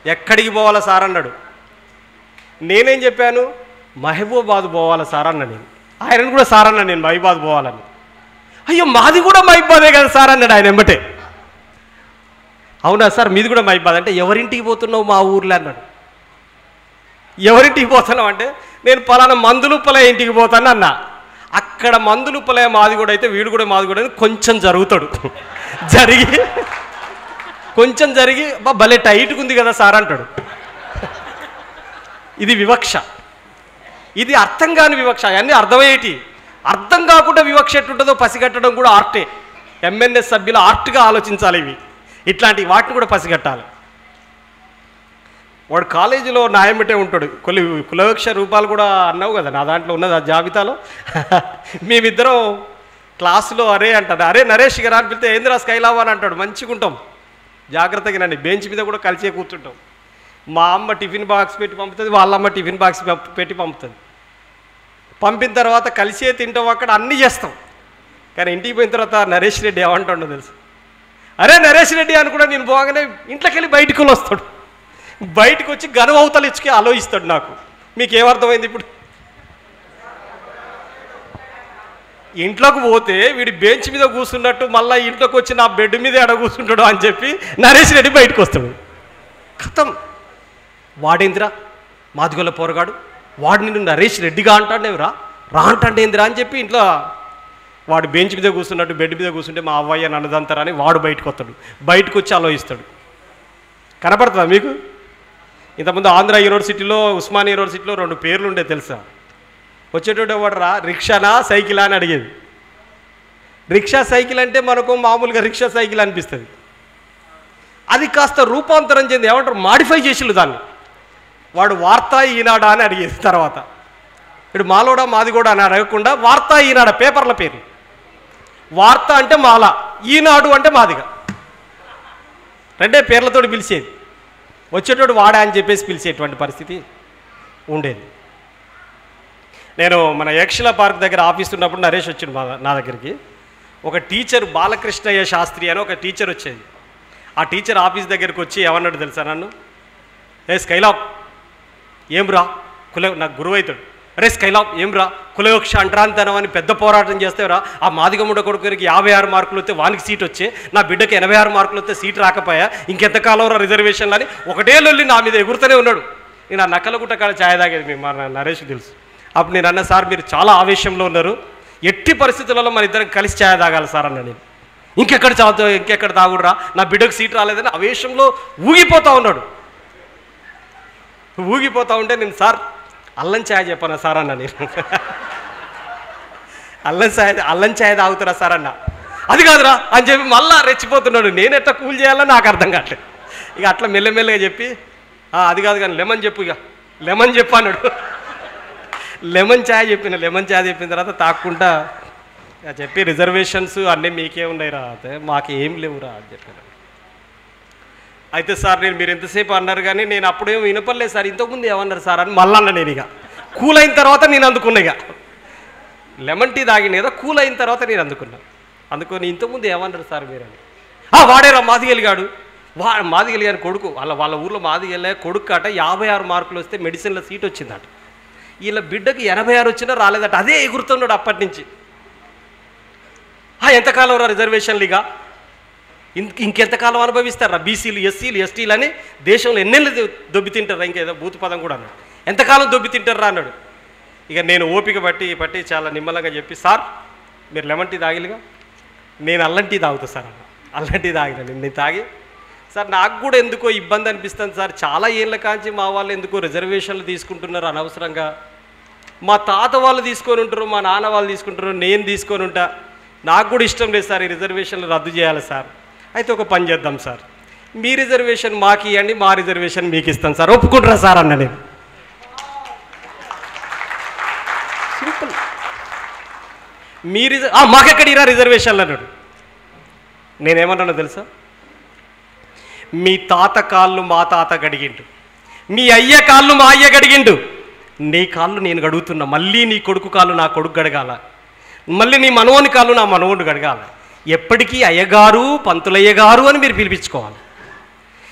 ఎక్కడికి పోవాలా సార్ అన్నాడు. నేనేం చెప్పాను? మహబూబాబాద్ పోవాలా సార్ అన్నా నేను. ఆయనను కూడా సార్ అన్నా నేను మహబూబాబాద్ పోవాలని. అయ్యో మాది కూడా మహబూబాదే కదా సార్ అన్నాడు ఆయన ఎంబటే. అవునా సార్ మీది కూడా మహబూబాద్ అంటే, ఎవరింటికి పోతున్నావు మా ఊర్లో అన్నాడు. ఎవరింటికి పోతున్నావు అంటే, నేను పలానా మందులుప్పలే ఇంటికి పోతాను అన్నా. అక్కడ మందులుప్పలే మాది కూడా అయితే వీడు కూడా మాది కూడా కొంచెం జరుగుతాడు, కొంచెం జరిగి భలే టైట్గా ఉంది కదా సార్ అంటాడు. ఇది వివక్ష, ఇది అర్థం కాని వివక్ష. అవన్నీ అర్థమయ్యేటి. అర్థం కాకుండా వివక్ష ఎట్టుంటుందో పసిగట్టడం కూడా ఆర్టే. ఎంఎన్ఎస్ సభ్యులు ఆర్ట్గా ఆలోచించాలి. ఇట్లాంటి వాటిని కూడా పసిగట్టాలి. వాడు కాలేజీలో న్యాయమిటే ఉంటాడు. కులవివక్ష రూపాలు కూడా అన్నావు కదా, నా దాంట్లో ఉన్నది ఆ జాబితాలో. మేమిద్దరం క్లాసులో అరే అంటాడు, అరే నరేష్ గారు అని పిలితే ఏంద్రా స్కైలావా అని అంటాడు. మంచిగా ఉంటాం, జాగ్రత్తగా నండి. బెంచ్ మీద కూడా కలిసే కూర్చుంటాం. మా అమ్మ టిఫిన్ బాక్స్ పెట్టి పంపుతుంది, వాళ్ళ అమ్మ టిఫిన్ బాక్స్ పెట్టి పంపుతుంది. పంపిన తర్వాత కలిసే తింటాం, అక్కడ అన్నీ చేస్తాం. కానీ ఇంటికి పోయిన తర్వాత నరేష్ రెడ్డి ఏమంటాడో తెలుసు, అరే నరేష్ రెడ్డి అని కూడా నేను పోగానే ఇంట్లోకి వెళ్ళి బయటకు వస్తాడు. బయటకు వచ్చి గనువు అవతలు ఇచ్చుకే ఆలోచిస్తాడు. నాకు మీకేమర్థమైంది ఇప్పుడు? ఇంట్లోకి పోతే వీడి బెంచ్ మీద కూర్చున్నట్టు మళ్ళీ ఇంట్లోకి వచ్చి నా బెడ్ మీద ఎడ కూర్చుంటాడు అని చెప్పి నరేష్ రెడ్డి బయటకు వస్తాడు. ఖతం. వాడేందిరా మాదిగొల్ల పోరగాడు, వాడు నిన్ను నరేష్ రెడ్డిగా అంటాడేవిరా, రా అంటాడు ఏందిరా అని చెప్పి ఇంట్లో వాడు బెంచ్ మీద కూర్చున్నట్టు బెడ్ మీద కూర్చుంటే మా అవ్వయ్య నన్నదంతారని వాడు బయటకు వస్తాడు. బయటకు వచ్చి ఆలోచిస్తాడు. కనపడుతుందా మీకు? ఇంతకుముందు ఆంధ్ర యూనివర్సిటీలో, ఉస్మానియా యూనివర్సిటీలో 2 పేర్లు ఉండే తెలుసా? వచ్చేటోడు వాడరా రిక్షానా సైకిలా అని అడిగేది. రిక్షా సైకిల్ అంటే మనకు మామూలుగా రిక్షా సైకిల్ అనిపిస్తుంది. అది కాస్త రూపాంతరం చెంది ఏమంటారు, మాడిఫై చేసిళ్ళు దాన్ని. వాడు వార్తా ఈనాడా అని అడిగేది. తర్వాత ఇప్పుడు మాలోడా మాది కూడా అని అడగకుండా వార్తా ఈనాడ పేపర్ల పేరు. వార్త అంటే మాల, ఈనాడు అంటే మాదిగా, 2 పేర్లతోటి పిలిచేది. వచ్చేటోడు వాడా అని చెప్పేసి పిలిచేటువంటి పరిస్థితి ఉండేది. నేను మన యక్షిల పార్క్ దగ్గర ఆఫీస్ ఉన్నప్పుడు నరేష్ వచ్చిండు నా దగ్గరికి. ఒక టీచర్ బాలకృష్ణయ్య శాస్త్రి అని ఒక టీచర్ వచ్చేది. ఆ టీచర్ ఆఫీస్ దగ్గరికి వచ్చి ఏమన్నాడు తెలుసా నన్ను, ఏ స్కైలాబ్ ఏం రా నాకు గురువు అవుతాడు, అరే స్కైలాబ్ ఏం రా కులవివక్ష అంటరాంతనం అని పెద్ద పోరాటం చేస్తేరా, ఆ మాదిగముడ కొడుకునికి 56 మార్కులు వస్తే వానికి సీట్ వచ్చే, నా బిడ్డకి 86 మార్కులు వస్తే సీట్ రాకపోయా, ఇంకెంతకాలం రా రిజర్వేషన్లు అని ఒకటే లొల్లి నా మీద ఎగురుతూనే ఉన్నాడు. నేను ఆ నక్కలగుట్ట కాడ ఛాయ్ తాగేది, మీ మన నరేష్ తెలుసు. అప్పుడు నేను అన్న, సార్ మీరు చాలా ఆవేశంలో ఉన్నారు, ఎట్టి పరిస్థితులలో మన ఇద్దరం కలిసి ఛాయ్ తాగాలి సార్ అన్న. నేను ఇంకెక్కడ తాగుడురా, నా బిడ్డకు సీట్ రాలేదని ఆవేశంలో ఊగిపోతూ ఉన్నాడు. ఊగిపోతూ ఉంటే నేను, సార్ అల్లం ఛాయ్ చెప్పనా సార్ అన్న. నేను అల్లం ఛాయ్ తాగుతారా సార్ అన్న. అది కాదురా అని చెప్పి మళ్ళా రెచ్చిపోతున్నాడు. నేను ఎట్లా కూల్ చేయాలో నాకు అర్థం కావట్లేదు. ఇక అట్లా మెల్లమెల్లగా చెప్పి, అది కాదు కానీ లెమన్ చెప్పు, ఇక లెమన్ చెప్పు అన్నాడు. లెమన్ ఛాయ్ చెప్పిన తర్వాత తాక్కుంటా చెప్పి, రిజర్వేషన్స్ అన్నీ మీకే ఉన్నాయిరా, అదే మాకు ఏం లేవురా అని చెప్పాను. అయితే సార్ మీరు ఎంతసేపు అన్నారు కానీ నేను అప్పుడేం వినపడలేదు సార్, ఇంతకుముందు ఏమన్నారు సార్ అని మళ్ళీ అన్న. నేను ఇక కూల్ అయిన తర్వాత నేను అందుకున్నా, ఇక లెమన్ టీ తాగిన కదా, కూల్ అయిన తర్వాత నేను అందుకొని ఇంతకుముందు ఏమన్నారు సార్ మీరు అని. వాడేరా మాదిగలిగాడు, మాదిగలిగాని కొడుకు, వాళ్ళ ఊర్లో మాదిగలిగా కొడుకు అట 56 మార్కులు వస్తే మెడిసిన్లో సీట్ వచ్చిందట. వీళ్ళ బిడ్డకి 86 వచ్చినా రాలేదట. అదే ఎగురుతున్నాడు అప్పటి నుంచి. ఎంతకాలం రా రిజర్వేషన్లు, ఇక ఇంకెంతకాలం అనుభవిస్తారా బీసీలు, ఎస్సీలు, ఎస్టీలు అని దేశంలో ఎన్నెళ్ళు దొబ్బి తింటారా, ఇంకేదో భూత పదం కూడా అన్నాడు. ఎంతకాలం దొబ్బి తింటారా అన్నాడు. ఇక నేను ఓపిక పట్టి చాలా నిమ్మలంగా చెప్పి, సార్ మీరు లెమన్ టీ తాగిలిగా, నేను అల్లం టీ తాగుతా సార్ అన్న. అల్లం టీ తాగిన నేను తాగి, సార్ నాకు కూడా ఎందుకో ఇబ్బంది అనిపిస్తుంది సార్, చాలా ఏళ్ళ కాంచి మా వాళ్ళు ఎందుకో రిజర్వేషన్లు తీసుకుంటున్నారు అనవసరంగా. మా తాత వాళ్ళు తీసుకొని ఉంటారు, మా నాన్న వాళ్ళు తీసుకుంటారు, నేను తీసుకొని ఉంటా, నాకు కూడా ఇష్టం లేదు సార్ ఈ రిజర్వేషన్లు రద్దు చేయాలి సార్. అయితే ఒక పని చేద్దాం సార్, మీ రిజర్వేషన్ మాకు ఇవ్వండి, మా రిజర్వేషన్ మీకు ఇస్తాను సార్, ఒప్పుకుంటారా సార్ అన్న. నేను సింపుల్. మాకెక్కడ ఇరా రిజర్వేషన్లు అన్నాడు. నేనేమన్నానో తెలుసా, మీ తాత కాళ్ళు మా తాత గడిగిండు, మీ అయ్య కాళ్ళు మా అయ్య గడిగిండు, నీ కాళ్ళు నేను గడుగుతున్నా, మళ్ళీ నీ కొడుకు కాళ్ళు నా కొడుకు గడగాల, మళ్ళీ నీ మనవని కాళ్ళు నా మనవడు గడగాల. ఎప్పటికీ అయ్యగారు పంతులయ్యగారు అని మీరు పిలిపించుకోవాలి.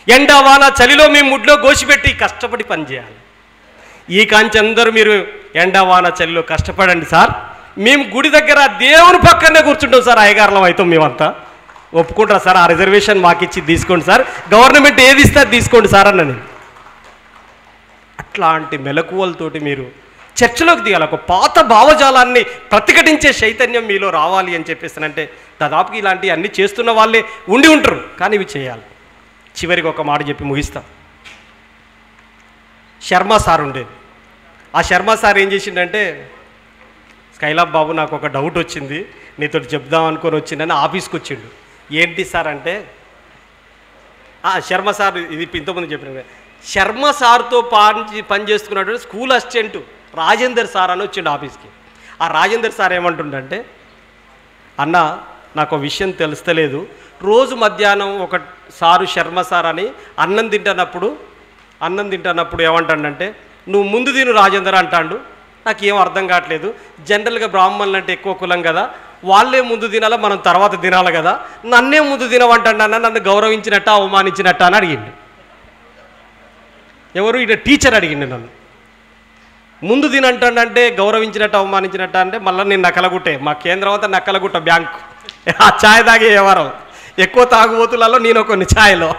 ఎండవాన చలిలో మీ ముడ్లో గోసిపెట్టి కష్టపడి పనిచేయాలి. ఈ కాంచి అందరూ మీరు ఎండవాన చలిలో కష్టపడండి సార్, మేము గుడి దగ్గర దేవుని పక్కనే కూర్చుంటాం సార్, అయ్యగారులం అవుతాం మేమంతా, ఒప్పుకుంటారా సార్, ఆ రిజర్వేషన్ మాకు ఇచ్చి తీసుకోండి సార్, గవర్నమెంట్ ఏది ఇస్తే అది తీసుకోండి సార్ అన్న. నేను అట్లాంటి మెలకువలతోటి మీరు చర్చలోకి దిగాలి. ఒక పాత భావజాలాన్ని ప్రతిఘటించే చైతన్యం మీలో రావాలి అని చెప్పేస్తానంటే దాదాపుకి ఇలాంటివి అన్నీ చేస్తున్న వాళ్ళే ఉండి ఉంటారు, కానీ ఇవి చేయాలి. చివరికి ఒక మాట చెప్పి ముగిస్తాం. శర్మ సార్ ఉండేది. ఆ శర్మ సార్ ఏం చేసిండంటే, స్కైలాబ్ బాబు నాకు ఒక డౌట్ వచ్చింది, నీతో చెప్దాం అనుకొని వచ్చిందని ఆఫీస్కి వచ్చిండు. ఏంటి సార్ అంటే, శర్మ సార్, ఇది ఇంతకుముందు చెప్పిన శర్మ సార్తో పని చేసుకున్నటువంటి స్కూల్ అసిస్టెంట్ రాజేందర్ సార్ అని వచ్చిండు ఆఫీస్కి. ఆ రాజేందర్ సార్ ఏమంటుండంటే, అన్న నాకు విషయం తెలుస్తలేదు, రోజు మధ్యాహ్నం ఒక సారు శర్మ సార్ అని అన్నం తింటున్నప్పుడు ఏమంటాడంటే, నువ్వు ముందు తిను రాజేందర్ అంటాడు. నాకు ఏం అర్థం కావట్లేదు, జనరల్గా బ్రాహ్మణులు అంటే ఎక్కువ కులం కదా, వాళ్ళే ముందు తినాలా, మనం తర్వాత తినాలి కదా, నన్నే ముందు తినవంటాడన్న, నన్ను గౌరవించినట్ట అవమానించినట్ట అని అడిగిండు. ఎవరు? ఇట టీచర్ అడిగిండు నన్ను. ముందు తినంటాడంటే గౌరవించినట్టు అవమానించినట్ట అంటే మళ్ళీ నేను నక్కలగుట్టే, మా కేంద్రం అంతా నక్కలగుట్ట బ్యాంకు, ఆ ఛాయ్ తాగే ఎవరం ఎక్కువ తాగుబోతులలో నేను కొన్ని ఛాయలో.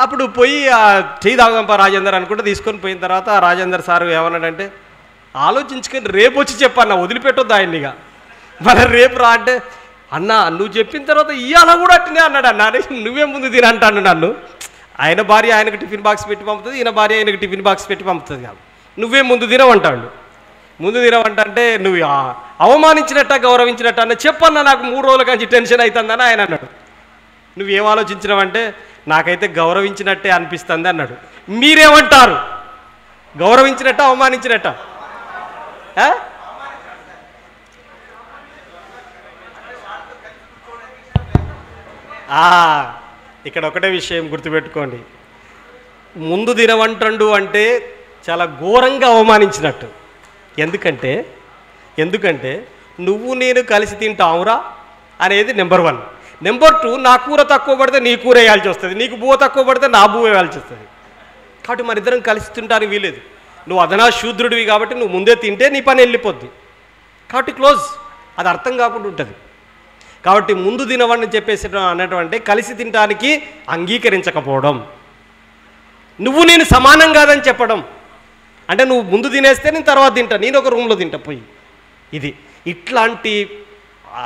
అప్పుడు పోయి ఆ టీ తాగుదాంపా రాజేందర్ అనుకుంటే తీసుకొని పోయిన తర్వాత రాజేందర్ సార్ ఏమన్నాడంటే, ఆలోచించుకొని రేపు వచ్చి చెప్పన్న, వదిలిపెట్టొద్దు ఆయన్నిగా, మరి రేపు రా అంటే, అన్న నువ్వు చెప్పిన తర్వాత ఇవాళ కూడా అట్టినే అన్నాడు. అన్న నువ్వే ముందు తినంటాను నన్ను. ఆయన భార్య ఆయనకు టిఫిన్ బాక్స్ పెట్టి పంపుతుంది, ఈయన భార్య ఆయనకు టిఫిన్ బాక్స్ పెట్టి పంపుతుంది కాదు, నువ్వే ముందు తినవంటాడు. ముందు తినవంటే నువ్వు అవమానించినట్ట గౌరవించినట్ట అన్న, చెప్పన్న నాకు 3 రోజుల నుంచి టెన్షన్ అవుతుందని ఆయన అన్నాడు. నువ్వేం ఆలోచించినావంటే, నాకైతే గౌరవించినట్టే అనిపిస్తుంది అన్నాడు. మీరేమంటారు? గౌరవించినట్ట అవమానించినట్ట? ఇక్కడ ఒకటే విషయం గుర్తుపెట్టుకోండి, ముందు తినవంటండు అంటే చాలా ఘోరంగా అవమానించినట్టు. ఎందుకంటే నువ్వు నేను కలిసి తింటావురా అనేది నెంబర్ 1. నెంబర్ 2, నా కూర తక్కువ పడితే నీ కూర వేయాల్సి వస్తుంది, నీకు బువ్వ తక్కువ పడితే నా బువ్వ వేయాల్సి వస్తుంది. కాబట్టి మన ఇద్దరం కలిసి తింటానికి వీలేదు. నువ్వు అదనా శూద్రుడివి కాబట్టి నువ్వు ముందే తింటే నీ పని వెళ్ళిపోద్ది. కాబట్టి క్లోజ్, అది అర్థం కాకుండా ఉంటుంది. కాబట్టి ముందు తినవని చెప్పేసి అన్నటువంటి కలిసి తినడానికి అంగీకరించకపోవడం, నువ్వు నేను సమానం కాదని చెప్పడం, అంటే నువ్వు ముందు తినేస్తే నేను తర్వాత తింటా, నేను ఒక రూమ్లో తింటా పోయి. ఇది ఇట్లాంటి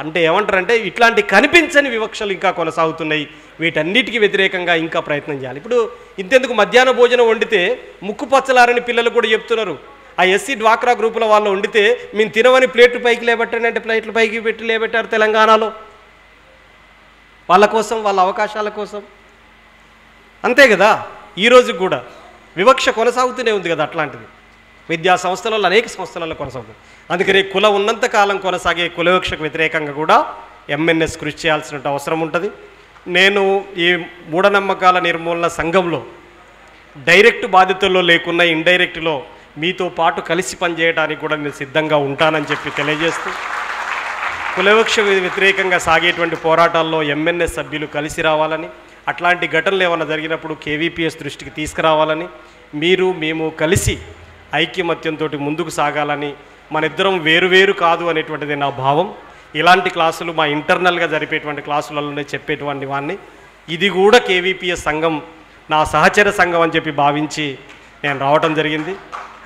అంటే ఏమంటారంటే ఇట్లాంటి కనిపించని వివక్షలు ఇంకా కొనసాగుతున్నాయి. వీటన్నిటికీ వ్యతిరేకంగా ఇంకా ప్రయత్నం చేయాలి. ఇప్పుడు ఇంతెందుకు మధ్యాహ్న భోజనం వండితే ముక్కు పచ్చలారని పిల్లలు కూడా చెప్తున్నారు. ఆ ఎస్సీ డ్వాక్రా గ్రూపుల వాళ్ళు వండితే మేము తినవని ప్లేట్లు పైకి లేబెట్టండి అంటే ప్లేట్లు పైకి పెట్టి లేబెట్టారు తెలంగాణలో, వాళ్ళ కోసం, వాళ్ళ అవకాశాల కోసం. అంతే కదా, ఈరోజు కూడా వివక్ష కొనసాగుతూనే ఉంది కదా. అట్లాంటిది విద్యా సంస్థలలో అనేక సంస్థలలో కొనసాగుతుంది. అందుకని కులం ఉన్నంత కాలం కొనసాగే కులవివక్షకు వ్యతిరేకంగా కూడా ఎంఎన్ఎస్ కృషి చేయాల్సిన అవసరం ఉంటుంది. నేను ఈ మూఢనమ్మకాల నిర్మూలన సంఘంలో డైరెక్ట్ బాధ్యతల్లో లేకున్నా ఇండైరెక్ట్లో మీతో పాటు కలిసి పనిచేయడానికి కూడా నేను సిద్ధంగా ఉంటానని చెప్పి తెలియజేస్తూ, కులవివక్ష వ్యతిరేకంగా సాగేటువంటి పోరాటాల్లో ఎంఎన్ఎస్ సభ్యులు కలిసి రావాలని, అట్లాంటి ఘటనలు ఏమైనా జరిగినప్పుడు కేవీపీఎస్ దృష్టికి తీసుకురావాలని, మీరు మేము కలిసి ఐక్యమత్యంతో ముందుకు సాగాలని, మన ఇద్దరం వేరు కాదు అనేటువంటిది నా భావం. ఇలాంటి క్లాసులు మా ఇంటర్నల్గా జరిపేటువంటి క్లాసులలోనే చెప్పేటువంటి వాడిని, ఇది కూడా కేవీపీఎస్ సంఘం నా సహచర సంఘం అని చెప్పి భావించి నేను రావటం జరిగింది.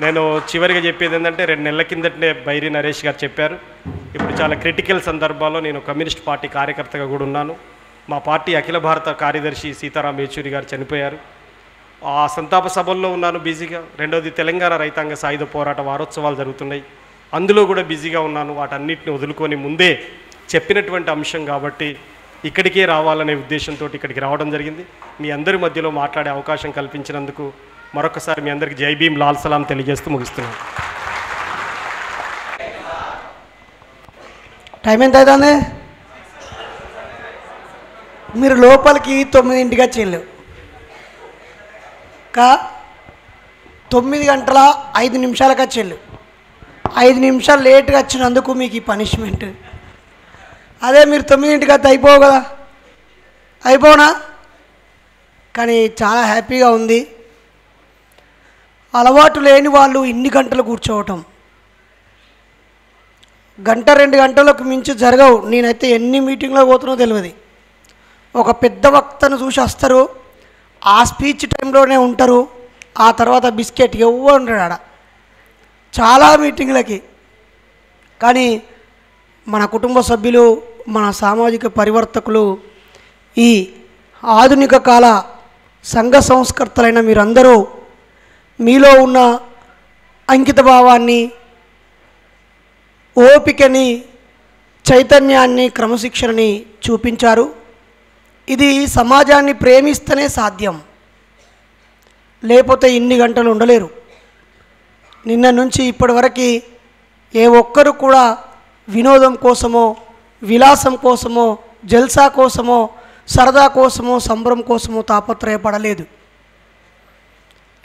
నేను చివరిగా చెప్పేది ఏంటంటే, 2 నెలల కిందటనే బైరి నరేష్ గారు చెప్పారు, ఇప్పుడు చాలా క్రిటికల్ సందర్భాల్లో నేను కమ్యూనిస్ట్ పార్టీ కార్యకర్తగా కూడా ఉన్నాను. మా పార్టీ అఖిల భారత కార్యదర్శి సీతారాం యేచూరి గారు చనిపోయారు. ఆ సంతాప సభల్లో ఉన్నాను బిజీగా. రెండోది తెలంగాణ రైతాంగ సాయుధ పోరాట వారోత్సవాలు జరుగుతున్నాయి, అందులో కూడా బిజీగా ఉన్నాను. వాటన్నిటిని వదులుకొని ముందే చెప్పినటువంటి అంశం కాబట్టి ఇక్కడికే రావాలనే ఉద్దేశంతో ఇక్కడికి రావడం జరిగింది. మీ అందరి మధ్యలో మాట్లాడే అవకాశం కల్పించినందుకు మరొకసారి మీ అందరికీ జై భీమ్, లాల్ సలాం తెలియజేస్తూ ముగిస్తున్నాను.
టైం ఎంత అవుతుంది? మీరు లోపలికి 9ంటికి వచ్చేళ్ళు, 9 గంటల 5 నిమిషాలకు వచ్చేళ్ళు. 5 నిమిషాలు లేట్గా వచ్చినందుకు మీకు ఈ పనిష్మెంట్. అదే మీరు 9ంటికి వస్తే అయిపోవు కదా, అయిపోనా? కానీ చాలా హ్యాపీగా ఉంది. అలవాటు లేని వాళ్ళు ఇన్ని గంటలు కూర్చోవటం, 1-2 గంటలకు మించి జరగవు. నేనైతే ఎన్ని మీటింగ్లో పోతున్నో తెలియదు. ఒక పెద్ద వక్తను చూసి వస్తారు, ఆ స్పీచ్ టైంలోనే ఉంటారు, ఆ తర్వాత బిస్కెట్ ఎవ్వరు ఉంటాడు ఆడ చాలా మీటింగ్లకి. కానీ మన కుటుంబ సభ్యులు, మన సామాజిక పరివర్తకులు, ఈ ఆధునిక కాల సంఘ సంస్కర్తలైన మీరందరూ మీలో ఉన్న అంకిత భావాన్ని, ఓపికని, చైతన్యాన్ని, క్రమశిక్షణని చూపించారు. ఇది సమాజాన్ని ప్రేమిస్తేనే సాధ్యం, లేకపోతే ఇన్ని గంటలు ఉండలేరు. నిన్న నుంచి ఇప్పటి వరకు ఏ ఒక్కరు కూడా వినోదం కోసమో, విలాసం కోసమో, జల్సా కోసమో, సరదా కోసమో, సంబరం కోసమో తాపత్రయపడలేదు.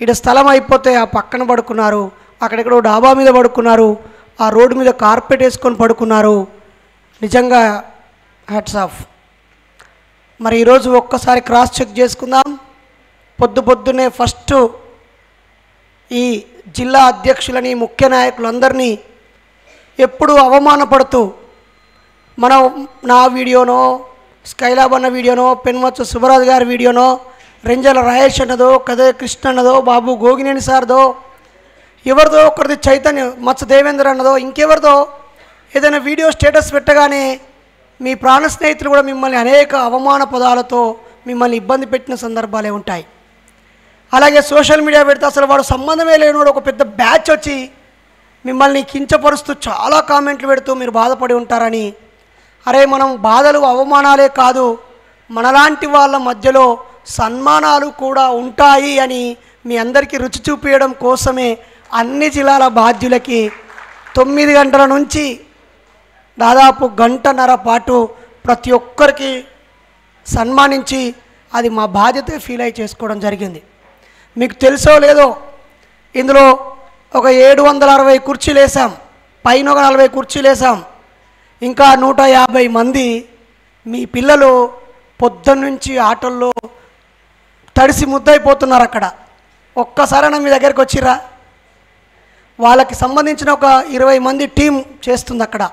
ఇక్కడ స్థలం అయిపోతే ఆ పక్కన పడుకున్నారు, అక్కడెక్కడో డాబా మీద పడుకున్నారు, ఆ రోడ్డు మీద కార్పెట్ వేసుకొని పడుకున్నారు. నిజంగా హ్యాట్స్ ఆఫ్. మరి ఈరోజు ఒక్కసారి క్రాస్ చెక్ చేసుకుందాం. పొద్దున్నే ఫస్ట్ ఈ జిల్లా అధ్యక్షులని, ముఖ్య నాయకులందరినీ ఎప్పుడు అవమానపడుతూ నా వీడియోనో, స్కైలాబ్ అన్న వీడియోనో, పెన్మచ్చ సుబ్బరాజు గారి వీడియోనో, రెంజల రాయేష్ అన్నదో, కదే కృష్ణ అన్నదో, బాబు గోగినేని సార్దో, ఎవరిదో ఒకరిది చైతన్య మత్స దేవేంద్ర అన్నదో, ఇంకెవరిదో ఏదైనా వీడియో స్టేటస్ పెట్టగానే మీ ప్రాణ స్నేహితులు కూడా మిమ్మల్ని అనేక అవమాన పదాలతో మిమ్మల్ని ఇబ్బంది పెట్టిన సందర్భాలే ఉంటాయి. అలాగే సోషల్ మీడియా పెడితే అసలు వాడు సంబంధమే లేనివాడు ఒక పెద్ద బ్యాచ్ వచ్చి మిమ్మల్ని కించపరుస్తూ చాలా కామెంట్లు పెడుతూ మీరు బాధపడి ఉంటారని. అరే, మనం బాధలు అవమానాలే కాదు, మనలాంటి వాళ్ళ మధ్యలో సన్మానాలు కూడా ఉంటాయి అని మీ అందరికీ రుచి చూపించడం కోసమే అన్ని జిల్లాల బాధ్యులకి 9 గంటల నుంచి దాదాపు గంటన్నర పాటు ప్రతి ఒక్కరికి సన్మానించి అది మా బాధ్యత ఫీల్ అయి చేసుకోవడం జరిగింది. మీకు తెలుసో లేదో, ఇందులో ఒక 760 కుర్చీలు వేసాం, పైన ఒక 40 కుర్చీలు వేసాం. ఇంకా 150 మంది మీ పిల్లలు పొద్దున్నుంచి ఆటల్లో తడిసి ముద్దయిపోతున్నారు. అక్కడ ఒక్కసారైనా మీ దగ్గరికి వచ్చిరా? వాళ్ళకి సంబంధించిన ఒక 20 మంది టీం చేస్తుంది అక్కడ.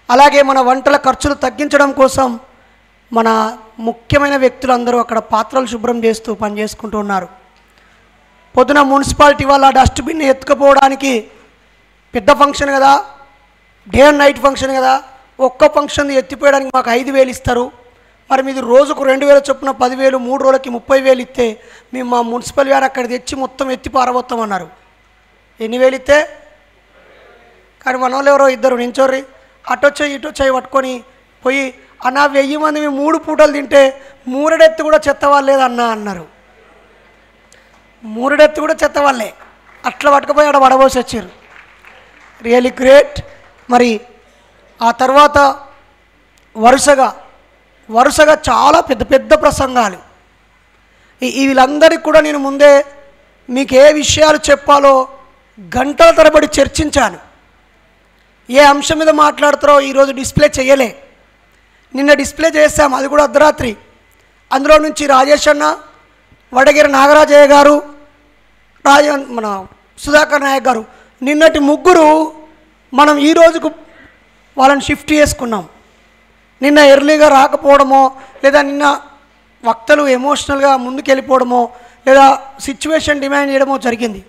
అలాగే మన వంటల ఖర్చులు తగ్గించడం కోసం మన ముఖ్యమైన వ్యక్తులందరూ అక్కడ పాత్రలు శుభ్రం చేస్తూ పని చేసుకుంటూ ఉన్నారు. పొద్దున మున్సిపాలిటీ వాళ్ళ డస్ట్బిన్ని ఎత్తుకుపోవడానికి, పెద్ద ఫంక్షన్ కదా, డే అండ్ నైట్ ఫంక్షన్ కదా, ఒక్క ఫంక్షన్ ఎత్తిపోయడానికి మాకు 5,000 ఇస్తారు. మరి మీది రోజుకు 2,000 చొప్పున 10,000, 3 రోజులకి 30,000 ఇస్తే మేము మా మున్సిపల్ వ్యాన్ అక్కడ తెచ్చి మొత్తం ఎత్తి పారబోతామన్నారు. ఎన్ని వేలు ఇస్తే? కానీ మన వాళ్ళు ఎవరో ఇద్దరు నించోర్రి అటొచ్చాయి ఇటొచ్చాయి పట్టుకొని పోయి, అన్న 1000 మంది మేము 3 పూటలు తింటే 3 కూడా చెత్త వాళ్ళేదన్నా అన్నారు. 3 కూడా చెత్త వాళ్ళే అట్లా పట్టుకుపోయి ఆడ పడబోసి వచ్చారు. Really great. మరి ఆ తర్వాత వరుసగా చాలా పెద్ద పెద్ద ప్రసంగాలు. వీళ్ళందరికీ కూడా నేను ముందే మీకు ఏ విషయాలు చెప్పాలో గంటల తరబడి చర్చించాను. ఏ అంశం మీద మాట్లాడుతారో ఈరోజు డిస్ప్లే చేయలే. నిన్న డిస్ప్లే చేశాం, అది కూడా అర్ధరాత్రి. అందులో నుంచి రాజేష్ అన్న, వడగిరి నాగరాజయ్య గారు, మన సుధాకర్ నాయక్ గారు, నిన్నటి ముగ్గురు మనం ఈ రోజుకు వాళ్ళని షిఫ్ట్ చేసుకున్నాం. నిన్న ఎర్లీగా రాకపోవడమో, లేదా నిన్న వక్తలు ఎమోషనల్గా ముందుకు వెళ్ళిపోవడమో, లేదా సిచ్యువేషన్ డిమాండ్ చేయడమో జరిగింది.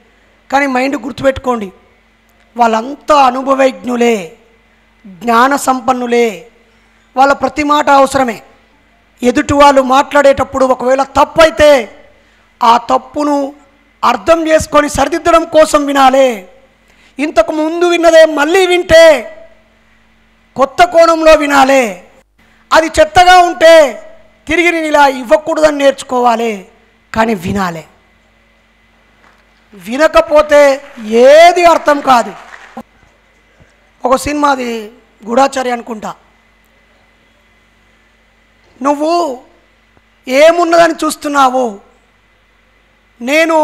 కానీ మైండ్ గుర్తుపెట్టుకోండి, వాళ్ళంతా అనుభవజ్ఞులే, జ్ఞాన సంపన్నులే. వాళ్ళ ప్రతి మాట అవసరమే. ఎదుటి వాళ్ళు మాట్లాడేటప్పుడు ఒకవేళ తప్పు అయితే ఆ తప్పును అర్థం చేసుకొని సరిదిద్దడం కోసం వినాలే. ఇంతకు ముందు విన్నదే మళ్ళీ వింటే కొత్త కోణంలో వినాలే. అది చెత్తగా ఉంటే తిరిగి నేను ఇలా ఇవ్వకూడదని నేర్చుకోవాలి, కానీ వినాలే. వినకపోతే ఏది అర్థం కాదు. ఒక సినిమాది గూఢాచారి అనుకుంటా, నువ్వు ఏమున్నదని చూస్తున్నావు, నేను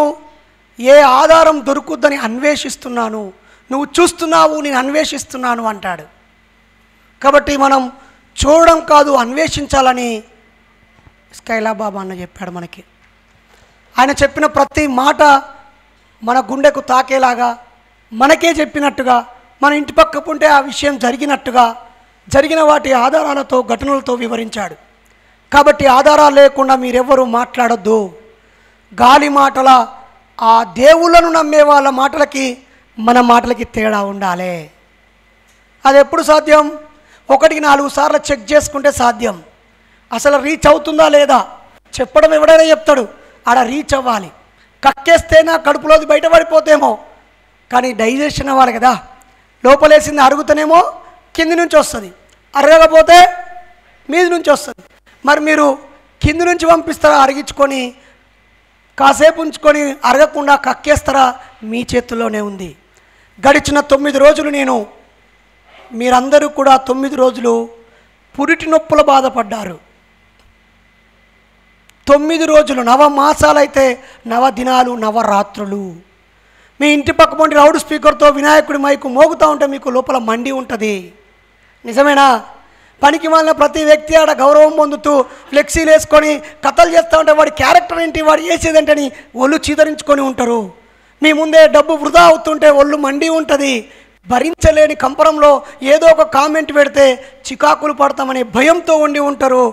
ఏ ఆధారం దొరుకుద్దని అన్వేషిస్తున్నాను, నువ్వు చూస్తున్నావు నేను అన్వేషిస్తున్నాను అంటాడు. కాబట్టి మనం చూడడం కాదు అన్వేషించాలని స్కైలాబ్ బాబా అన్న చెప్పాడు మనకి. ఆయన చెప్పిన ప్రతి మాట మన గుండెకు తాకేలాగా, మనకే చెప్పినట్టుగా, మన ఇంటి పక్కకు ఉంటే ఆ విషయం జరిగినట్టుగా, జరిగిన వాటి ఆధారాలతో, ఘటనలతో వివరించాడు. కాబట్టి ఆధారాలు లేకుండా మీరెవ్వరూ మాట్లాడొద్దు. గాలి మాటల ఆ దేవుళ్ళను నమ్మే వాళ్ళ మాటలకి మన మాటలకి తేడా ఉండాలి. అది ఎప్పుడు సాధ్యం? 1-4 సార్లు చెక్ చేసుకుంటే సాధ్యం. అసలు రీచ్ అవుతుందా లేదా చెప్పడం ఎవడైనా చెప్తాడు, ఆడ రీచ్ అవ్వాలి. కక్కేస్తే నా కడుపులోది బయటపడిపోతేమో, కానీ డైజెషన్ అవ్వాలి కదా, లోపలేసింది అరుగుతనేమో కింది నుంచి వస్తుంది, అరగకపోతే మీది నుంచి వస్తుంది. మరి మీరు కింది నుంచి పంపిస్తారా, అరిగించుకొని కాసేపు ఉంచుకొని అరగకుండా కక్కేస్తారా? మీ చేతుల్లోనే ఉంది. గడిచిన 9 రోజులు మీరందరూ కూడా 9 రోజులు పురిటి నొప్పుల బాధపడ్డారు. 9 రోజులు, 9 మాసాలైతే 9 దినాలు 9 రాత్రులు. మీ ఇంటి పక్క పొంటి లౌడ్ స్పీకర్తో వినాయకుడి మైకు మోగుతూ ఉంటే మీకు లోపల మండి ఉంటుంది. నిజమేనా? పనికి మాలిన ప్రతి వ్యక్తి ఆడ గౌరవం పొందుతూ ఫ్లెక్సీలు వేసుకొని కథలు చేస్తూ ఉంటే వాడి క్యారెక్టర్ ఏంటి, వాడు వేసేదేంటని ఒళ్ళు చీదరించుకొని ఉంటారు. మీ ముందే డబ్బు వృధా అవుతుంటే ఒళ్ళు మండి ఉంటుంది. భరించలేని కంపరంలో ఏదో ఒక కామెంట్ పెడితే చికాకులు పడతామనే భయంతో ఉండి ఉంటారు.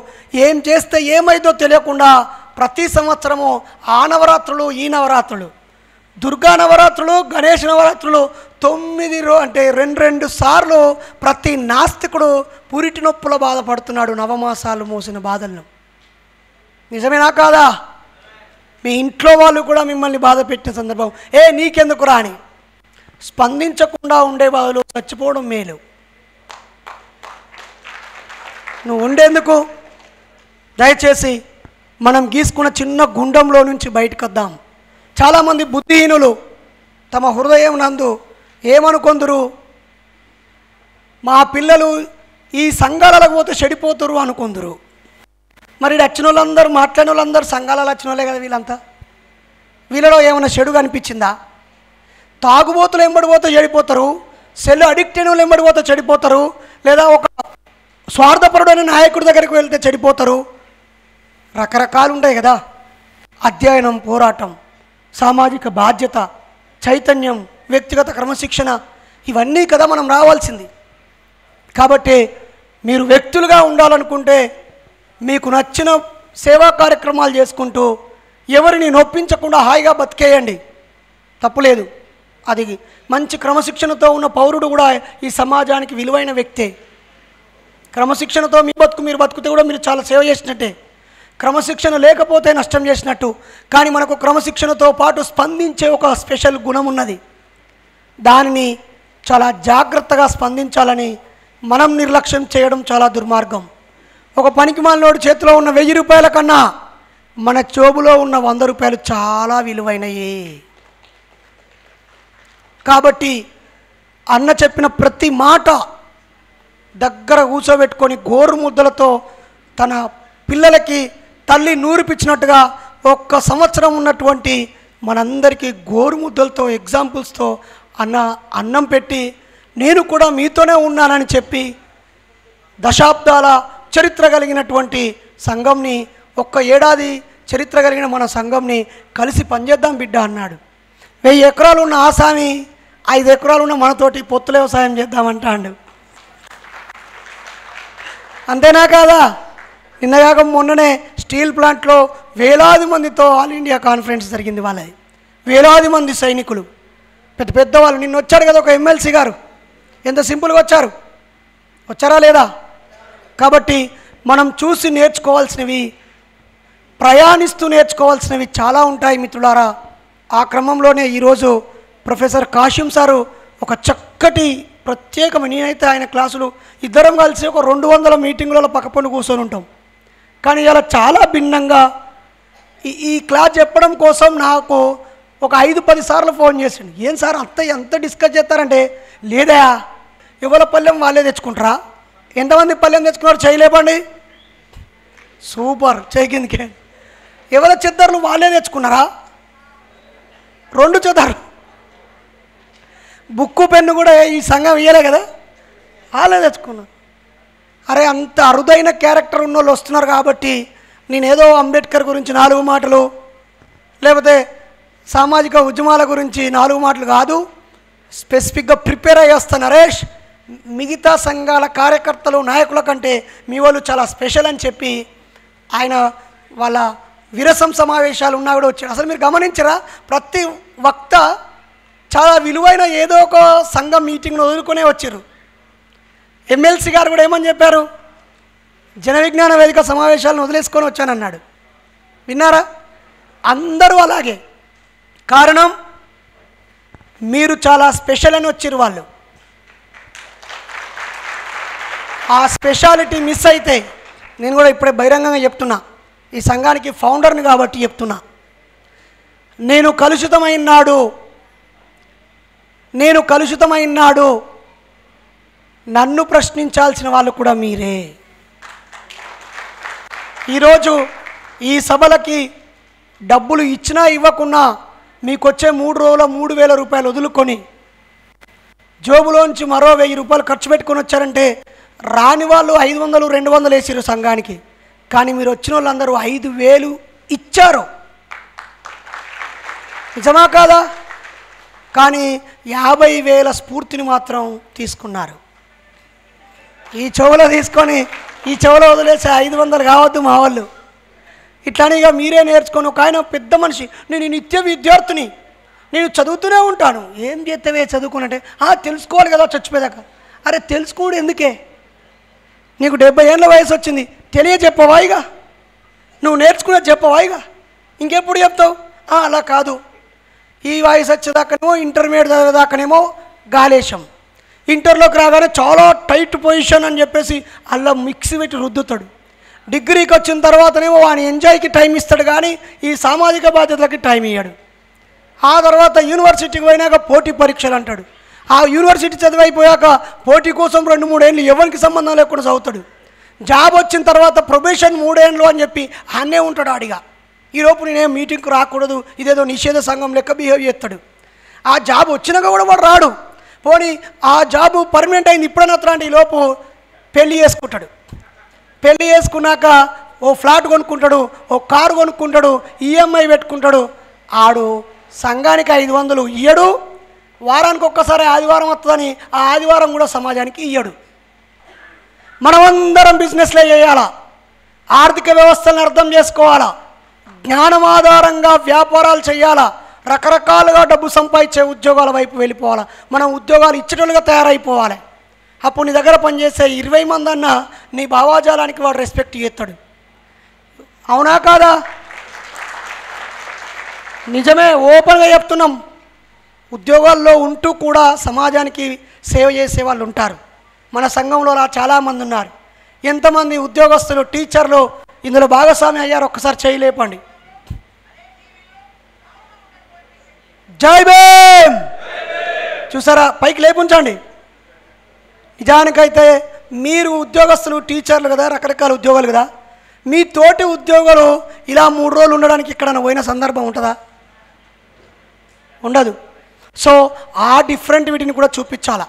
ఏం చేస్తే ఏమైందో తెలియకుండా ప్రతి సంవత్సరము ఆ నవరాత్రులు, ఈ నవరాత్రులు, దుర్గా నవరాత్రులు, గణేష్ నవరాత్రులు 9 అంటే 2 సార్లు ప్రతి నాస్తికుడు పురిటి నొప్పుల బాధపడుతున్నాడు. 9 మాసాలు మోసిన బాధలను. నిజమేనా కాదా? మీ ఇంట్లో వాళ్ళు కూడా మిమ్మల్ని బాధ పెట్టిన సందర్భం, నీకెందుకు రాని స్పందించకుండా ఉండే బదులు చచ్చిపోవడం మేలు. నువ్వు ఉండేందుకు? దయచేసి మనం గీసుకున్న చిన్న గుండంలో నుంచి బయటకు వద్దాం. చాలామంది బుద్ధిహీనులు తమ హృదయం నందు ఏమనుకొందురు, మా పిల్లలు ఈ సంఘాలకు పోతే చెడిపోతురు అనుకుందరు. మరి వచ్చిన వాళ్ళందరూ, మాట్లాడిన వాళ్ళందరూ సంఘాలలో వచ్చిన వాళ్ళే కదా వీళ్ళంతా. వీళ్ళలో ఏమైనా చెడు కనిపించిందా? తాగుబోతులు ఎంబడిపోతే చెడిపోతారు, సెల్ అడిక్ట్ అయిన వాళ్ళు ఎంబడిపోతే చెడిపోతారు, లేదా ఒక స్వార్థపరుడైన నాయకుడి దగ్గరికి వెళ్తే చెడిపోతారు. రకరకాలు ఉంటాయి కదా. అధ్యయనం, పోరాటం, సామాజిక బాధ్యత, చైతన్యం, వ్యక్తిగత క్రమశిక్షణ, ఇవన్నీ కదా మనం రావాల్సింది. కాబట్టి మీరు వ్యక్తులుగా ఉండాలనుకుంటే మీకు నచ్చిన సేవా కార్యక్రమాలు చేసుకుంటూ ఎవరిని నొప్పించకుండా హాయిగా బతికేయండి, తప్పులేదు. అది మంచి క్రమశిక్షణతో ఉన్న పౌరుడు కూడా ఈ సమాజానికి విలువైన వ్యక్తే. క్రమశిక్షణతో మీ బతుకు మీరు బతుకుతే కూడా మీరు చాలా సేవ చేసినట్టే. క్రమశిక్షణ లేకపోతే నష్టం చేసినట్టు. కానీ మనకు క్రమశిక్షణతో పాటు స్పందించే ఒక స్పెషల్ గుణం ఉన్నది. దానిని చాలా జాగ్రత్తగా స్పందించాలని మనం నిర్లక్ష్యం చేయడం చాలా దుర్మార్గం. ఒక పనికిమాలినోడు చేతిలో ఉన్న 1000 రూపాయల కన్నా మన జోబులో ఉన్న 100 రూపాయలు చాలా విలువైనయే. కాబట్టి అన్న చెప్పిన ప్రతి మాట దగ్గర కూర్చోబెట్టుకొని గోరు ముద్దలతో తన పిల్లలకి తల్లి నూరిపించినట్టుగా 1 సంవత్సరం ఉన్నటువంటి మనందరికీ గోరు ముద్దలతో ఎగ్జాంపుల్స్తో అన్నం పెట్టి నేను కూడా మీతోనే ఉన్నానని చెప్పి దశాబ్దాల చరిత్ర కలిగినటువంటి సంఘంని, 1 ఏడాది చరిత్ర కలిగిన మన సంఘంని కలిసి పనిచేద్దాం బిడ్డ అన్నాడు. 1000 ఎకరాలు ఉన్న ఆసామి 5 ఎకరాలు ఉన్న మనతోటి పొత్తుల వ్యవసాయం చేద్దామంటాడు. అంతేనా కాదా? నిన్నగాక మొన్ననే స్టీల్ ప్లాంట్లో వేలాది మందితో ఆల్ ఇండియా కాన్ఫరెన్స్ జరిగింది. వాళ్ళది వేలాది మంది సైనికులు, పెద్ద పెద్దవాళ్ళు. నిన్న వచ్చాడు కదా ఒక ఎమ్మెల్సీ గారు, ఎంత సింపుల్గా వచ్చారా లేదా? కాబట్టి మనం చూసి నేర్చుకోవాల్సినవి, ప్రయాణిస్తూ నేర్చుకోవాల్సినవి చాలా ఉంటాయి మిత్రులారా. ఆ క్రమంలోనే ఈరోజు ప్రొఫెసర్ కాశీం సారు ఒక చక్కటి ప్రత్యేకమైన, నేనైతే ఆయన క్లాసులు ఇద్దరం కలిసి ఒక 200 మీటింగులలో పక్కపొండు కూర్చొని ఉంటాం. కానీ ఇలా చాలా భిన్నంగా ఈ క్లాస్ చెప్పడం కోసం నాకు ఒక 5-10 సార్లు ఫోన్ చేసిండు. ఏం సార్ ఎంత డిస్కస్ చేస్తారంటే, లేదా ఎవరి పల్లెం వాళ్ళే తెచ్చుకుంటారా? ఎంతమంది పల్లెం తెచ్చుకున్నారు చేయలేపండి. సూపర్, చేయకిందికే. ఎవరి చెద్దర్లు వాళ్ళే తెచ్చుకున్నారా? 2 చెద్దర్లు. బుక్కు పెన్ను కూడా ఈ సంఘం ఇయ్యలే కదా, వాళ్ళే తెచ్చుకున్నారు. అరే అంత అరుదైన క్యారెక్టర్ ఉన్న వాళ్ళు వస్తున్నారు కాబట్టి నేనేదో అంబేద్కర్ గురించి 4 మాటలు, లేకపోతే సామాజిక ఉద్యమాల గురించి 4 మాటలు కాదు, స్పెసిఫిక్గా ప్రిపేర్ అయ్యి వస్తాను. నరేష్, మిగతా సంఘాల కార్యకర్తలు, నాయకుల కంటే మీ వాళ్ళు చాలా స్పెషల్ అని చెప్పి ఆయన వాళ్ళ విరసం సమావేశాలు ఉన్నా కూడా వచ్చాడు. అసలు మీరు గమనించరా, ప్రతి వక్త చాలా విలువైన ఏదో ఒక సంఘం మీటింగ్ను వదులుకొనే వచ్చారు. ఎమ్మెల్సీ గారు కూడా ఏమని చెప్పారు, జన విజ్ఞాన వేదిక సమావేశాలను వదిలేసుకొని వచ్చానన్నాడు. విన్నారా? అందరూ అలాగే. కారణం మీరు చాలా స్పెషల్ అని వచ్చారు. వాళ్ళు ఆ స్పెషాలిటీ మిస్ అయితే నేను కూడా ఇప్పుడే బహిరంగంగా చెప్తున్నా, ఈ సంఘానికి ఫౌండర్ని కాబట్టి చెప్తున్నా, నేను కలుషితమైన నాడు నన్ను ప్రశ్నించాల్సిన వాళ్ళు కూడా మీరే. ఈరోజు ఈ సభలకి డబ్బులు ఇచ్చినా ఇవ్వకున్నా మీకు వచ్చే 3 రోజుల 3,000 రూపాయలు వదులుకొని జోబులోంచి మరో 1,000 రూపాయలు ఖర్చు పెట్టుకొని వచ్చారంటే రాని వాళ్ళు 500 200 వేసారు సంఘానికి, కానీ మీరు వచ్చిన వాళ్ళందరూ 5,000 ఇచ్చారు. నిజమా కాదా? కానీ 50,000 స్ఫూర్తిని మాత్రం తీసుకున్నారు. ఈ చెవులో తీసుకొని ఈ చెవులో వదిలేసి 500 కావద్దు మా వాళ్ళు. ఇట్లానే ఇక మీరే నేర్చుకొని, ఒక ఆయన పెద్ద మనిషి, నేను నిత్య విద్యార్థిని, నేను చదువుతూనే ఉంటాను. ఏం చేస్తావే చదువుకున్నట్టే? తెలుసుకోవాలి కదా చచ్చిపోయాక. అరే తెలుసుకోడు ఎందుకే? నీకు 70 ఏళ్ళ వయసు వచ్చింది, తెలియజెప్పవా? ఇక నువ్వు నేర్చుకునేది చెప్పవా? ఇక ఇంకెప్పుడు చెప్తావు? అలా కాదు, ఈ వయసు వచ్చేదాకానేమో ఇంటర్మీడియట్ చదివేదాకానేమో గాలేశం, ఇంటర్లోకి రాగానే చాలా టైట్ పొజిషన్ అని చెప్పేసి అలా మిక్సీ పెట్టి రుద్దుతాడు. డిగ్రీకి వచ్చిన తర్వాతనేమో వాని ఎంజాయ్కి టైం ఇస్తాడు, కానీ ఈ సామాజిక బాధ్యతలకి టైం ఇయ్యాడు. ఆ తర్వాత యూనివర్సిటీకి పోయినాక పోటీ పరీక్షలు అంటాడు. ఆ యూనివర్సిటీ చదివైపోయాక పోటీ కోసం 2-3 ఏళ్ళు ఎవరికి సంబంధం లేకుండా చదువుతాడు. జాబ్ వచ్చిన తర్వాత ప్రొబేషన్ 3 ఏళ్ళు అని చెప్పి అన్నే ఉంటాడు ఆడిగా. ఈలోపు నేనేం మీటింగ్కి రాకూడదు, ఇదేదో నిషేధ సంఘం లెక్క బిహేవ్ చేస్తాడు. ఆ జాబ్ వచ్చినాక కూడా వాడు రాడు. పోనీ ఆ జాబు పర్మనెంట్ అయింది, ఇప్పుడైనా అంటే ఈలోపు పెళ్ళి చేసుకుంటాడు. పెళ్ళి చేసుకున్నాక ఓ ఫ్లాట్ కొనుక్కుంటాడు, ఓ కారు కొనుక్కుంటాడు, ఈఎంఐ పెట్టుకుంటాడు. ఆడు సంఘానికి 500 ఇయ్యడు, వారానికి ఒక్కసారి ఆదివారం వస్తుందని ఆ ఆదివారం కూడా సమాజానికి ఇయ్యడు. మనమందరం బిజినెస్లే చేయాలా, ఆర్థిక వ్యవస్థలను అర్థం చేసుకోవాలా, జ్ఞానం ఆధారంగా వ్యాపారాలు చేయాలా, రకరకాలుగా డబ్బు సంపాదించే ఉద్యోగాల వైపు వెళ్ళిపోవాలి. మనం ఉద్యోగాలు ఇచ్చేటోళ్ళుగా తయారైపోవాలి. అప్పుడు నీ దగ్గర పనిచేసే 20 మంది అన్నా నీ భావాజాలానికి వాడు రెస్పెక్ట్ చేస్తాడు. అవునా కాదా? నిజమే, ఓపెన్గా చెప్తున్నాం. ఉద్యోగాల్లో ఉంటూ కూడా సమాజానికి సేవ చేసే వాళ్ళు ఉంటారు. మన సంఘంలో అలా చాలామంది ఉన్నారు. ఎంతమంది ఉద్యోగస్తులు, టీచర్లు ఇందులో భాగస్వామి అయ్యారు? ఒక్కసారి చేయలేపండి. జై భీమ్. చూసారా, పైకి లేపుంచండి. నిజానికైతే మీరు ఉద్యోగస్తులు, టీచర్లు కదా, రకరకాల ఉద్యోగాలు కదా, మీ తోటి ఉద్యోగులు ఇలా 3 రోజులు ఉండడానికి ఎక్కడైనా పోయిన సందర్భం ఉంటుందా? ఉండదు. సో ఆ డిఫరెంట్ వీటిని కూడా చూపించాలా.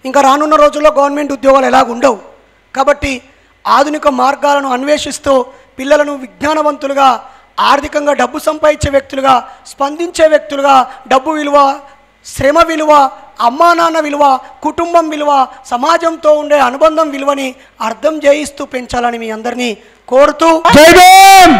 ఇంకా రానున్న రోజుల్లో గవర్నమెంట్ ఉద్యోగాలు ఎలాగ ఉండవు కాబట్టి ఆధునిక మార్గాలను అన్వేషిస్తూ పిల్లలను విజ్ఞానవంతులుగా, ఆర్థికంగా డబ్బు సంపాదించే వ్యక్తులుగా, స్పందించే వ్యక్తులుగా, డబ్బు విలువ, శ్రమ విలువ, అమ్మా నాన్న విలువ, కుటుంబం విలువ, సమాజంతో ఉండే అనుబంధం విలువని అర్థం చేయిస్తూ పెంచాలని మీ అందరినీ కోరుతూ జై భీమ్.